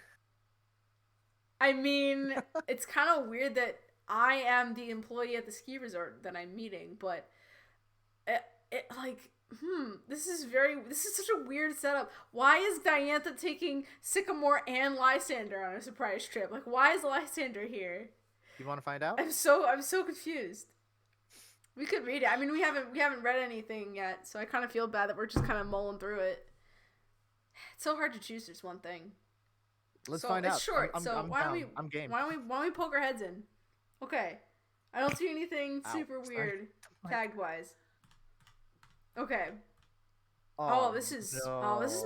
I mean, it's kind of weird that I am the employee at the ski resort that I'm meeting, but this is such a weird setup. Why is Diantha taking Sycamore and Lysander on a surprise trip? Like, why is Lysander here? You want to find out? I'm so confused. We could read it. I mean, we haven't read anything yet, so I kind of feel bad that we're just kind of mulling through it. It's so hard to choose just one thing. Let's find out. It's short, I'm why don't we poke our heads in? Okay. I don't see anything super weird tag wise. Okay. This is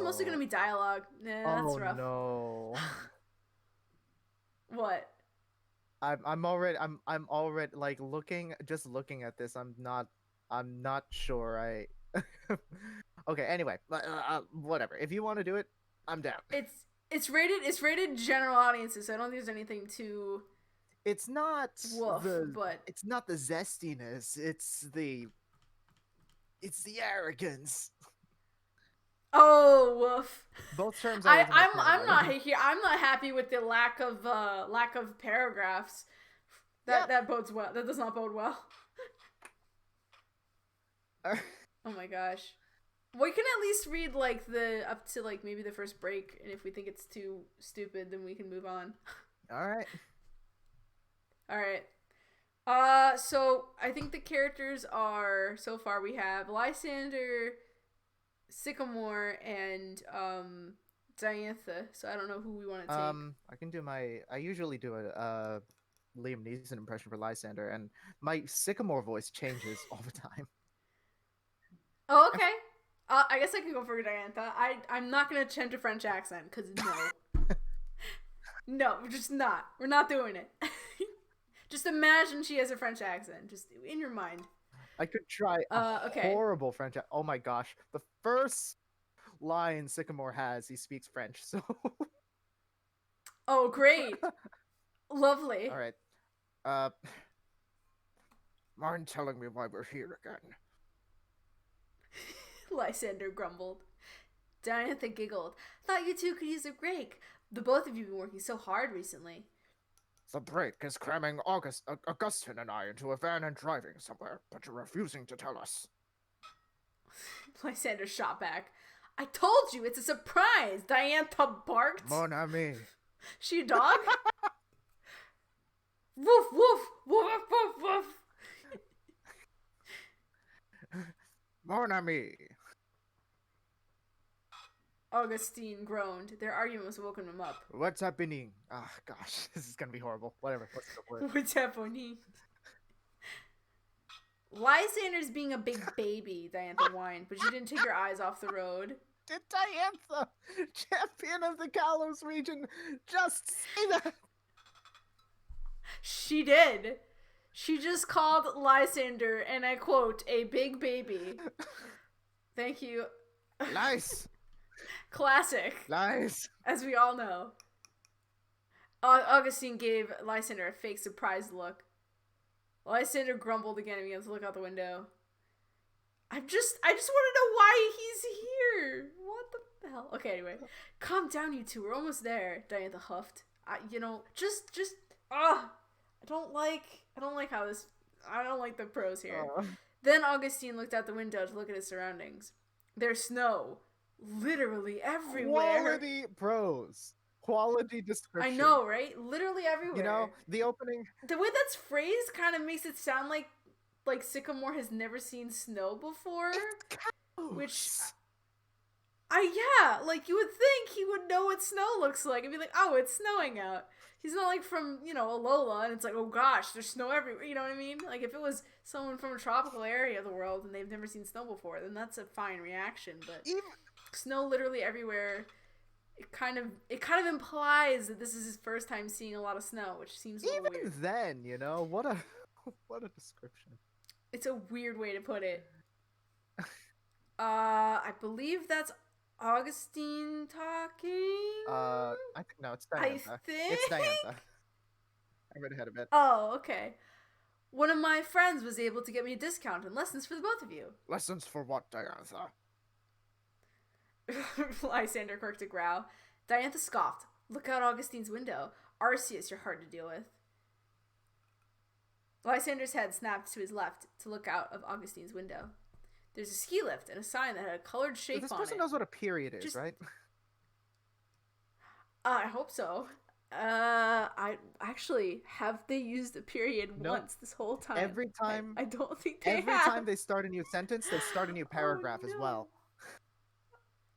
mostly gonna be dialogue. Nah, that's rough. No. What? I'm already like looking at this. I'm not sure. Okay. Anyway, whatever. If you want to do it, I'm down. It's rated general audiences. So I don't think there's anything too. It's not woof, but it's not the zestiness. It's the arrogance. Oh, woof. Both terms. I'm not happy with the lack of paragraphs. That bodes well. That does not bode well. Oh my gosh. We can at least read like up to like maybe the first break, and if we think it's too stupid, then we can move on. All right. So I think the characters are, so far we have Lysander, Sycamore, and Diantha. So I don't know who we want to take. I can do I usually do a Liam Neeson impression for Lysander, and my Sycamore voice changes all the time. Oh, okay. I guess I can go for Diantha. I'm not gonna attempt a French accent, because no. No, we're just not. We're not doing it. Just imagine she has a French accent, just in your mind. I could try horrible French. Oh my gosh. The first line Sycamore has, he speaks French, so... Oh, great. Lovely. Alright. Mind telling me why we're here again? Lysander grumbled. Diantha giggled. Thought you two could use a break. The both of you have been working so hard recently. The break is cramming Augustine and I into a van and driving somewhere, but you're refusing to tell us. Lysander shot back. I told you, it's a surprise, Diantha barked. Mon ami. She a dog? Woof, woof, woof, woof, woof. Mon ami. Augustine groaned. Their argument was woken him up. What's happening? Ah, gosh, this is gonna be horrible. Whatever, let's go for it. What's happening? Lysander's being a big baby, Diantha whined, but you didn't take your eyes off the road. Did Diantha, champion of the Kalos region, just say that? She did. She just called Lysander, and I quote, a big baby. Thank you. Nice. Classic. Nice. As we all know. Augustine gave Lysander a fake surprised look. Lysander grumbled again and began to look out the window. I just want to know why he's here. What the hell? Okay, anyway. Calm down, you two. We're almost there, Diantha huffed. I don't like how this... I don't like the pros here. Then Augustine looked out the window to look at his surroundings. There's snow. Literally everywhere. Quality pros. Quality description. I know, right? Literally everywhere. You know, the opening... The way that's phrased kind of makes it sound like Sycamore has never seen snow before. Which... yeah, like you would think he would know what snow looks like and be like, oh, it's snowing out. He's not like from, Alola and it's like, oh gosh, there's snow everywhere. You know what I mean? Like if it was someone from a tropical area of the world and they've never seen snow before, then that's a fine reaction. But snow literally everywhere, it kind of implies that this is his first time seeing a lot of snow, which seems a little weird. Even then, what a description. It's a weird way to put it. I believe that's Augustine talking? I think no, it's I Diantha. think. It's Diantha. I read ahead a bit. Oh, okay. One of my friends was able to get me a discount and lessons for the both of you. Lessons for what, Diantha? Lysander quirked a growl. Diantha scoffed. Look out Augustine's window. Arceus, you're hard to deal with. Lysander's head snapped to his left to look out of Augustine's window. There's a ski lift and a sign that had a colored shape on it. This person knows what a period is, right? I hope so. I actually, have they used a period once this whole time? Every time. I don't think they Every have. time they start a new sentence, they start a new paragraph as well.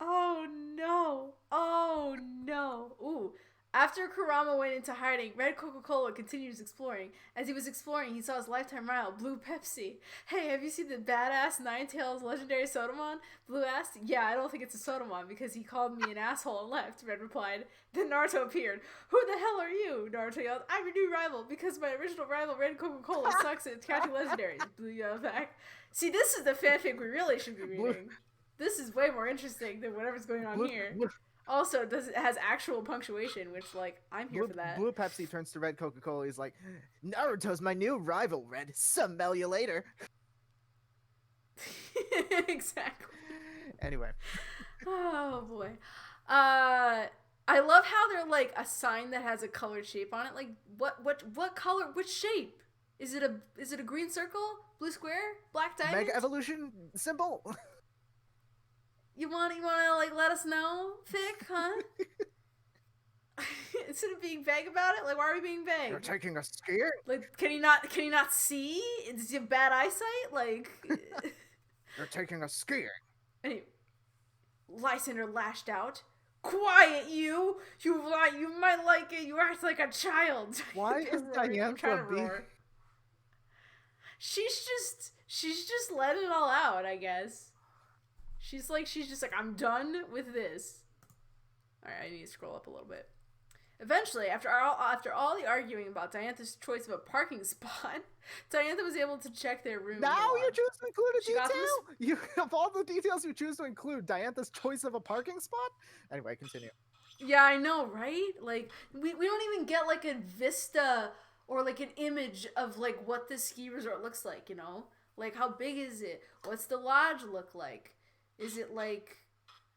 Oh no. Oh no. Ooh. After Kurama went into hiding, Red Coca-Cola continues exploring. As he was exploring, he saw his lifetime rival, Blue Pepsi. Hey, have you seen the badass Ninetales legendary Sodamon? Blue asked. Yeah, I don't think it's a Sodamon because he called me an asshole and left, Red replied. Then Naruto appeared. Who the hell are you? Naruto yelled. I'm your new rival because my original rival, Red Coca-Cola, sucks at catching legendaries. Blue yelled back. See, this is the fanfic we really should be reading. This is way more interesting than whatever's going on here. Also, it has actual punctuation, which, like, I'm here for that. Blue Pepsi turns to Red Coca-Cola. He's like, Naruto's my new rival, Red. Smell you later. Exactly. Anyway. Oh, boy. I love how they're, like, a sign that has a colored shape on it. Like, what color, which shape? Is it a green circle? Blue square? Black diamond? Mega evolution symbol? You wanna like let us know, Fic, huh? Instead of being vague about it, like why are we being vague? You're taking a skier? Like can you not see? Does he have bad eyesight? Like You're taking a skier. Anyway, Lysander lashed out. Quiet, you! You might like it. You act like a child. Why is Diantha being? She's just letting it all out, I guess. She's just like, I'm done with this. Alright, I need to scroll up a little bit. Eventually, after all the arguing about Diantha's choice of a parking spot, Diantha was able to check their room. Now you choose to include a detail? You of all the details you choose to include, Diantha's choice of a parking spot? Anyway, continue. Yeah, I know, right? Like, we don't even get, like, a vista or, like, an image of, like, what this ski resort looks like, you know? Like, how big is it? What's the lodge look like? Is it like,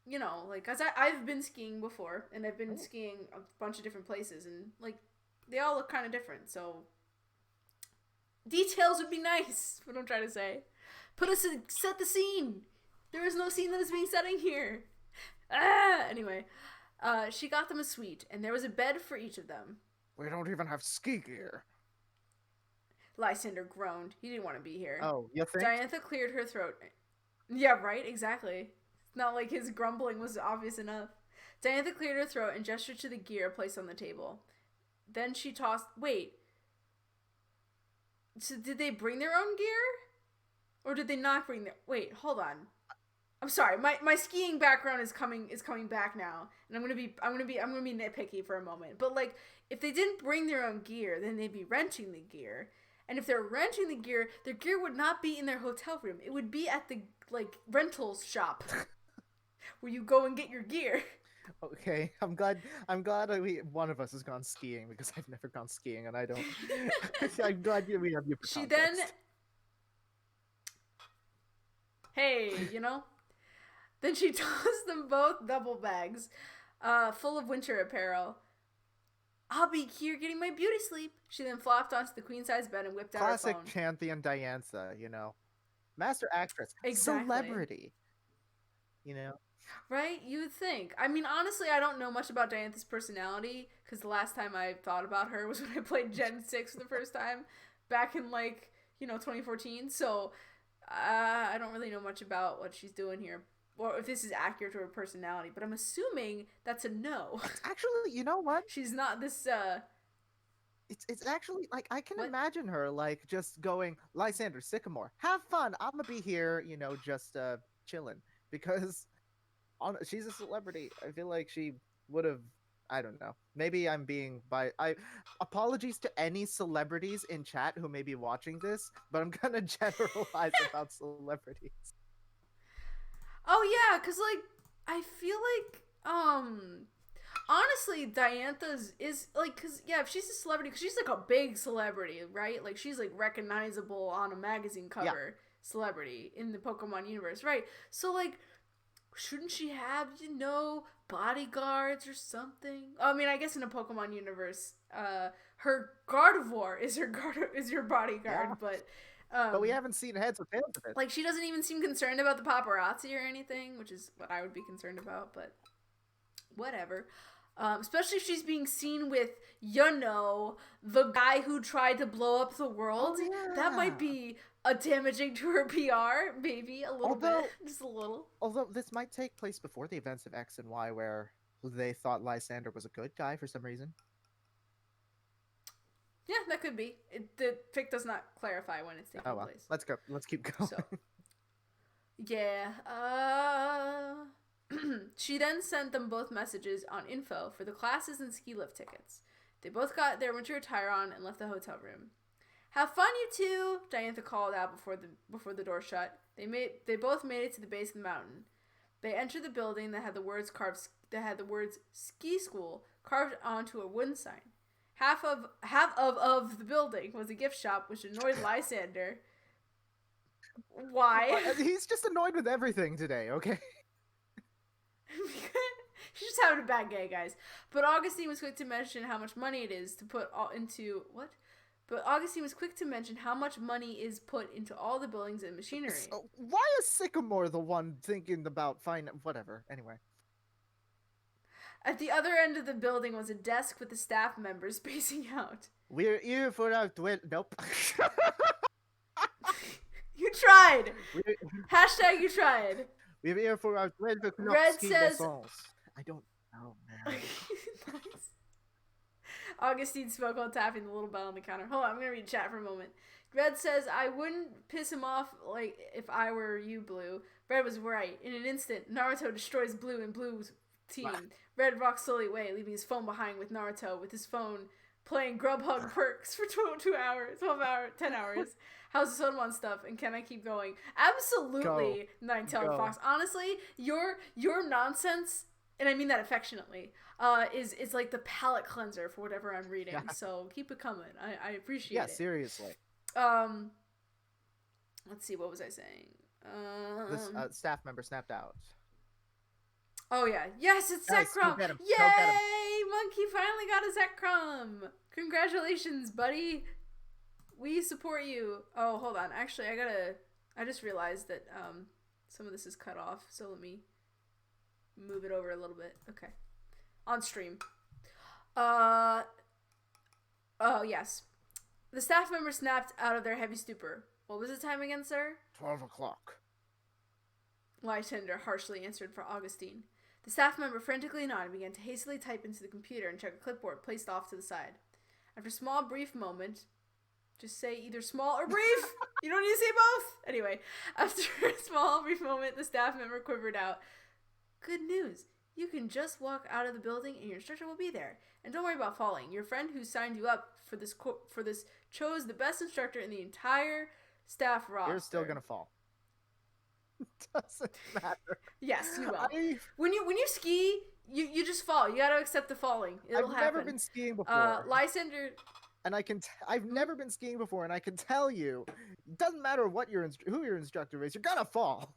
you know, like, cause I've been skiing before, and I've been skiing a bunch of different places, and, like, they all look kind of different, so details would be nice, what I'm trying to say. Set the scene! There is no scene that is being set in here! Anyway, she got them a suite, and there was a bed for each of them. We don't even have ski gear. Lysander groaned. He didn't want to be here. Oh, you think? Diantha cleared her throat. Yeah, right? Exactly. It's not like his grumbling was obvious enough. Diantha cleared her throat and gestured to the gear placed on the table. Then she tossed... Wait. So did they bring their own gear? Or did they not bring their... Wait, hold on. I'm sorry. My skiing background is coming back now. And I'm gonna be nitpicky for a moment. But, like, if they didn't bring their own gear, then they'd be renting the gear. And if they're renting the gear, their gear would not be in their hotel room. It would be at the, like, rentals shop where you go and get your gear. Okay, I'm glad one of us has gone skiing because I've never gone skiing and I don't. I'm glad we have you for She context. then, hey, you know, then she tossed them both double bags, full of winter apparel. I'll be here getting my beauty sleep. She then flopped onto the queen-size bed and whipped out her phone. Classic Chanthian Diantha, you know. Master actress. Exactly. Celebrity. You know? Right? You would think. I mean, honestly, I don't know much about Diantha's personality, because the last time I thought about her was when I played Gen 6 for the first time, back in, like, 2014. So, I don't really know much about what she's doing here, or if this is accurate to her personality, but I'm assuming that's a no. Actually, you know what? She's not this, It's actually, like, I can imagine her, like, just going, Lysander, Sycamore, have fun, I'm gonna be here, just, chilling, because she's a celebrity. I feel like she would have, I don't know, maybe I'm being apologies to any celebrities in chat who may be watching this, but I'm gonna generalize about celebrities. Oh, yeah, because, like, I feel like honestly, Diantha's is like, cause yeah, if she's a celebrity, cause she's like a big celebrity, right? Like she's like recognizable on a magazine cover celebrity in the Pokemon universe, right? So like, shouldn't she have bodyguards or something? I mean, I guess in a Pokemon universe, her Gardevoir is your bodyguard, but we haven't seen heads or tails of it. like she doesn't even seem concerned about the paparazzi or anything, which is what I would be concerned about, but whatever. Especially if she's being seen with, the guy who tried to blow up the world. Oh, yeah. That might be damaging to her PR, maybe a little bit, just a little. Although this might take place before the events of X and Y, where they thought Lysander was a good guy for some reason. Yeah, that could be. The fic does not clarify when it's taking place. Let's go. Let's keep going. So, yeah. She then sent them both messages on info for the classes and ski lift tickets. They both got their winter attire on and left the hotel room. Have fun, you two! Diantha called out before the door shut. They both made it to the base of the mountain. They entered the building that had the words ski school carved onto a wooden sign. Half of the building was a gift shop, which annoyed Lysander. Why? He's just annoyed with everything today, okay? She's just having a bad day, guys. But Augustine was quick to mention how much money it is to put into what? But Augustine was quick to mention how much money is put into all the buildings and machinery. So, why is Sycamore the one thinking about whatever? Anyway. At the other end of the building was a desk with the staff members spacing out. We're here for our Nope. You tried. Hashtag you tried. We're here for our Red says. I don't know, man. Nice. Augustine spoke while tapping the little bell on the counter. Hold on, I'm gonna read chat for a moment. Red says, I wouldn't piss him off like if I were you, Blue. Red was right. In an instant, Naruto destroys Blue and Blue's team. Wow. Red walks slowly away, leaving his phone behind with Naruto, with his phone playing Grubhub perks for 2 hours, 12 hours, 10 hours. How's the Sodomon stuff? And can I keep going? Absolutely, Nine-Tailed Fox. Honestly, your nonsense, and I mean that affectionately, is like the palate cleanser for whatever I'm reading. Yeah. So keep it coming. I appreciate it. Yeah, seriously. Let's see. What was I saying? This staff member snapped out. Oh yeah, yes, it's nice. Zekrom. Yay! Monkey finally got a Zekrom. Congratulations, buddy. We support you. Oh, hold on. Actually, I just realized that some of this is cut off. So let me move it over a little bit. Okay. On stream. Oh, yes. The staff member snapped out of their heavy stupor. What was the time again, sir? 12 o'clock. Lysander harshly answered for Augustine. The staff member frantically nodded and began to hastily type into the computer and check a clipboard placed off to the side. After a small, brief moment... Just say either small or brief. You don't need to say both. Anyway, after a small, brief moment, the staff member quivered out. Good news. You can just walk out of the building and your instructor will be there. And don't worry about falling. Your friend who signed you up for this chose the best instructor in the entire staff roster. You're still gonna fall. Doesn't matter. Yes, you will. When you ski, you just fall. You gotta accept the falling. It'll happen. I've never been skiing before. Lysander... And I've never been skiing before, and I can tell you, it doesn't matter what who your instructor is, you're gonna fall.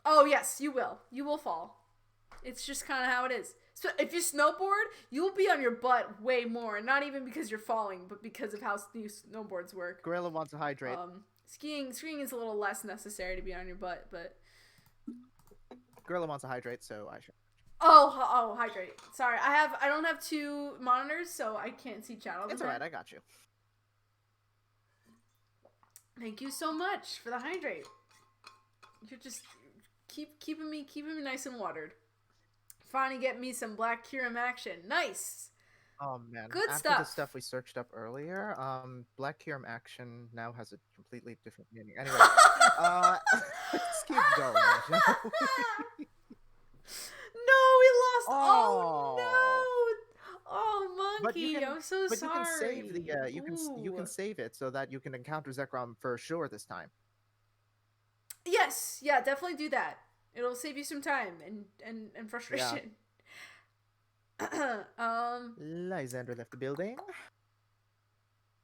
Oh yes, you will. You will fall. It's just kind of how it is. So if you snowboard, you'll be on your butt way more, and not even because you're falling, but because of how new snowboards work. Gorilla wants to hydrate. Skiing is a little less necessary to be on your butt, but Gorilla wants to hydrate, so I should. Oh, hydrate. Sorry, I don't have 2 monitors, so I can't see chat all the time. It's alright, I got you. Thank you so much for the hydrate. You're just keeping me nice and watered. Finally get me some Black Kyurem action. Nice. Oh man, good after stuff. The stuff we searched up earlier, Black Kyurem action now has a completely different meaning. Anyway, let's keep going. No, we lost. Oh no! Oh, Monkey, I'm so sorry. But you can save the you can save it so that you can encounter Zekrom for sure this time. Yes, yeah, definitely do that. It'll save you some time and frustration. Lysander left the building.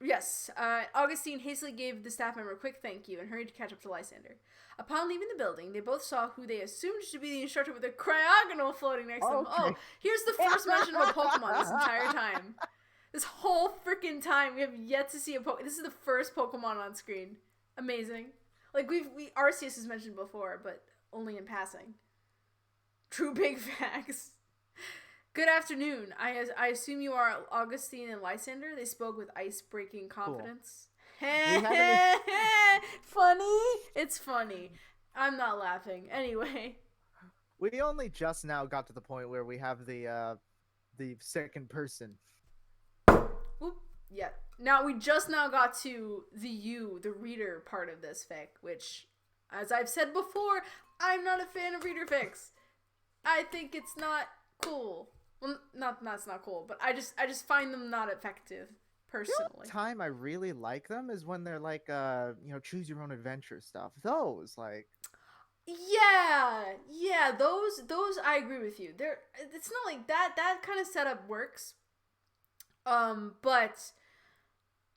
Yes, Augustine hastily gave the staff member a quick thank you and hurried to catch up to Lysander. Upon leaving the building, they both saw who they assumed to be the instructor with a cryogonal floating next to them. Oh, here's the first mention of a Pokemon this entire time. This whole freaking time, we have yet to see a Pokemon. This is the first Pokemon on screen. Amazing. Like, Arceus has mentioned before, but only in passing. True big facts. Good afternoon. I assume you are Augustine and Lysander. They spoke with ice-breaking confidence. Cool. Funny? It's funny. I'm not laughing. Anyway. We only just now got to the point where we have the second person. Oop. Yeah. Now, we just now got to the reader part of this fic, which, as I've said before, I'm not a fan of reader fics. I think it's not cool. Well, it's not cool, but I just find them not effective, personally. The time I really like them is when they're like, choose your own adventure stuff. Those, like... Yeah, those I agree with you. It's not like that kind of setup works. But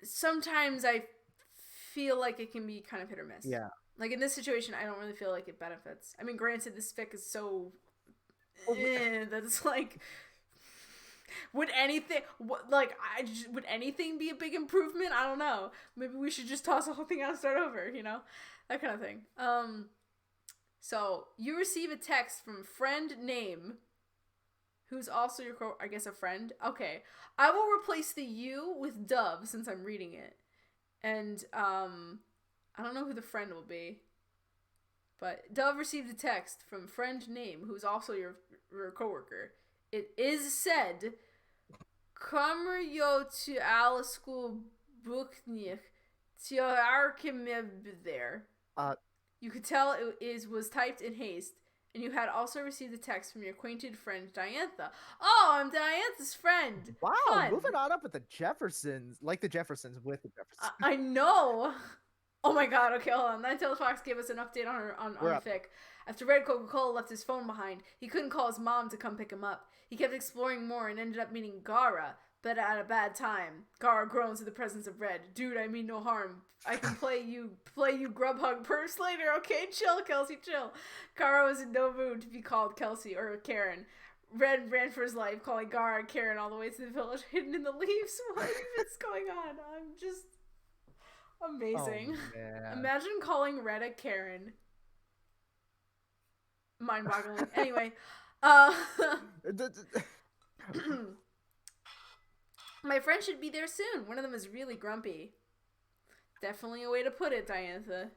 sometimes I feel like it can be kind of hit or miss. Yeah. Like, in this situation, I don't really feel like it benefits. I mean, granted, this fic is so... that's like... Would anything be a big improvement? I don't know. Maybe we should just toss the whole thing out and start over, you know? That kind of thing. So, you receive a text from friend name, who's also your, I guess, a friend. Okay. I will replace the you with Dove since I'm reading it. And, I don't know who the friend will be. But Dove received a text from friend name, who's also your coworker. It is said, "Kommer jag till alla skolböcker till there." You could tell it was typed in haste, and you had also received a text from your acquainted friend Diantha. Oh, I'm Diantha's friend. Wow, Fun. moving on up with the Jeffersons, with the Jeffersons. I know. Oh my god, okay, hold on. Ninetales Fox gave us an update on the fic. After Red Coca-Cola left his phone behind, he couldn't call his mom to come pick him up. He kept exploring more and ended up meeting Gara, but at a bad time. Gara groans in the presence of Red. Dude, I mean no harm. I can play you Grubhug Purse later, okay? Chill, Kelsey, chill. Gara was in no mood to be called Kelsey or Karen. Red ran for his life, calling Gara Karen all the way to the village hidden in the leaves. What is going on? I'm just... amazing. Oh, Imagine calling Red a Karen. Mind-boggling. Anyway, my friend should be there soon. One of them is really grumpy. Definitely a way to put it, Diantha.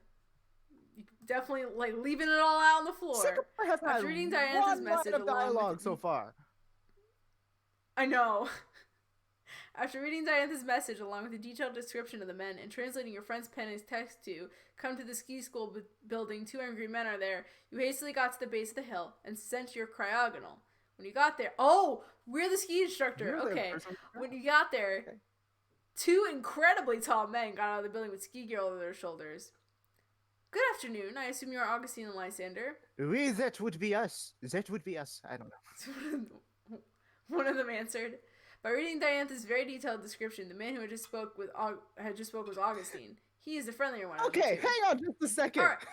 Definitely, like, leaving it all out on the floor. After reading Diantha's message of dialogue so far. I know. After reading Diantha's message along with a detailed description of the men and translating your friend's pen as text to come to the ski school building, 2 angry men are there, you hastily got to the base of the hill and sent your cryogonal. When you got there, we're the ski instructor. Okay. When you got there, 2 incredibly tall men got out of the building with ski gear over their shoulders. Good afternoon. I assume you're Augustine and Lysander. Oui, that would be us. That would be us. I don't know. One of them answered. By reading Diantha's very detailed description, the man who had just spoke was Augustine. He is the friendlier one. Okay, hang on just a second. All right.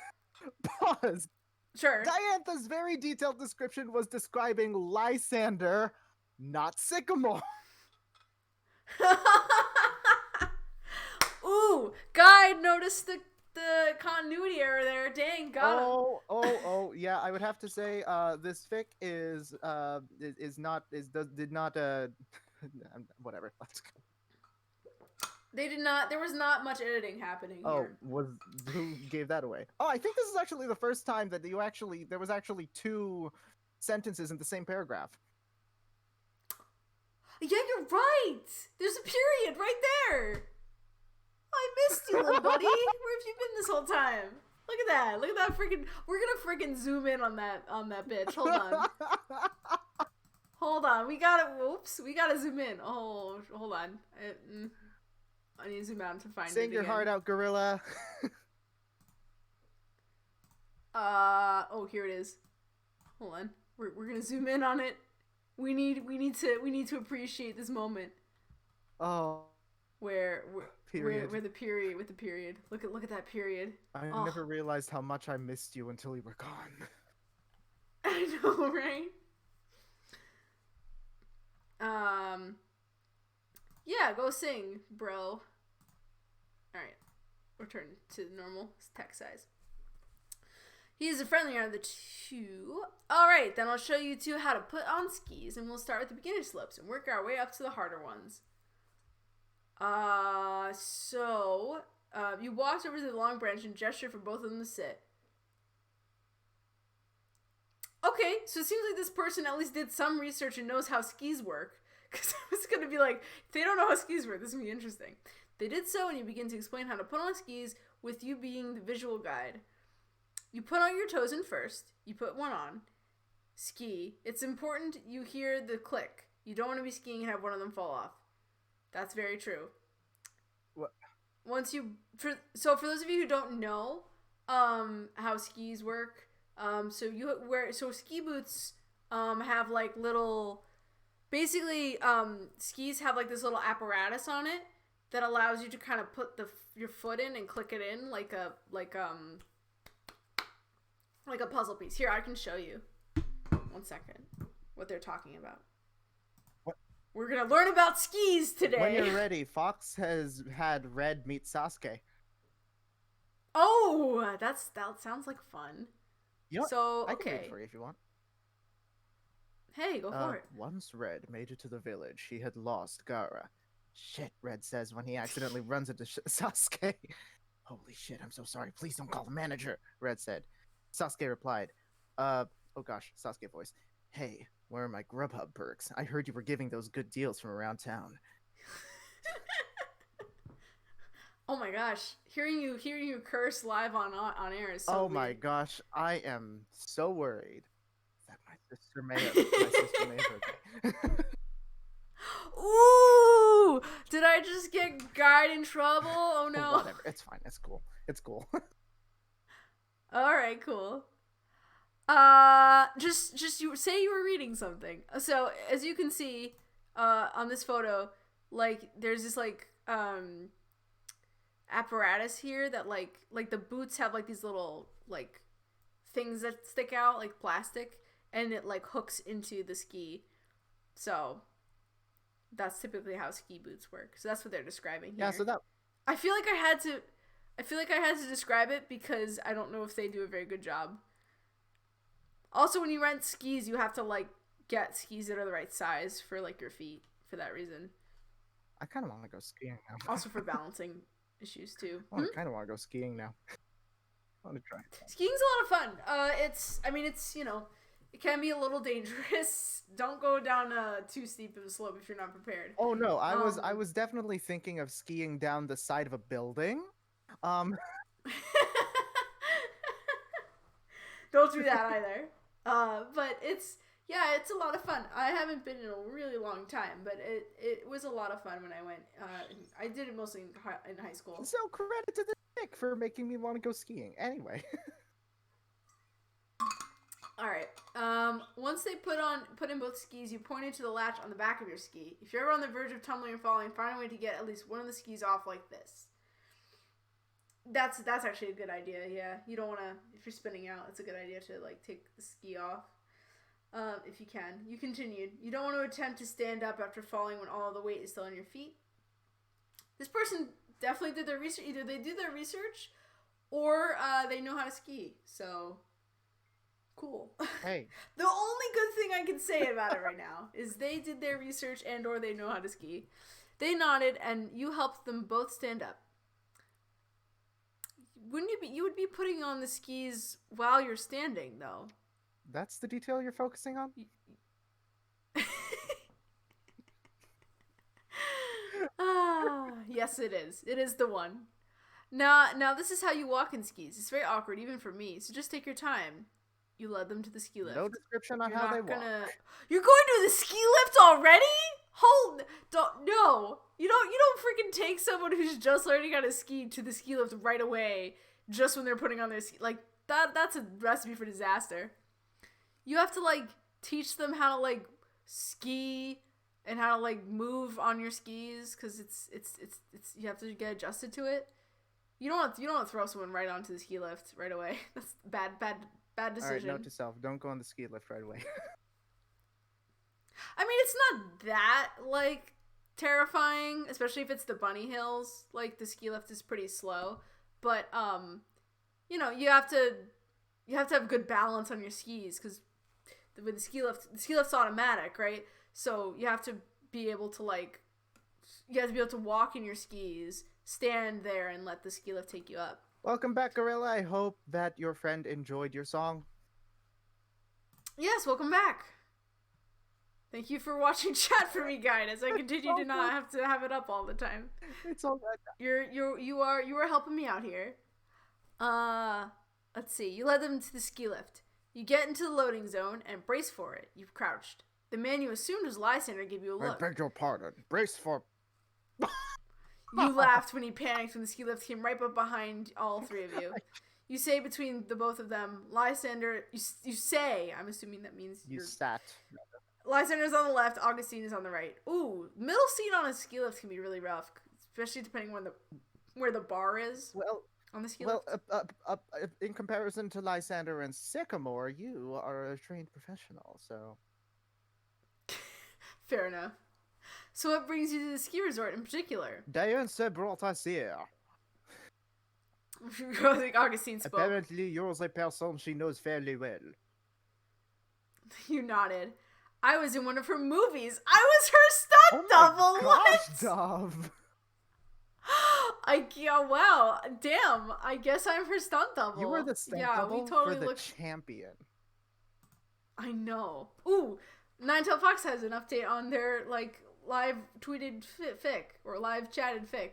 Pause. Sure. Diantha's very detailed description was describing Lysander, not Sycamore. Ooh, guy noticed the continuity error there. Dang, got him. Oh, yeah. I would have to say, this fic did not whatever. Let's go. They did not. There was not much editing happening here. Who gave that away? Oh, I think this is actually the first time that there was actually 2 sentences in the same paragraph. Yeah, you're right. There's a period right there. I missed you, little buddy. Where have you been this whole time? Look at that. Look at that freaking... We're gonna freaking zoom in on that bitch. Hold on. Hold on. We gotta... Whoops. We gotta zoom in. Oh, hold on. I need to zoom out to find it. Sing your heart out, gorilla. Oh, here it is. Hold on. We're gonna zoom in on it. We need to appreciate this moment. Oh. Where Period. the period with the period. Look at that period. I never realized how much I missed you until you were gone. I know, right? Yeah, go sing, bro. Alright. Return to normal text size. He is a friendlier of the two. Alright, then I'll show you two how to put on skis, and we'll start with the beginner slopes and work our way up to the harder ones. You walked over to the long branch and gestured for both of them to sit. Okay, so it seems like this person at least did some research and knows how skis work. Because I was going to be like, if they don't know how skis work, this is going to be interesting. They did so, and you begin to explain how to put on skis with you being the visual guide. You put on your toes in first. You put one on. Ski. It's important you hear the click. You don't want to be skiing and have one of them fall off. That's very true. What? For those of you who don't know how skis work, so ski boots have like little, basically skis have like this little apparatus on it that allows you to kind of put your foot in and click it in like a puzzle piece. Here, I can show you. 1 second. What they're talking about. What? We're gonna learn about skis today. When you're ready, Fox has had Red meet Sasuke. Oh, that sounds like fun. You know so I okay. can read for you if you want. Hey, go for it. Once Red made it to the village, he had lost Gaara. Shit, Red says when he accidentally runs into Sasuke. Holy shit, I'm so sorry. Please don't call the manager, Red said. Sasuke replied, oh gosh, Sasuke voice. Hey, where are my Grubhub perks? I heard you were giving those good deals from around town. Oh my gosh, hearing you curse live on air is so Oh weird. my gosh, I am so worried that my sister may have heard me. Ooh! Did I just get Guide in trouble? Oh no. Whatever, it's fine, it's cool. It's cool. Alright, cool. Just you say you were reading something. So as you can see, on this photo, like there's this like apparatus here that like the boots have like these little like things that stick out like plastic, and it like hooks into the ski. So that's typically how ski boots work. So that's what they're describing here. Yeah, so that I feel like I had to describe it because I don't know if they do a very good job. Also, when you rent skis, you have to like get skis that are the right size for like your feet for that reason. I kind of want to go skiing now. Also for balancing issues too. I kind of want to go skiing now. I want to try it. Skiing's a lot of fun. It's you know, it can be a little dangerous. Don't go down too steep of a slope if you're not prepared. Oh no, I was definitely thinking of skiing down the side of a building. Don't do that either. But it's a lot of fun. I haven't been in a really long time, but it was a lot of fun when I went. I did it mostly in high school. So credit to the Nick for making me want to go skiing. Anyway. All right. Once they put in both skis, you pointed to the latch on the back of your ski. If you're ever on the verge of tumbling or falling, find a way to get at least one of the skis off like this. That's actually a good idea. Yeah, you don't want to, if you're spinning out, it's a good idea to like take the ski off. If you can. You continued. You don't want to attempt to stand up after falling when all of the weight is still on your feet. This person definitely did their research. Either they do their research or they know how to ski. So cool. Hey. The only good thing I can say about it right now is they did their research and or they know how to ski. They nodded and you helped them both stand up. You would be putting on the skis while you're standing though. That's the detail you're focusing on? Yes it is. It is the one. Now this is how you walk in skis. It's very awkward even for me. So just take your time. You led them to the ski lift. No description on how they walk. You're going to the ski lift already? No. You don't freaking take someone who's just learning how to ski to the ski lift right away just when they're putting on their ski. Like that's a recipe for disaster. you have to like teach them how to like ski and how to like move on your skis because it's you have to get adjusted to it. You don't want to throw someone right onto the ski lift right away. That's bad decision. All right, note to self: don't go on the ski lift right away. I mean, it's not that like terrifying, especially if it's the bunny hills. Like the ski lift is pretty slow, but you know, you have to have good balance on your skis because with the ski lift's automatic, right? So you have to be able to walk in your skis, stand there, and let the ski lift take you up. Welcome back, Gorilla. I hope that your friend enjoyed your song. Yes, welcome back. Thank you for watching chat for me, guide, as I continue to not have to have it up all the time. It's all good. You are helping me out here. Let's see. You led them to the ski lift. You get into the loading zone and brace for it. You've crouched. The man you assumed was Lysander gave you a look. I beg your pardon. Brace for... You laughed when he panicked when the ski lift came right up behind all three of you. You say between the both of them, Lysander, you say, I'm assuming that means you sat. Lysander's on the left, Augustine is on the right. Ooh, middle seat on a ski lift can be really rough, especially depending on where the bar is. Well, on the ski lift. In comparison to Lysander and Sycamore, you are a trained professional, so... Fair enough. So what brings you to the ski resort in particular? Diane brought us here. Augustine spoke. Apparently, you're a person she knows fairly well. You nodded. I was in one of her movies. I was her stunt double. Oh my gosh, Dove. Wow, damn. I guess I'm her stunt double. You were the stunt double for the champion. I know. Ooh, Ninetale Fox has an update on their live tweeted fic or live chatted fic.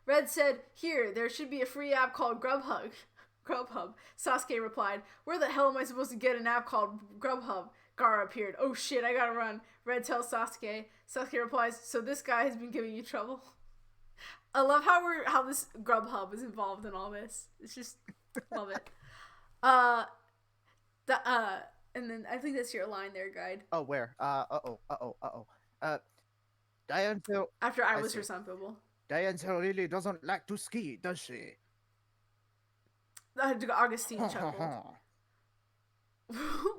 Red said, "Here, there should be a free app called Grubhub." Sasuke replied, "Where the hell am I supposed to get an app called Grubhub?" Gaara appeared. "Oh shit, I gotta run." Red tells Sasuke. Sasuke replies, "So this guy has been giving you trouble?" I love how this Grubhub is involved in all this. It's just love it. And then I think that's your line there, guide. Oh, where? Diane. After I was her stunt double. Diane really doesn't like to ski, does she? Augustine chuckled.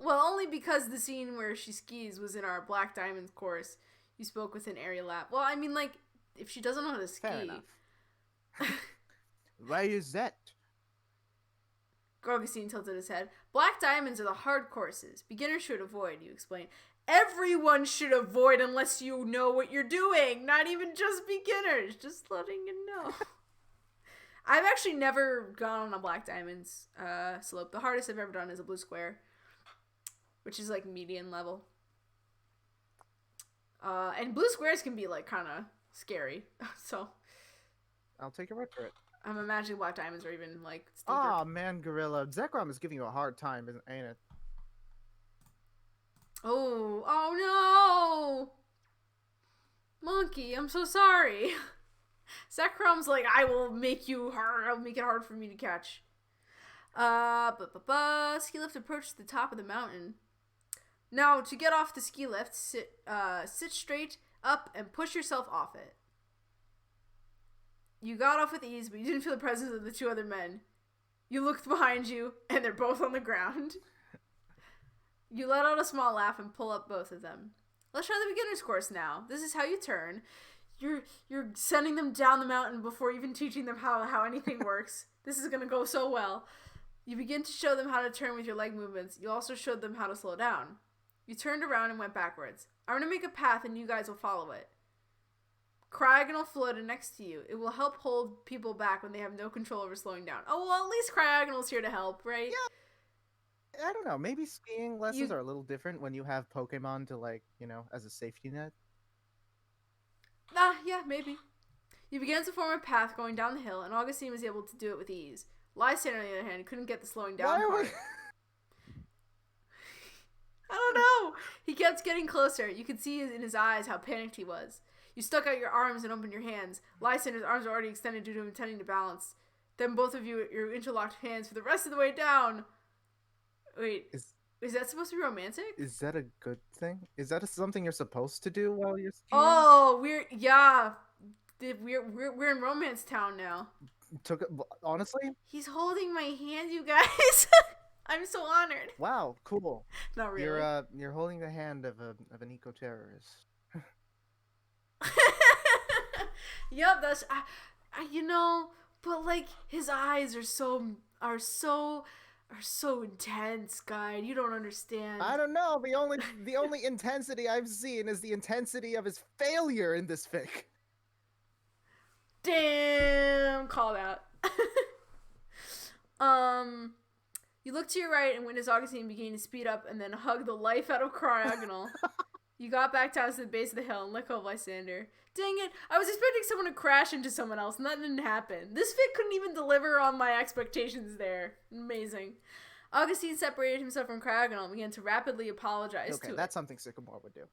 Well, only because the scene where she skis was in our Black Diamonds course. You spoke with an area lap. Well, I mean, if she doesn't know how to ski... Fair enough. Why is that? Augustine tilted his head. Black Diamonds are the hard courses. Beginners should avoid, you explained. Everyone should avoid unless you know what you're doing. Not even just beginners. Just letting you know. I've actually never gone on a Black Diamonds slope. The hardest I've ever done is a blue square, which is median level. And blue squares can be kind of scary. So I'll take your word for it. I'm imagining Black Diamonds are even steeper. Aw, man, Gorilla. Zekrom is giving you a hard time, ain't it? Oh no! Monkey, I'm so sorry. Zekrom's I will make you hard. I'll make it hard for me to catch. Ski lift approached the top of the mountain. Now, to get off the ski lift, sit straight up and push yourself off it. You got off with ease, but you didn't feel the presence of the two other men. You looked behind you, and they're both on the ground. You let out a small laugh and pull up both of them. Let's try the beginner's course now. This is how you turn. You're sending them down the mountain before even teaching them how anything works. This is gonna go so well. You begin to show them how to turn with your leg movements. You also showed them how to slow down. You turned around and went backwards. I'm gonna make a path and you guys will follow it. Cryogonal floated next to you. It will help hold people back when they have no control over slowing down. Oh, well, at least Cryogonal's here to help, right? Yeah. I don't know. Maybe skiing lessons are a little different when you have Pokemon to, as a safety net. Yeah, maybe. You began to form a path going down the hill, and Augustine was able to do it with ease. Lysander, on the other hand, couldn't get the slowing down part. I don't know. He kept getting closer. You could see in his eyes how panicked he was. You stuck out your arms and opened your hands. Lysander's arms were already extended due to him intending to balance. Then both of you, your interlocked hands for the rest of the way down. Wait, Is that supposed to be romantic? Is that a good thing? Is that something you're supposed to do while you're skiing? Oh, we're in Romance Town now. Honestly? He's holding my hand, you guys. I'm so honored. Wow, cool. Not really. You're holding the hand of an eco-terrorist. Yep, that's but like his eyes are so intense, guy. You don't understand. I don't know. The only intensity I've seen is the intensity of his failure in this fic. Damn, called out. You look to your right and witness Augustine beginning to speed up and then hug the life out of Cryogonal. You got back down to the base of the hill and let go of Lysander. Dang it, I was expecting someone to crash into someone else and that didn't happen. This fic couldn't even deliver on my expectations there. Amazing. Augustine separated himself from Cryogonal and began to rapidly apologize to it. Okay, that's something Sycamore would do.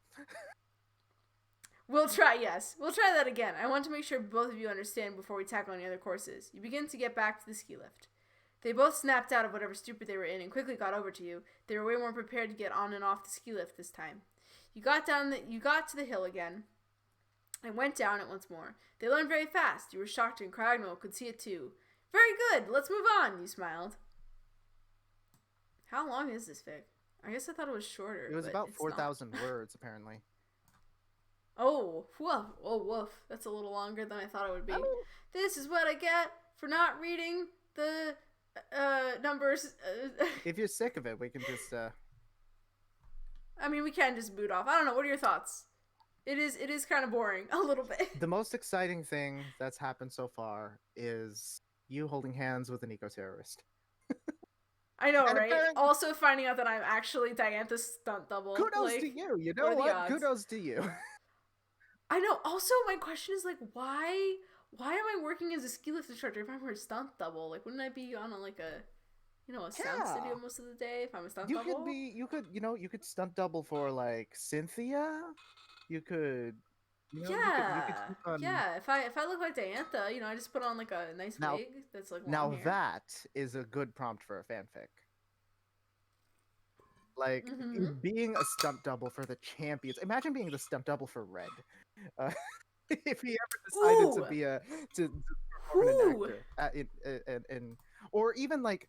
We'll try that again. I want to make sure both of you understand before we tackle any other courses. You begin to get back to the ski lift. They both snapped out of whatever stupor they were in and quickly got over to you. They were way more prepared to get on and off the ski lift this time. You got to the hill again and went down it once more. They learned very fast. You were shocked and Cragnell could see it too. Very good. Let's move on, you smiled. How long is this fic? I guess I thought it was shorter. It was about 4,000 words, apparently. Oh, woof. Oh, woof. That's a little longer than I thought it would be. This is what I get for not reading the numbers. If you're sick of it, we can just I mean, we can just boot off. I don't know. What are your thoughts? It is kind of boring a little bit. The most exciting thing that's happened so far is you holding hands with an eco-terrorist. I know, right? Also finding out that I'm actually Diantha's stunt double. Kudos to you. You know what? Kudos to you. I know. Also, my question is like, why am I working as a ski lift instructor if I'm her stunt double? Like, wouldn't I be on a sound studio most of the day if I'm a stunt double? You could stunt double for like Cynthia. You could. You could yeah. If I look like Diantha, I just put on like a nice wig that's like long hair. That is a good prompt for a fanfic. Like being a stunt double for the champions. Imagine being the stunt double for Red. If he ever decided to be an actor, or even like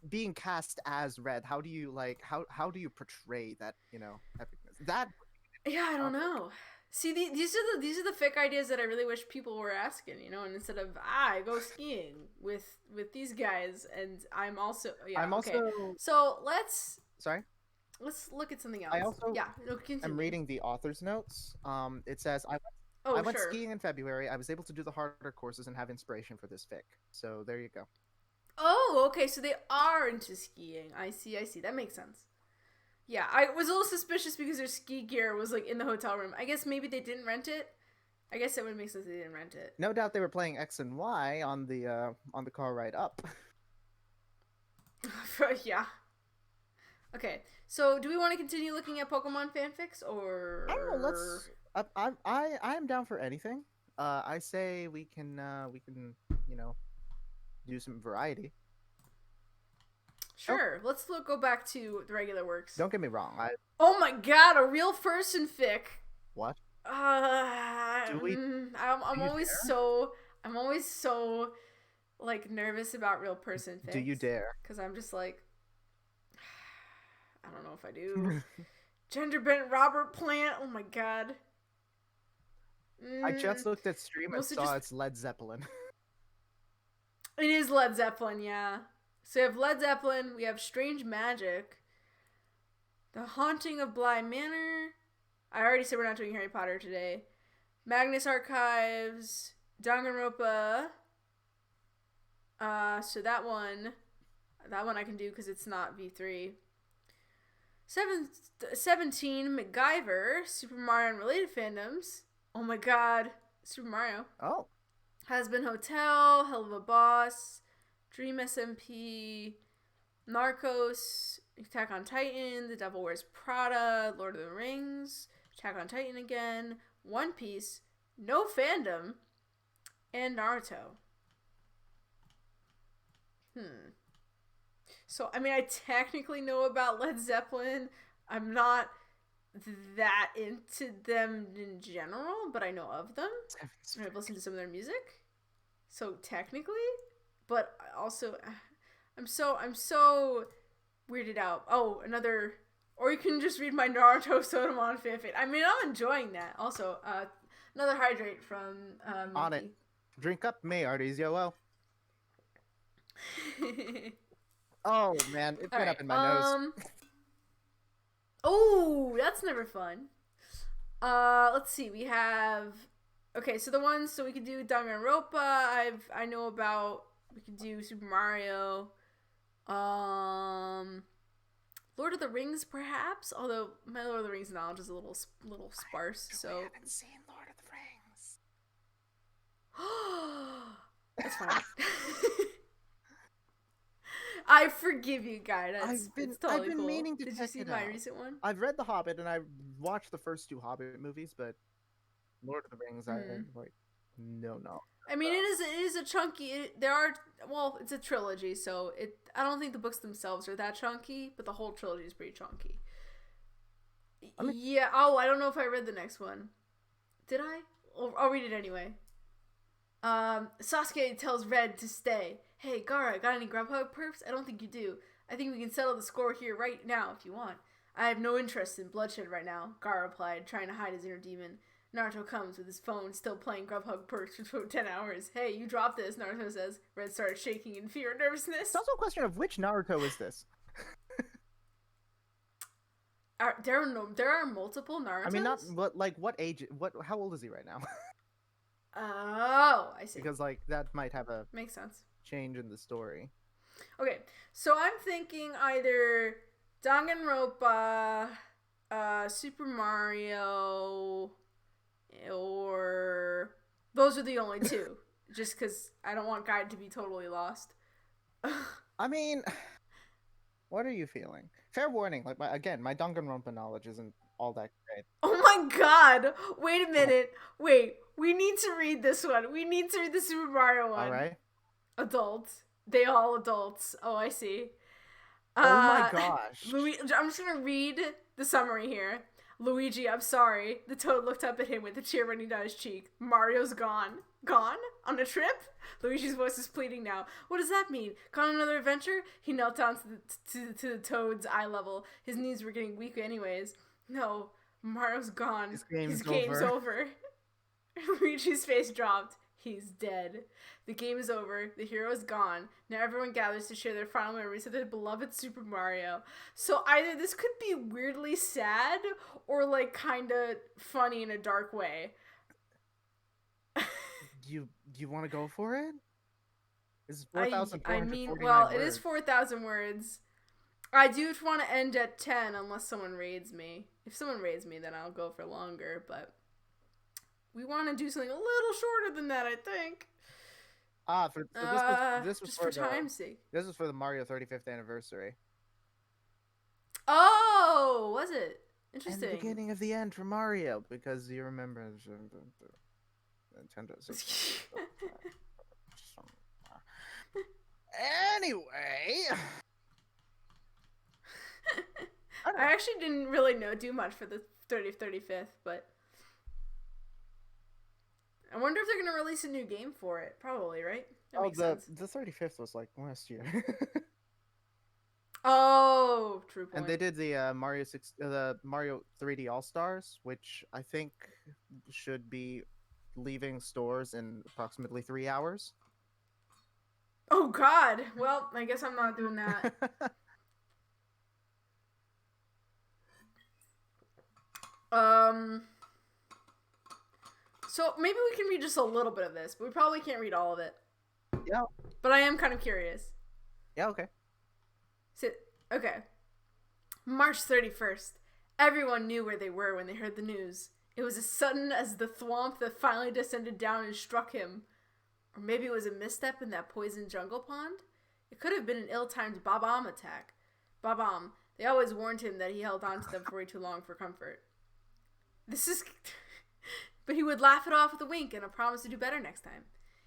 being cast as Red. How do you how do you portray that epicness? That I don't know. See, these are the fic ideas that I really wish people were asking, and instead of I go skiing with these guys, and I'm also okay. So let's look at something else. I also continue. I'm reading the author's notes. It says I went skiing in February. I was able to do the harder courses and have inspiration for this fic. So there you go. Oh, okay. So they are into skiing. I see. That makes sense. Yeah, I was a little suspicious because their ski gear was like in the hotel room. I guess maybe they didn't rent it. I guess it would make sense they didn't rent it. No doubt they were playing X and Y on the car ride up. Yeah. Okay, so do we want to continue looking at Pokemon fanfics or? I don't know. Let's. I am down for anything. I say we can do some variety. Sure, let's go back to the regular works. Don't get me wrong. Oh my god, a real person fic. What? I'm always so like nervous about real person fics. Do you dare? Because I'm just like, I don't know if I do. Gender bent Robert Plant. Oh my god. I just looked at stream and saw it's Led Zeppelin. It is Led Zeppelin, yeah. So we have Led Zeppelin, we have Strange Magic, The Haunting of Bly Manor. I already said we're not doing Harry Potter today. Magnus Archives, Danganronpa. So that one I can do because it's not V3. 17, MacGyver, Super Mario and related fandoms. Oh my god, Super Mario. Oh. Has-Been Hotel, Hell of a Boss, Dream SMP, Narcos, Attack on Titan, The Devil Wears Prada, Lord of the Rings, Attack on Titan again, One Piece, No Fandom, and Naruto. So, I mean, I technically know about Led Zeppelin. I'm not that into them in general, but I know of them. And I've listened to some of their music. So, technically, but also I'm so weirded out. Oh, another, or you can just read my Naruto Sodomon fanfic. I mean, I'm enjoying that. Also, another hydrate from On it. Drink up me, RDSJ. Oh man, it went up in my nose. Oh, that's never fun. Let's see. We have, okay, so the ones, so we could do Danganronpa. I know about. We could do Super Mario. Lord of the Rings, perhaps. Although my Lord of the Rings knowledge is a little sparse. So I haven't seen Lord of the Rings. that's fine. I forgive you, guy. It's totally I've been cool. meaning to Did check you see it my out. recent one? I've read The Hobbit and I watched the first 2 Hobbit movies, but Lord of the Rings, I like no. I mean, it is a chunky. It's a trilogy, so I don't think the books themselves are that chunky, but the whole trilogy is pretty chunky. Yeah. Oh, I don't know if I read the next one. Did I? I'll read it anyway. Sasuke tells Red to stay. Hey, Gaara, got any Grubhub perps? I don't think you do. I think we can settle the score here right now if you want. I have no interest in bloodshed right now, Gaara replied, trying to hide his inner demon. Naruto comes with his phone, still playing Grubhub perks for 10 hours. Hey, you dropped this, Naruto says. Red starts shaking in fear and nervousness. It's also a question of which Naruto is this? There are multiple Narutos? I mean, not, but like, what age, how old is he right now? Oh, I see. Because, like, that might have a... Makes sense. Change in the story. Okay, so I'm thinking either Danganronpa, Super Mario, or those are the only 2. Just because I don't want Guide to be totally lost. I mean, what are you feeling? Fair warning, like, my Danganronpa knowledge isn't all that great. Oh my god! Wait a minute. Wait, we need to read this one. We need to read the Super Mario one. Alright. Adults. They all adults. Oh, I see. Oh my gosh. I'm just gonna read the summary here. Luigi, I'm sorry. The Toad looked up at him with a tear running down his cheek. Mario's gone. Gone? On a trip? Luigi's voice is pleading now. What does that mean? Gone on another adventure? He knelt down to the Toad's eye level. His knees were getting weak anyways. No, Mario's gone. His game's over. Luigi's face dropped. He's dead. The game is over. The hero is gone. Now everyone gathers to share their final memories of their beloved Super Mario. So either this could be weirdly sad or like kind of funny in a dark way. Do you want to go for it? This is 4,449 I mean, well, words. it is 4,000 words. I do want to end at 10 unless someone raids me. If someone raids me, then I'll go for longer, but we want to do something a little shorter than that, I think. This was just for time's sake. This was for the Mario 35th anniversary. Oh, was it? Interesting. And the beginning of the end for Mario, because you remember Nintendo 64. Anyway, I actually didn't really do much for the 35th, but I wonder if they're gonna release a new game for it. Probably, right? That makes sense. The 35th was like last year. Oh, true point. And they did the Mario 3D All Stars, which I think should be leaving stores in approximately 3 hours. Oh God! Well, I guess I'm not doing that. So maybe we can read just a little bit of this, but we probably can't read all of it. Yeah. But I am kind of curious. Yeah, okay. Okay. March 31st. Everyone knew where they were when they heard the news. It was as sudden as the thwomp that finally descended down and struck him. Or maybe it was a misstep in that poisoned jungle pond? It could have been an ill-timed Bob-omb attack. Bob-omb. They always warned him that he held on to them for way too long for comfort. But he would laugh it off with a wink and a promise to do better next time.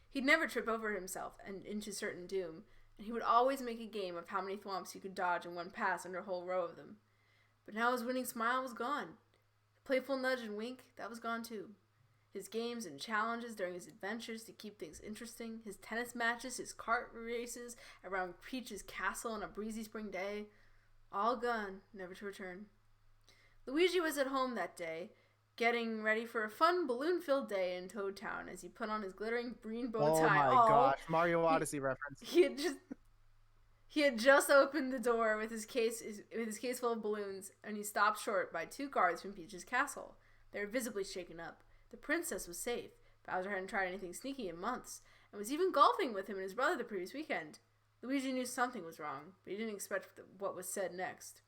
He'd never trip over himself and into certain doom, and he would always make a game of how many thwomps he could dodge in one pass under a whole row of them. But now his winning smile was gone. The playful nudge and wink, that was gone too. His games and challenges during his adventures to keep things interesting, his tennis matches, his kart races around Peach's castle on a breezy spring day, all gone, never to return. Luigi was at home that day, getting ready for a fun balloon-filled day in Toad Town as he put on his glittering green bow tie. Oh my gosh, Mario Odyssey reference. He had just opened the door with his case full of balloons, and he stopped short by 2 guards from Peach's castle. They were visibly shaken up. The princess was safe. Bowser hadn't tried anything sneaky in months, and was even golfing with him and his brother the previous weekend. Luigi knew something was wrong, but he didn't expect what was said next.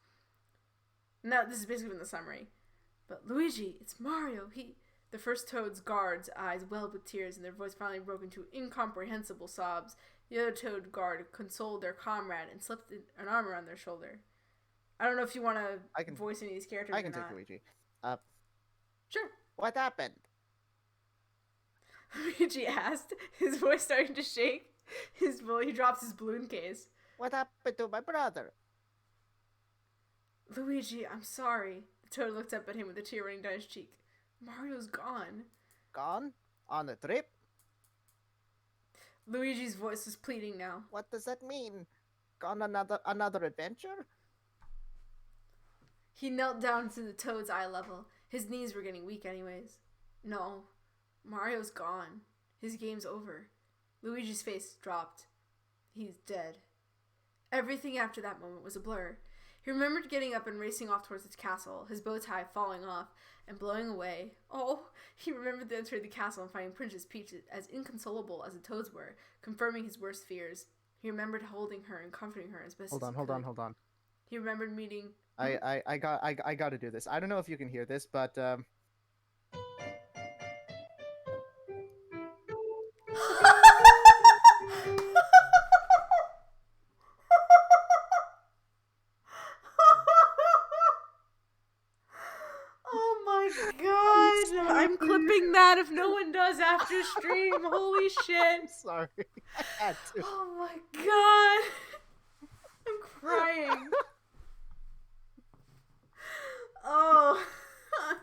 Now, this is basically in the summary. But Luigi, it's Mario, The first Toad's guard's eyes welled with tears, and their voice finally broke into incomprehensible sobs. The other Toad guard consoled their comrade and slipped an arm around their shoulder. I don't know if you want to voice any of these characters or not. I can take Luigi. Sure. What happened? Luigi asked, his voice starting to shake. He drops his balloon case. What happened to my brother? Luigi, I'm sorry. The Toad looked up at him with a tear running down his cheek. Mario's gone. Gone? On a trip? Luigi's voice was pleading now. What does that mean? Gone another adventure? He knelt down to the Toad's eye level. His knees were getting weak anyways. No, Mario's gone. His game's over. Luigi's face dropped. He's dead. Everything after that moment was a blur. He remembered getting up and racing off towards his castle, his bow tie falling off and blowing away. Oh, he remembered entering the castle and finding Princess Peach as inconsolable as the Toads were, confirming his worst fears. He remembered holding her and comforting her as best as he could. Hold on. He remembered meeting... I got to do this. I don't know if you can hear this, but Oh my god! I'm clipping that if no one does after stream. Holy shit! Sorry, I had to. Oh my god! I'm crying. Oh. I'm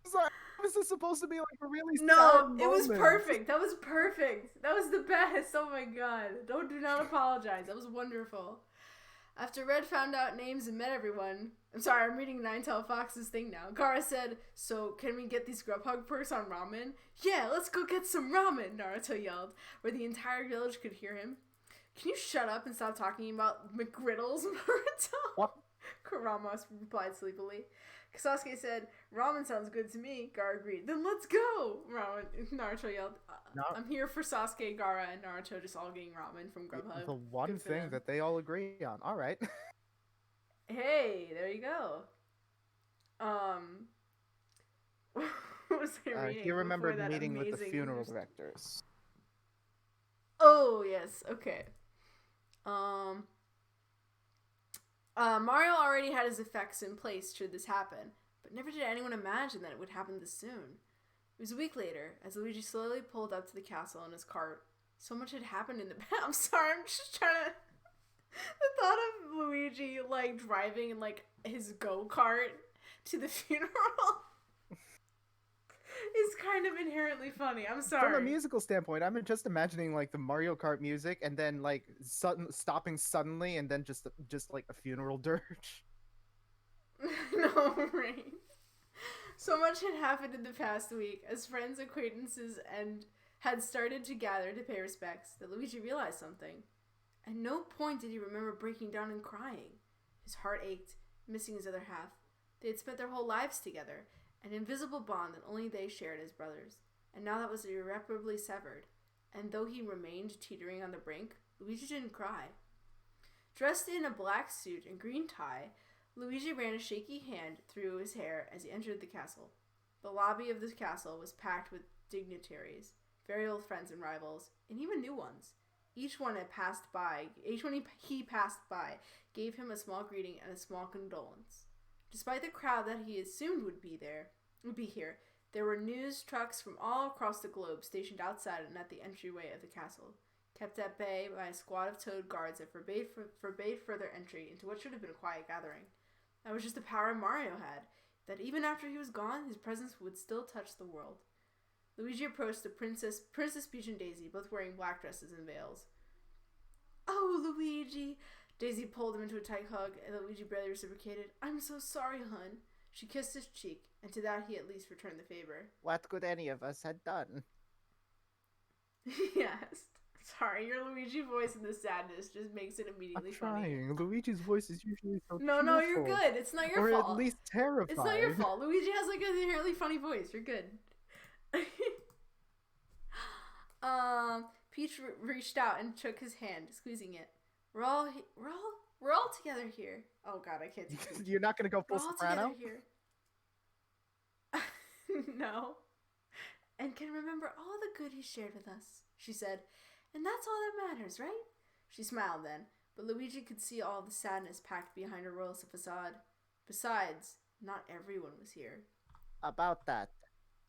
sorry. This is supposed to be like a really sad moment. It was moment. perfect. That was perfect. That was the best. Oh my god. Do not apologize. That was wonderful. After Red found out names and met everyone... I'm sorry, I'm reading Ninetale Fox's thing now. Gara said, so can we get these Grubhub perks on ramen? Yeah, let's go get some ramen, Naruto yelled, where the entire village could hear him. Can you shut up and stop talking about McGriddles, Naruto? What? Kurama replied sleepily. Sasuke said, ramen sounds good to me. Gara agreed. Then let's go! Naruto yelled. I'm here for Sasuke, Gara, and Naruto just all getting ramen from Grubhub. The one thing that they all agree on. All right. Hey, there you go. What was I reading? He remembered meeting with the funeral directors. Oh, yes. Okay. Mario already had his effects in place should this happen, but never did anyone imagine that it would happen this soon. It was a week later, as Luigi slowly pulled up to the castle in his cart. So much had happened in the past. I'm sorry, I'm just trying to... The thought of Luigi, like, driving in, like, his go-kart to the funeral is kind of inherently funny. I'm sorry. From a musical standpoint, I'm just imagining, like, the Mario Kart music and then, like, stopping suddenly and then just like, a funeral dirge. No, right. So much had happened in the past week as friends, acquaintances, and had started to gather to pay respects that Luigi realized something. At no point did he remember breaking down and crying. His heart ached, missing his other half. They had spent their whole lives together, an invisible bond that only they shared as brothers. And now that was irreparably severed. And though he remained teetering on the brink, Luigi didn't cry. Dressed in a black suit and green tie, Luigi ran a shaky hand through his hair as he entered the castle. The lobby of the castle was packed with dignitaries, very old friends and rivals, and even new ones. Each one he passed by gave him a small greeting and a small condolence. Despite the crowd that he assumed would be here, there were news trucks from all across the globe stationed outside and at the entryway of the castle. kept at bay by a squad of toad guards that forbade further entry into what should have been a quiet gathering. That was just the power Mario had, that even after he was gone, his presence would still touch the world. Luigi approached the Princess Peach and Daisy, both wearing black dresses and veils. "Oh, Luigi!" Daisy pulled him into a tight hug, and Luigi barely reciprocated. "I'm so sorry, hun." She kissed his cheek, and to that he at least returned the favor. What could any of us have done? Yes. Sorry, your Luigi voice and the sadness just makes it immediately funny. Luigi's voice is usually so No, you're good. It's not your fault. Or at least terrified. It's not your fault. Luigi has like an inherently funny voice. You're good. Peach reached out and shook his hand, squeezing it. We're all together here. Oh God, I can't do it. You're not gonna go full We're all soprano? together here. No. And can remember all the good he shared with us, she said. And that's all that matters, right? She smiled then, but Luigi could see all the sadness packed behind her royal facade. Besides, not everyone was here. About that.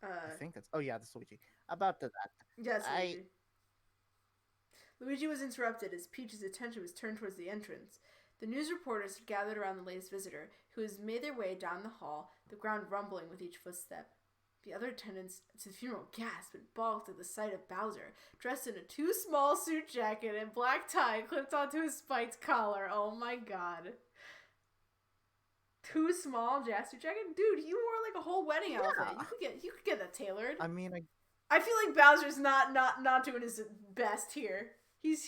I think that's... Oh, yeah, that's Luigi. About that. Yes, Luigi. Luigi was interrupted as Peach's attention was turned towards the entrance. The news reporters had gathered around the latest visitor, who has made their way down the hall, the ground rumbling with each footstep. The other attendants to the funeral gasped and balked at the sight of Bowser, dressed in a too small suit jacket and black tie clipped onto his spiked collar. Oh my God. Too small suit jacket? Dude, you wore like a whole wedding outfit. You could get that tailored. I mean, I feel like Bowser's not doing his best here. He's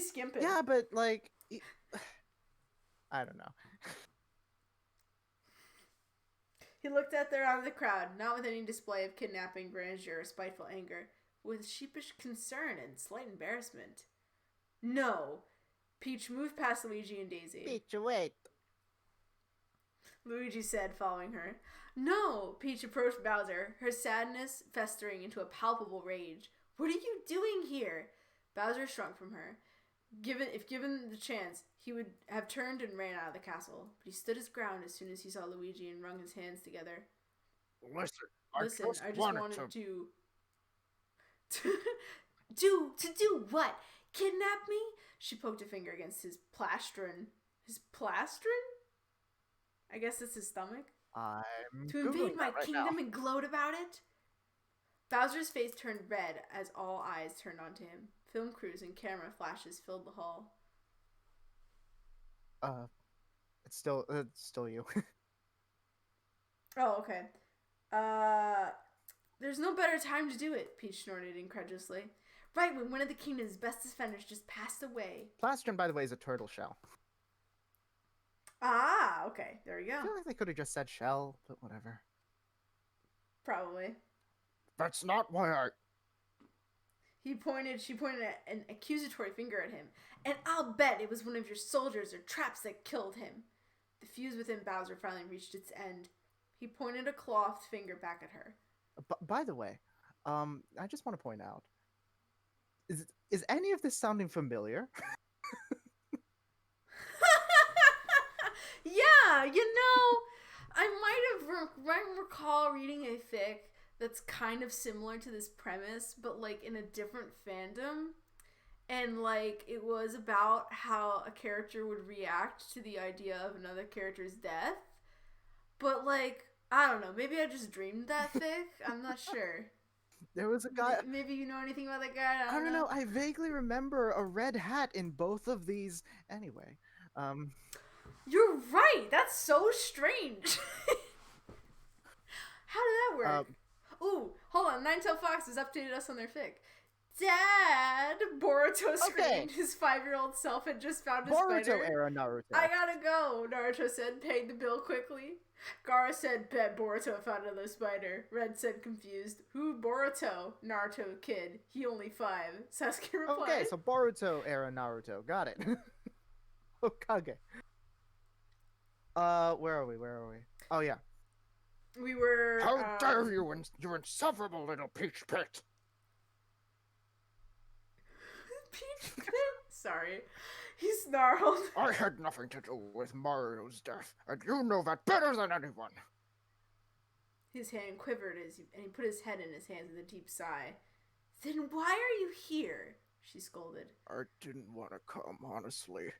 skimping. Yeah, but like, I don't know. He looked at the crowd, not with any display of kidnapping, grandeur, or spiteful anger, but with sheepish concern and slight embarrassment. No. Peach moved past Luigi and Daisy. Peach, wait. Luigi said, following her. No. Peach approached Bowser, her sadness festering into a palpable rage. What are you doing here? Bowser shrunk from her. If given the chance, he would have turned and ran out of the castle, but he stood his ground as soon as he saw Luigi and wrung his hands together. Listen, I just wanted to... To do what? Kidnap me? She poked a finger against his plastron. His plastron? I guess that's his stomach. To invade my kingdom and gloat about it? Bowser's face turned red as all eyes turned onto him. Film crews and camera flashes filled the hall. It's still you. Oh, okay. There's no better time to do it, Peach snorted incredulously. Right when one of the kingdom's best defenders just passed away. Plastron, by the way, is a turtle shell. Ah, okay. There we go. I feel like they could have just said shell, but whatever. Probably. That's not why I... She pointed an accusatory finger at him. And I'll bet it was one of your soldiers or traps that killed him. The fuse within Bowser finally reached its end. He pointed a clothed finger back at her. By the way, I just want to point out, is any of this sounding familiar? Yeah, I might recall reading a fic that's kind of similar to this premise, but like in a different fandom. And like it was about how a character would react to the idea of another character's death. But like, I don't know, maybe I just dreamed that fic. I'm not sure. There was a guy... Maybe you know anything about that guy? I don't know. I vaguely remember a red hat in both of these. Anyway, You're right! That's so strange! How did that work? Ooh, hold on. Ninetale Fox has updated us on their fic. Dad! Boruto screamed. His 5-year-old self had just found a spider. Boruto era Naruto. I gotta go, Naruto said, paying the bill quickly. Gara said, bet Boruto found another spider. Red said, confused. Who Boruto? Naruto kid. He only 5. Sasuke replied. Okay, so Boruto era Naruto. Got it. Okage. Where are we? Oh, yeah. We were... How dare you, you insufferable little peach pit! Peach pit? Sorry. He snarled. I had nothing to do with Mario's death, and you know that better than anyone! His hand quivered and he put his head in his hands with a deep sigh. Then why are you here? She scolded. I didn't want to come, honestly.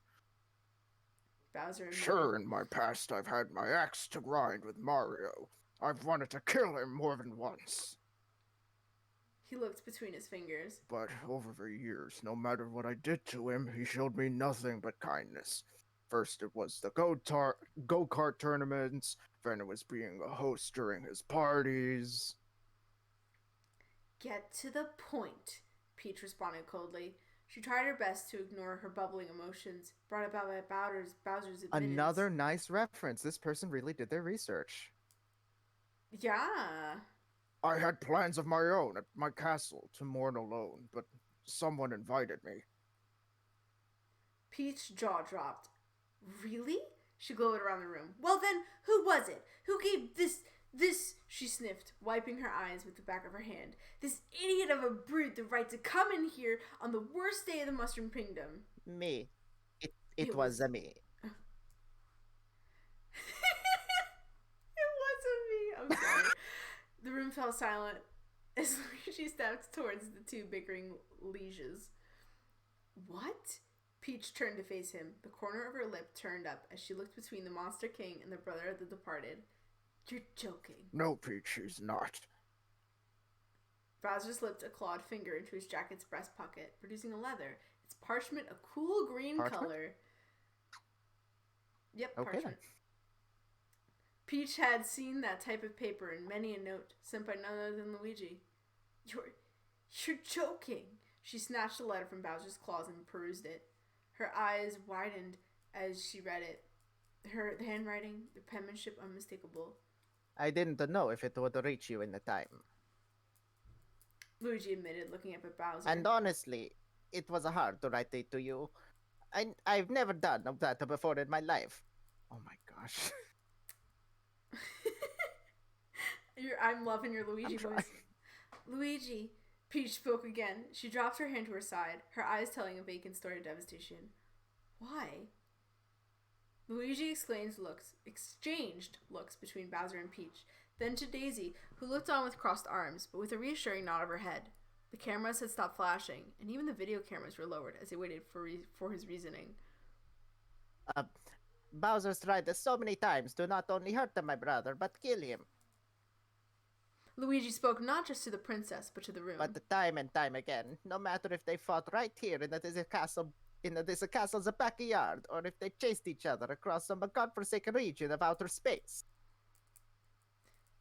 Bowser admitted. Sure, in my past I've had my axe to grind with Mario. I've wanted to kill him more than once. He looked between his fingers. But over the years, no matter what I did to him, he showed me nothing but kindness. First it was the go-kart tournaments, then it was being a host during his parties. Get to the point, Peach responded coldly. She tried her best to ignore her bubbling emotions, brought about by Bowser's admittance. Another nice reference. This person really did their research. Yeah. I had plans of my own at my castle to mourn alone, but someone invited me. Peach's jaw dropped. Really? She glowed around the room. Well then, who was it? Who gave this, she sniffed, wiping her eyes with the back of her hand. This idiot of a brute the right to come in here on the worst day of the Mushroom Kingdom. Me. It was me. It wasn't me. I'm sorry. The room fell silent as she stepped towards the two bickering lieges. What? Peach turned to face him. The corner of her lip turned up as she looked between the Monster King and the brother of the departed. You're joking. No, Peach, he's not. Bowser slipped a clawed finger into his jacket's breast pocket, producing a leather. Its parchment a cool green color. Yep, okay, parchment. Then. Peach had seen that type of paper in many a note sent by none other than Luigi. You're joking. She snatched the letter from Bowser's claws and perused it. Her eyes widened as she read it. The handwriting, the penmanship unmistakable. I didn't know if it would reach you in the time. Luigi admitted, looking up at Bowser. And honestly, it was hard to write it to you. I've never done that before in my life. Oh my gosh. I'm loving your Luigi voice. Luigi. Peach spoke again. She dropped her hand to her side, her eyes telling a vacant story of devastation. Why? Luigi exchanged looks between Bowser and Peach, then to Daisy, who looked on with crossed arms, but with a reassuring nod of her head. The cameras had stopped flashing, and even the video cameras were lowered as they waited for his reasoning. Bowser's tried so many times to not only hurt my brother, but kill him. Luigi spoke not just to the princess, but to the room. But time and time again, no matter if they fought right here in this castle's backyard, or if they chased each other across some godforsaken region of outer space.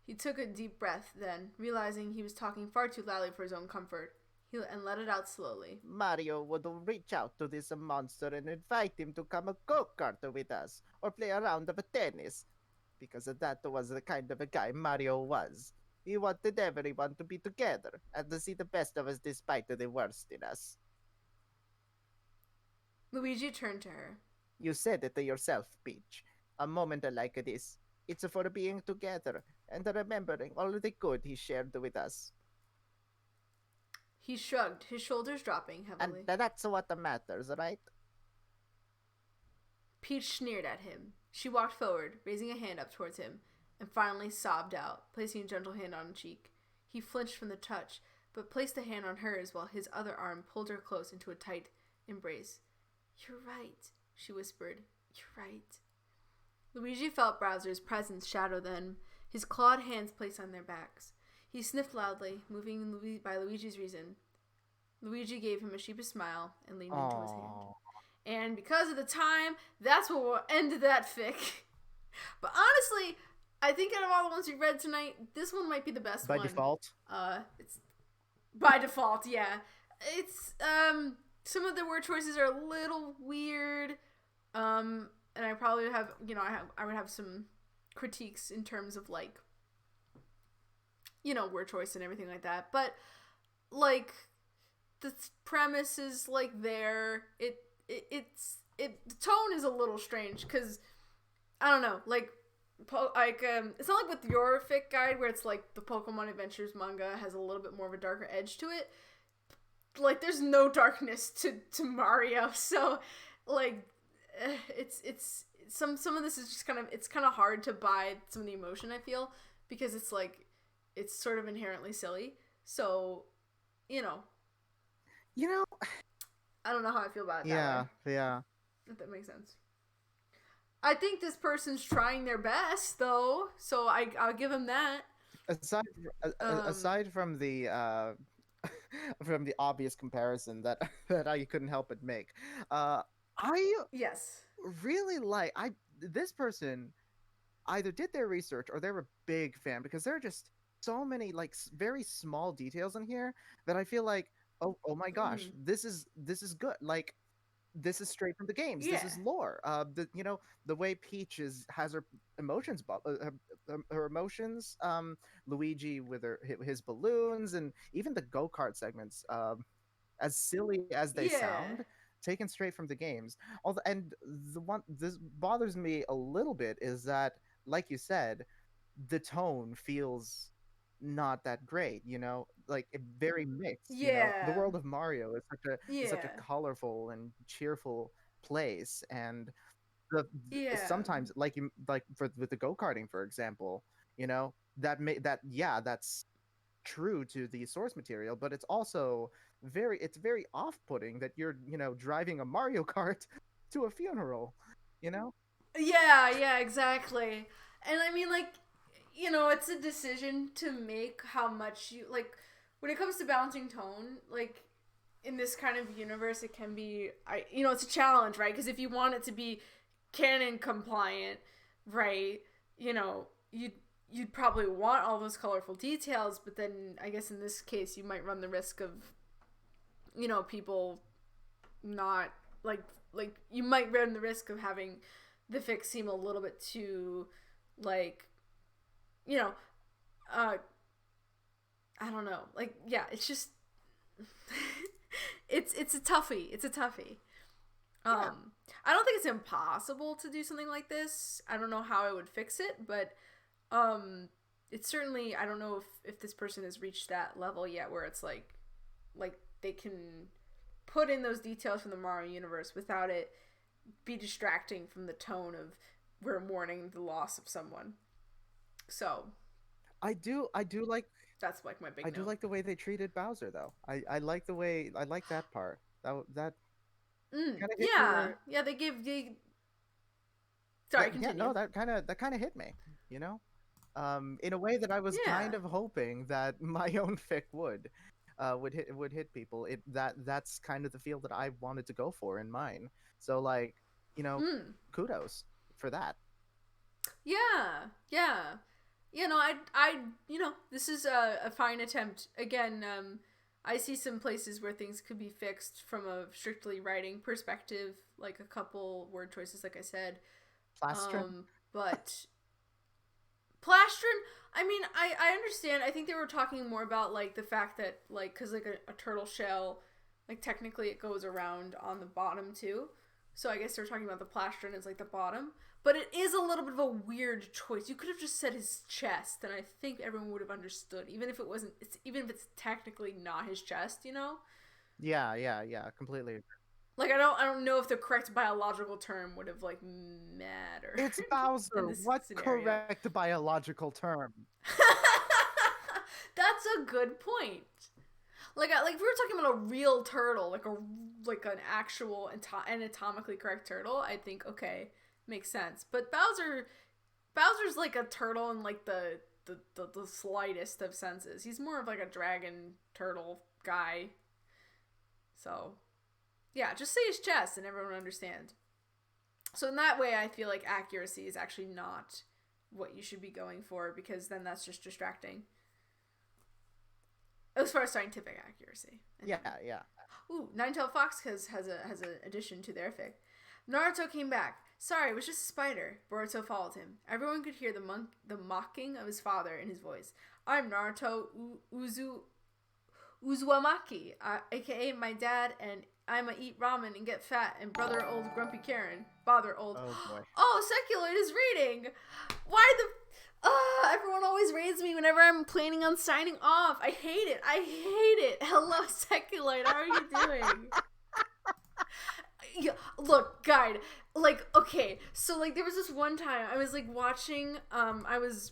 He took a deep breath, then, realizing he was talking far too loudly for his own comfort, and let it out slowly. Mario would reach out to this monster and invite him to come a go-kart with us, or play a round of tennis, because that was the kind of a guy Mario was. He wanted everyone to be together and to see the best of us despite the worst in us. Luigi turned to her. You said it yourself, Peach. A moment like this, it's for being together and remembering all the good he shared with us. He shrugged, his shoulders dropping heavily. And that's what matters, right? Peach sneered at him. She walked forward, raising a hand up towards him, and finally sobbed out, placing a gentle hand on her cheek. He flinched from the touch, but placed a hand on hers while his other arm pulled her close into a tight embrace. You're right, she whispered. You're right. Luigi felt Bowser's presence shadow them, his clawed hands placed on their backs. He sniffed loudly, moving by Luigi's reason. Luigi gave him a sheepish smile and leaned into his hand. And because of the time, that's what we'll end that fic. But honestly, I think out of all the ones we read tonight, this one might be the best one. By default? It's by default, yeah. It's some of the word choices are a little weird. And I probably have, I would have some critiques in terms of like, word choice and everything like that. But like the premise is like there. The tone is a little strange because I don't know, it's not like with your fic guide where it's like the Pokemon Adventures manga has a little bit more of a darker edge to it. Like there's no darkness to Mario, so like it's some of this is just kind of hard to buy some of the emotion, I feel, because it's like it's sort of inherently silly. So you know, You know, I don't know how I feel about it that way. yeah. If that makes sense. I think this person's trying their best, though, so I'll give him that. Aside aside from the from the obvious comparison that that I couldn't help but make, I Yes. really like this person either did their research or they're a big fan because there are just so many like very small details in here that I feel like oh my gosh, Mm. this is good. Like this is straight from the games. This Yeah. is lore. The way Peach has her emotions, her emotions. Luigi with his balloons, and even the go kart segments. As silly as they Yeah. sound, taken straight from the games. Although, and the one this bothers me a little bit is that, like you said, the tone feels not that great. Like very mixed. The Yeah. world of Mario is such a Yeah. colorful and cheerful place, and Yeah. sometimes like with the go karting, for example, that's true to the source material, but it's very off-putting that you're driving a Mario Kart to a funeral, you know? Yeah, yeah, exactly. And I mean, like, it's a decision to make how much you like when it comes to balancing tone. Like in this kind of universe, it can be, it's a challenge, right? Because if you want it to be canon compliant, right? You know, you'd probably want all those colorful details, but then I guess in this case, you might run the risk of, people not like you might run the risk of having the fix seem a little bit too like you know uh I don't know, like, yeah, it's just it's a toughie. Yeah. I don't think it's impossible to do something like this. I don't know how I would fix it, but it's certainly, I don't know if this person has reached that level yet where it's like they can put in those details from the Mario universe without it be distracting from the tone of we're mourning the loss of someone. So I do like that's like my big note. like the way they treated Bowser, though. I like that part. That kind of hit me Yeah, where yeah. Sorry, yeah, no, continue. that kind of hit me, you know? In a way that I was kind Yeah. of hoping that my own fic would hit people. That's kind of the feel that I wanted to go for in mine. So like, you know, Mm. kudos for that. Yeah. Yeah. This is a fine attempt. Again, I see some places where things could be fixed from a strictly writing perspective, like a couple word choices, like I said. Plastron. But plastron, I mean, I understand. I think they were talking more about like the fact that like because like a turtle shell, like technically it goes around on the bottom too. So I guess they're talking about the plastron as like the bottom. But it is a little bit of a weird choice. You could have just said his chest, and I think everyone would have understood, even if it wasn't. Even if it's technically not his chest. Yeah, completely. Like I don't know if the correct biological term would have like mattered It's in Bowser. this What scenario. correct biological term? That's a good point. Like if we were talking about a real turtle, like an actual anatomically correct turtle, I think okay, makes sense. But Bowser's like a turtle in like the slightest of senses. He's more of like a dragon turtle guy. So yeah, just say his chest and everyone will understand. So in that way, I feel like accuracy is actually not what you should be going for because then that's just distracting. As far as scientific accuracy. Yeah, Anyway. yeah. Ooh, Nine-Tailed Fox has an addition to their fic. Naruto came back. Sorry, it was just a spider. Boruto followed him. Everyone could hear the mocking of his father in his voice. I'm Naruto Uzumaki, aka my dad, and I'ma eat ramen and get fat, and brother old grumpy Karen. Bother old. Oh boy. Oh, Seculoid is reading! Why the... everyone always raids me whenever I'm planning on signing off. I hate it. Hello, Seculoid. How are you doing? Yeah, look, guide. Like, okay, so like there was this one time I was like watching. I was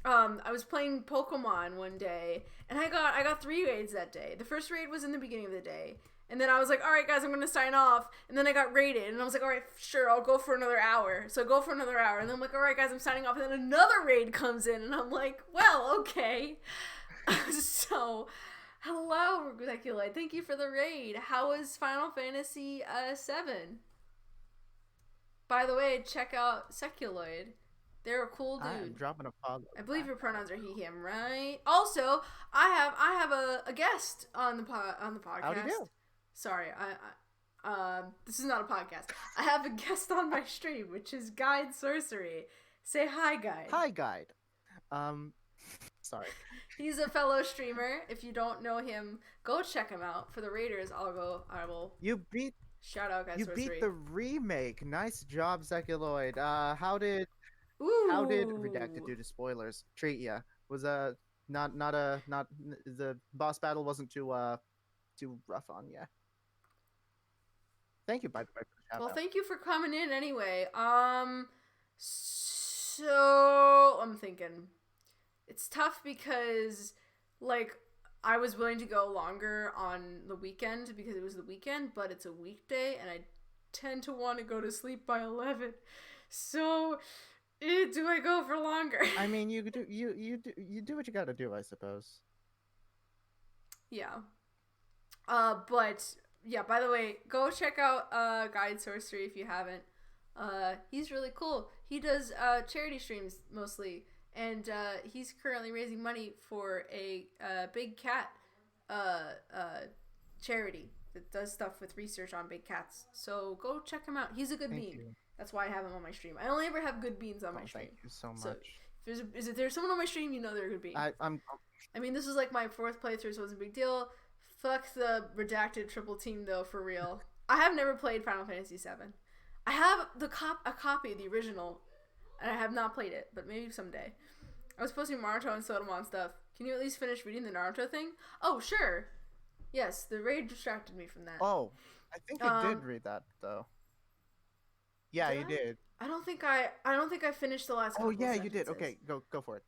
I was playing Pokemon one day, and I got 3 raids that day. The first raid was in the beginning of the day, and then I was like, all right, guys, I'm gonna sign off. And then I got raided, and I was like, all right, sure, I'll go for another hour. So I go for another hour, and then I'm like, all right, guys, I'm signing off. And then another raid comes in, and I'm like, well, okay. So, hello, Seculoid. Thank you for the raid. How was Final Fantasy 7? By the way, check out Seculoid. They're a cool dude. I'm dropping a follow. I believe your pronouns are he, him, right? Also, I have a guest on the podcast. Howdy do. Sorry, this is not a podcast. I have a guest on my stream, which is Guide Sorcery. Say hi, Guide. Hi, Guide. Sorry. He's a fellow streamer. If you don't know him, go check him out. For the Raiders, I will. You beat. Shout out, Guide You Sorcery. beat the remake. Nice job, Seculoid. How did Redacted due to spoilers treat ya? Was not the boss battle wasn't too rough on ya? Thank you, by the way. For the shout Well, out. thank you for coming in anyway. So I'm thinking it's tough because like I was willing to go longer on the weekend because it was the weekend, but it's a weekday and I tend to want to go to sleep by 11. So do I go for longer? I mean, you do what you gotta do, I suppose. Yeah. But yeah, by the way, go check out Guide Sorcery if you haven't. He's really cool. He does charity streams mostly, and he's currently raising money for a big cat charity that does stuff with research on big cats. So go check him out. He's a good Thank bean. you. That's why I have him on my stream. I only ever have good beans on my stream. Thank you so much. So if there's someone on my stream, you know they're a good bean. I mean, this was like my 4th playthrough, so it was a big deal. Fuck the redacted triple team, though, for real. I have never played Final Fantasy VII. I have a copy of the original, and I have not played it, but maybe someday. I was posting Naruto and Sotomon stuff. Can you at least finish reading the Naruto thing? Oh, sure. Yes, the raid distracted me from that. Oh, I think you did read that though. Yeah, you did. I don't think I finished the last. Oh yeah, sentences. you did. Okay, go for it.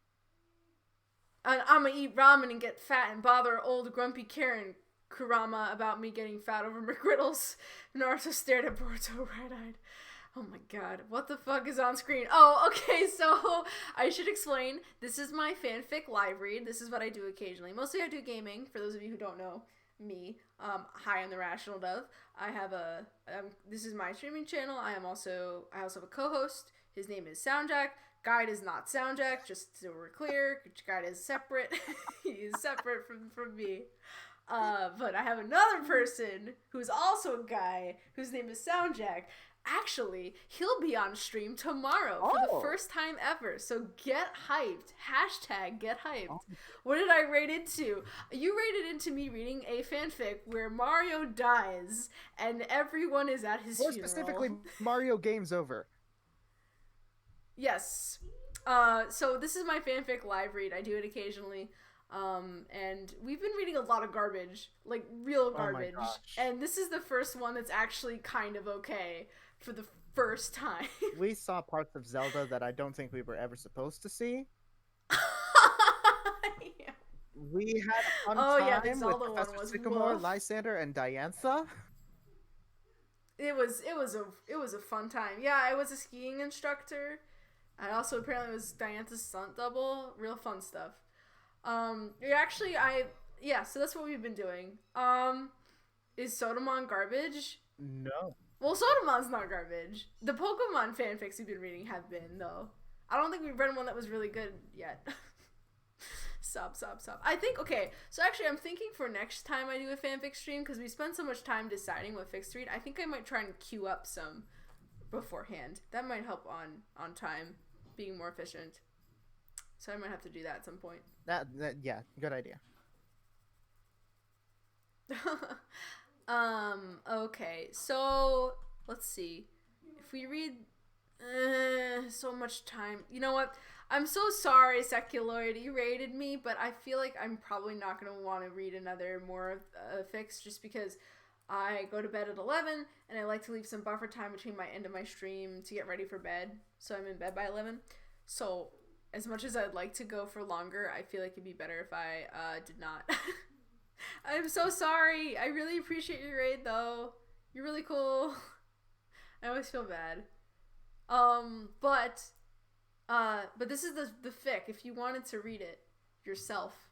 And I'm gonna eat ramen and get fat and bother old grumpy Karen Kurama about me getting fat over McGriddles. Naruto stared at Boruto red-eyed. Oh my god, what the fuck is on screen? Oh, okay, so I should explain. This is my fanfic live read. This is what I do occasionally. Mostly I do gaming, for those of you who don't know me. Hi, I'm TheRationalDove. I have this is my streaming channel. I also have a co-host. His name is SoundJack. Guide is not SoundJack, just so we're clear. Guide is separate. He is separate from me. But I have another person who's also a guy whose name is SoundJack. Actually, he'll be on stream tomorrow for the first time ever. So get hyped. Hashtag get hyped. Oh. What did I rate into? You rated into me reading a fanfic where Mario dies and everyone is at his funeral. More specifically, Mario game's over. Yes. So this is my fanfic live read. I do it occasionally. And we've been reading a lot of garbage, like real garbage. Oh my gosh. And this is the first one that's actually kind of okay for the first time. We saw parts of Zelda that I don't think we were ever supposed to see. Yeah. We had a fun time with Professor Sycamore, Lysander, and Diantha. It was a fun time. Yeah, I was a skiing instructor. I also apparently was Diantha's stunt double. Real fun stuff. So that's what we've been doing. Is Sotomon garbage? No. Well, Sotomon's not garbage. The Pokemon fanfics we've been reading have been, though. I don't think we've read one that was really good yet. Stop. I think, okay, so actually I'm thinking for next time I do a fanfic stream, because we spend so much time deciding what fics to read, I think I might try and queue up some beforehand. That might help on time, being more efficient. So I might have to do that at some point. Yeah, good idea. Okay, so let's see. If we read so much time. You know what? I'm so sorry, Seculoid, you rated me, but I feel like I'm probably not going to want to read another more fics just because I go to bed at 11 and I like to leave some buffer time between my end of my stream to get ready for bed. So I'm in bed by 11. So as much as I'd like to go for longer, I feel like it'd be better if I did not. I'm so sorry. I really appreciate your raid though. You're really cool. I always feel bad. But this is the fic. If you wanted to read it yourself,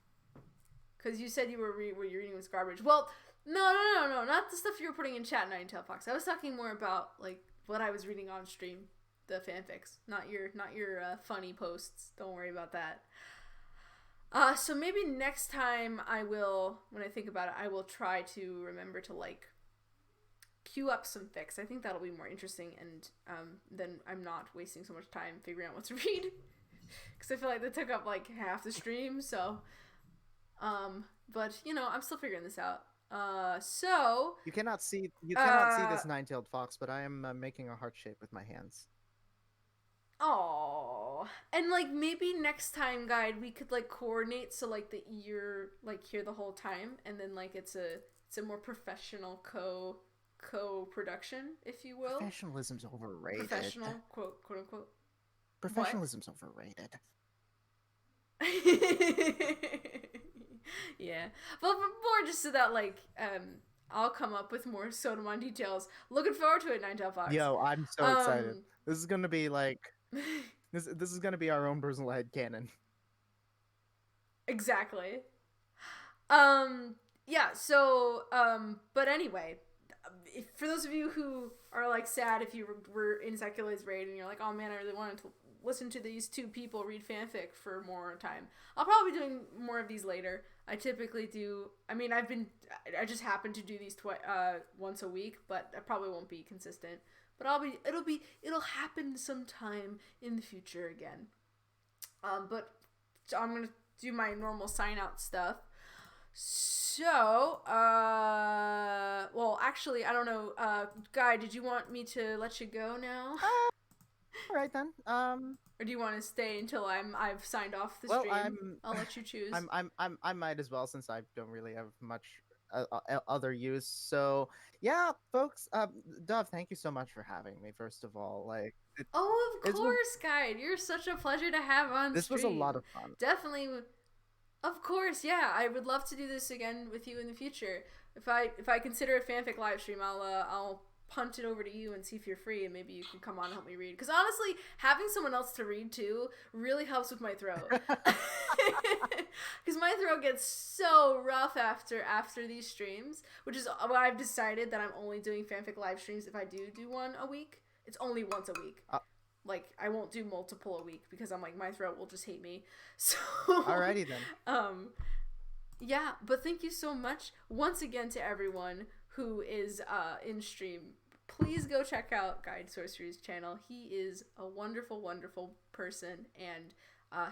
because you said what you're reading was garbage. Well, no, not the stuff you were putting in chat, Ninetale Fox. I was talking more about like what I was reading on stream, the fanfics, not your funny posts. Don't worry about that. So maybe next time I will, when I think about it, I will try to remember to like queue up some fics. I think that'll be more interesting, and then I'm not wasting so much time figuring out what to read, because I feel like that took up like half the stream. So, but you know, I'm still figuring this out. So you cannot see this nine-tailed fox, but I am making a heart shape with my hands. Oh, and like maybe next time, guide, we could like coordinate so like the ear like here the whole time, and then like it's a more professional co-production, if you will. Professionalism's overrated. Professional, quote unquote. Professionalism's overrated. Yeah, but more just so that like I'll come up with more Sodomon details. Looking forward to it, Ninetale Fox. Yo, I'm so excited. This is gonna be like this is gonna be our own personal headcanon. Exactly. Yeah, so but anyway, for those of you who are like sad if you were in Secular's raid and you're like, oh man, I really wanted to listen to these two people read fanfic for more time, I'll probably be doing more of these later. I typically do. I mean, I just happen to do these once a week, but I probably won't be consistent. But it'll happen sometime in the future again. But so I'm gonna do my normal sign out stuff. So, well, actually, I don't know. Guy, did you want me to let you go now? All right then. Or do you want to stay until I've signed off the stream? I'll let you choose. I might as well, since I don't really have much other use. So yeah, folks. Dove, thank you so much for having me. First of all, like. Of course, Guide. You're such a pleasure to have on stream. This was a lot of fun. Definitely. Of course, yeah. I would love to do this again with you in the future. If I consider a fanfic live stream, I'll punt it over to you and see if you're free, and maybe you can come on and help me read. Because honestly, having someone else to read to really helps with my throat. Because my throat gets so rough after these streams, which is why I've decided that I'm only doing fanfic live streams if I do one a week. It's only once a week. Like, I won't do multiple a week because I'm like, my throat will just hate me. So alrighty then. Yeah, but thank you so much once again to everyone who is in stream. Please go check out Guide Sorcery's channel. He is a wonderful, wonderful person, and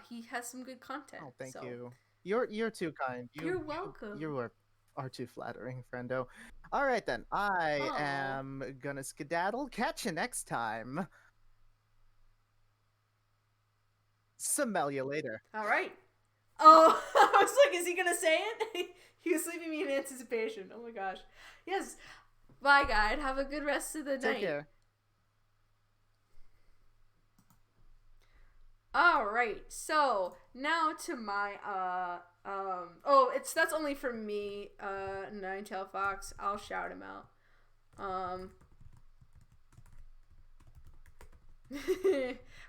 he has some good content. Oh, thank you. You're too kind. You're welcome. You are too flattering, friendo. All right then. I am gonna skedaddle. Catch you next time. Smell you later. All right. Oh, I was like, is he gonna say it? He was leaving me in anticipation. Oh my gosh. Yes. Bye, Guide. Have a good rest of the night. Take care. All right. So now to my that's only for me. Ninetale Fox. I'll shout him out.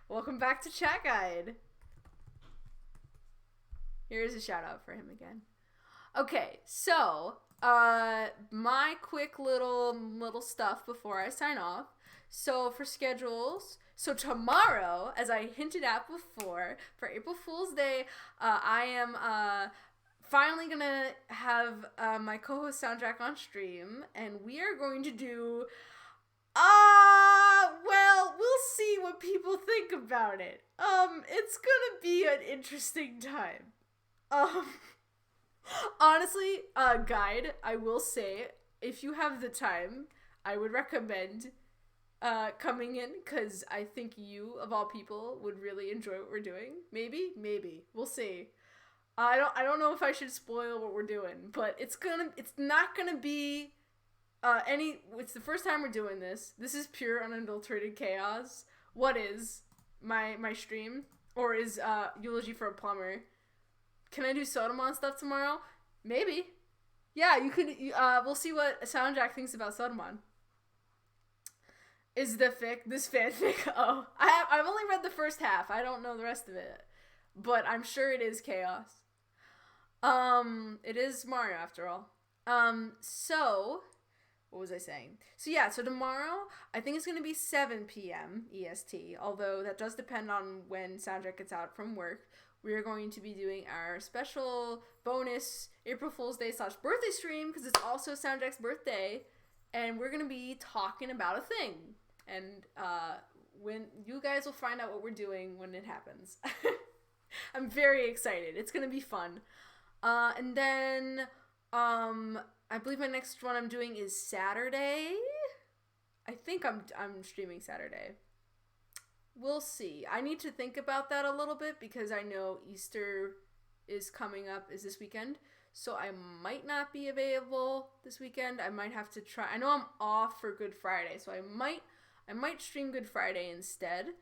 Welcome back to Chat Guide. Here's a shout out for him again. Okay, so my quick little stuff before I sign off. So for schedules, so tomorrow, as I hinted at before, for April Fool's Day, I am finally gonna have my co-host SoundJack on stream, and we are going to do. Well, we'll see what people think about it. It's gonna be an interesting time. Honestly, Guide, I will say, if you have the time, I would recommend coming in, because I think you, of all people, would really enjoy what we're doing. Maybe. We'll see. I don't know if I should spoil what we're doing, but it's not gonna be it's the first time we're doing this. This is pure unadulterated chaos. What is my stream? Or is Eulogy for a Plumber. Can I do Sodomon stuff tomorrow? Maybe. Yeah, you could. We'll see what SoundJack thinks about Sodomon. Is this fanfic? Oh, I've only read the first half. I don't know the rest of it, but I'm sure it is chaos. It is Mario after all. So what was I saying? So yeah, so tomorrow I think it's gonna be 7 p.m. EST. Although that does depend on when SoundJack gets out from work. We are going to be doing our special bonus April Fool's Day / birthday stream because it's also SoundJack's birthday, and we're gonna be talking about a thing. And when you guys will find out what we're doing when it happens. I'm very excited. It's gonna be fun. And then I believe my next one I'm doing is Saturday. I think I'm streaming Saturday. We'll see. I need to think about that a little bit because I know Easter is coming up is this weekend. So I might not be available this weekend. I might have to try. I know I'm off for Good Friday, so I might stream Good Friday instead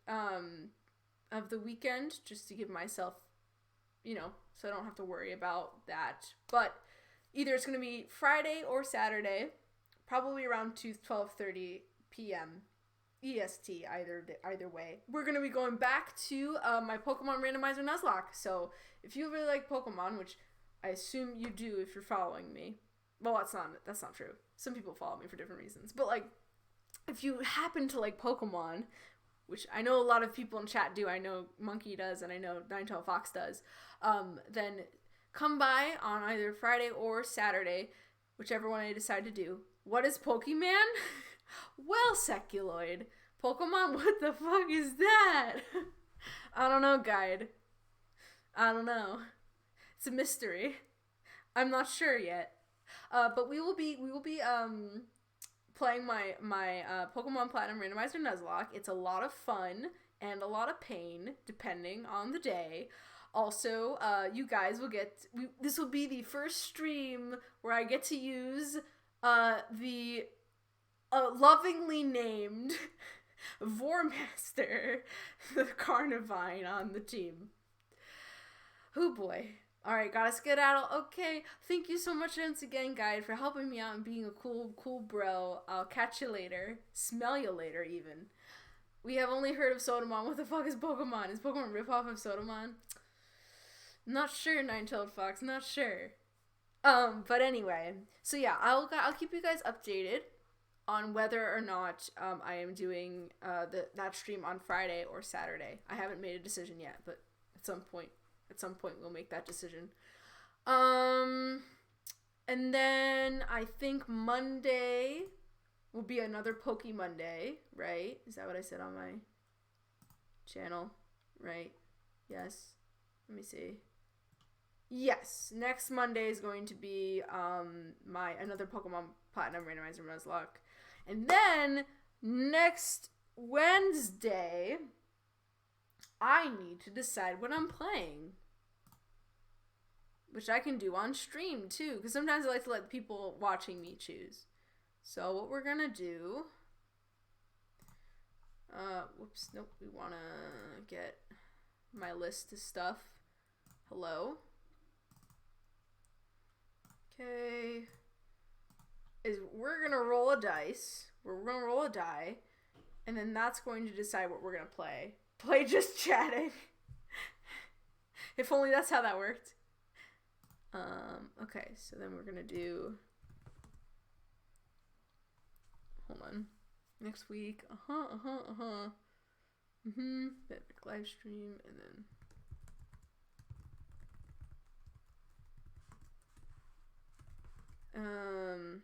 of the weekend just to give myself, so I don't have to worry about that. But either it's going to be Friday or Saturday, probably around 12:30 p.m. EST, either way. We're going to be going back to my Pokemon Randomizer Nuzlocke. So if you really like Pokemon, which I assume you do if you're following me. Well, that's not true. Some people follow me for different reasons. But like, if you happen to like Pokemon, which I know a lot of people in chat do, I know Monkey does, and I know Ninetale Fox does, then come by on either Friday or Saturday, whichever one I decide to do. What is Pokemon? Well, Seculoid. Pokemon, what the fuck is that? I don't know, guide. I don't know. It's a mystery. I'm not sure yet. But we will be playing my Pokemon Platinum Randomizer Nuzlocke. It's a lot of fun and a lot of pain, depending on the day. Also, you guys will this will be the first stream where I get to use the lovingly named Vormaster, the Carnivine on the team. Oh boy. Alright, gotta skedaddle. Okay, thank you so much once again, guide, for helping me out and being a cool bro. I'll catch you later. Smell you later, even. We have only heard of Sodomon. What the fuck is Pokemon? Is Pokemon a ripoff of Sodomon? Not sure, Nine-Tailed Fox. Not sure. But anyway. So yeah, I'll keep you guys updated on whether or not I am doing that stream on Friday or Saturday. I haven't made a decision yet, but at some point we'll make that decision. And then I think Monday will be another Poke Monday, right? Is that what I said on my channel? Right? Yes. Let me see. Yes, next Monday is going to be another Pokemon Platinum Randomizer Nuzlocke. And then next Wednesday, I need to decide what I'm playing. Which I can do on stream too, because sometimes I like to let people watching me choose. So what we're gonna do, whoops, nope, we wanna get my list of stuff. Hello. Okay. We're gonna roll a dice. We're gonna roll a die, and then that's going to decide what we're gonna play. Play just chatting. If only that's how that worked. Okay, so then we're gonna do, hold on, next week, Epic live stream, and then,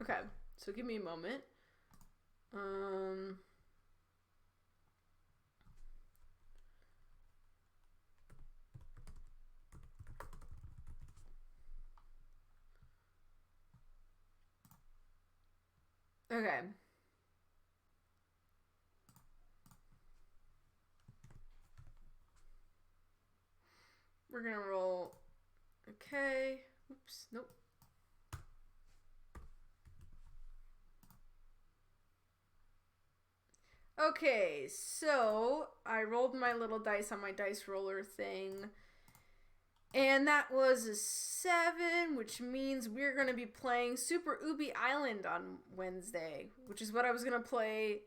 okay, so give me a moment, okay. We're gonna roll. Okay. Oops. Nope. Okay, so I rolled my little dice on my dice roller thing. And that was a 7, which means we're going to be playing Super Ubi Island on Wednesday, which is what I was going to play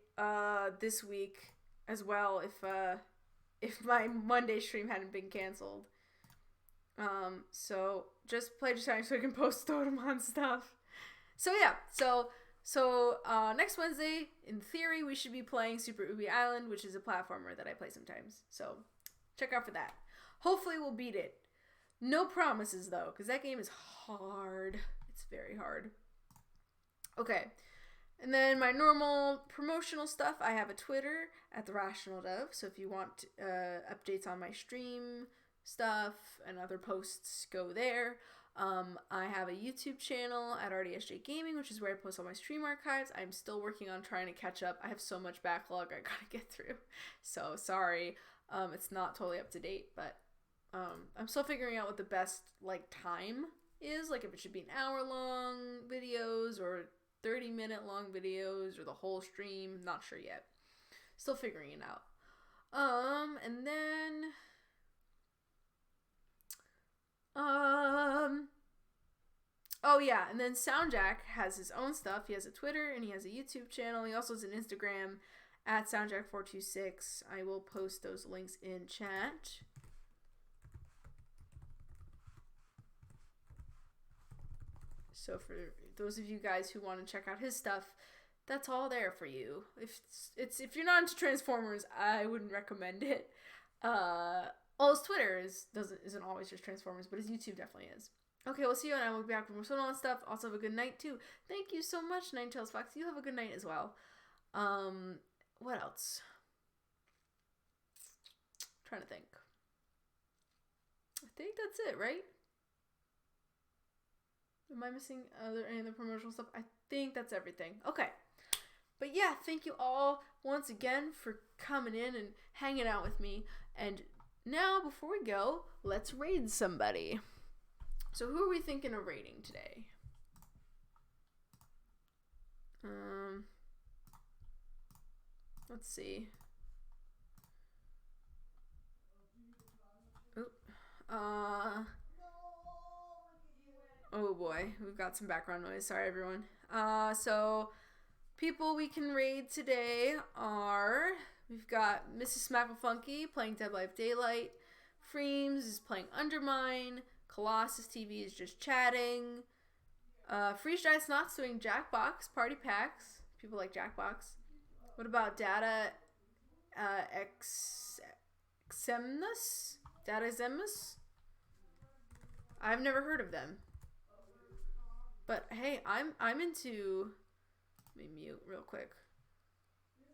this week as well if my Monday stream hadn't been canceled. So just play just so I can post Totemon stuff. So yeah, so next Wednesday, in theory, we should be playing Super Ubi Island, which is a platformer that I play sometimes. So check out for that. Hopefully we'll beat it. No promises, though, because that game is hard. It's very hard. Okay. And then my normal promotional stuff, I have a Twitter at TheRationalDove. So if you want updates on my stream stuff and other posts, go there. I have a YouTube channel at RDSJ Gaming, which is where I post all my stream archives. I'm still working on trying to catch up. I have so much backlog I gotta get through. So sorry. It's not totally up to date, but I'm still figuring out what the best time is, if it should be an hour-long videos or 30-minute-long videos or the whole stream. Not sure yet. Still figuring it out. And then oh yeah, and then SoundJack has his own stuff. He has a Twitter and he has a YouTube channel. He also has an Instagram at SoundJack426. I will post those links in chat. So for those of you guys who want to check out his stuff, that's all there for you. If you're not into Transformers, I wouldn't recommend it. His Twitter isn't always just Transformers, but his YouTube definitely is. Okay, we'll see you, and I will be back with more Soul and stuff. Also, have a good night too. Thank you so much, Ninetales Fox. You have a good night as well. What else? I'm trying to think. I think that's it, right? Am I missing any other promotional stuff? I think that's everything. Okay. But yeah, thank you all once again for coming in and hanging out with me. And now, before we go, let's raid somebody. So who are we thinking of raiding today? Let's see. Oh boy, we've got some background noise. Sorry, everyone. So people we can raid today are, we've got Mrs. Smacklefunky playing Dead Life Daylight. Freems is playing Undermine. Colossus TV is just chatting. Freeze Dry Snot's doing Jackbox party packs. People like Jackbox. What about Data Xemnus? Data Xemnus? I've never heard of them. But hey, I'm into, let me mute real quick.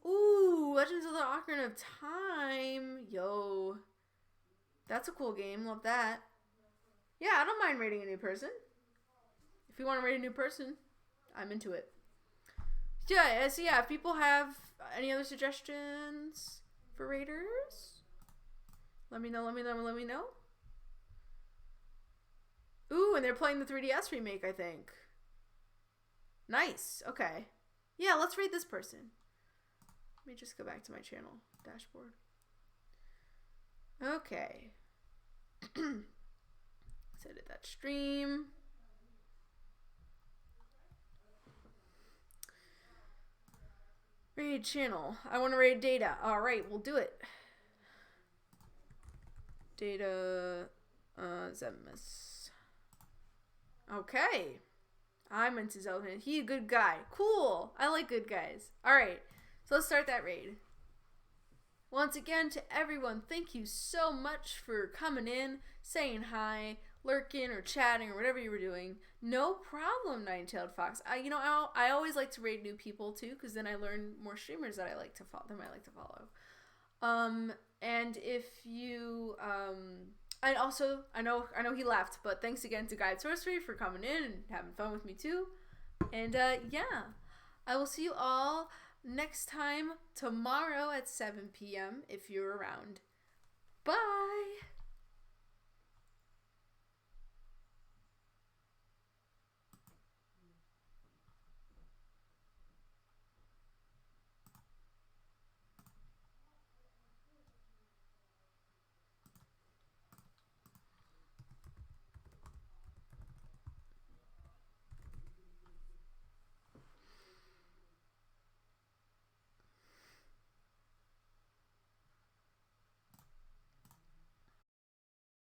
Ooh, Legends of the Ocarina of Time. Yo. That's a cool game. Love that. Yeah, I don't mind rating a new person. If you want to rate a new person, I'm into it. Yeah, so yeah, if people have any other suggestions for raiders, let me know. Ooh, and they're playing the 3DS remake, I think. Nice. Okay. Yeah, let's rate this person. Let me just go back to my channel dashboard. Okay. Let's edit that stream. Raid channel. I want to raid Data. Alright, we'll do it. Data Zemus. Okay. I'm into Zelda. He a good guy. Cool. I like good guys. Alright. So let's start that raid. Once again, to everyone, thank you so much for coming in, saying hi, lurking or chatting or whatever you were doing. No problem, Nine-Tailed Fox. I always like to raid new people too, because then I learn more streamers that I like to follow. And if you I know he left, but thanks again to Guide Sorcery for coming in and having fun with me too. And yeah, I will see you all next time tomorrow at 7 p.m. if you're around. Bye!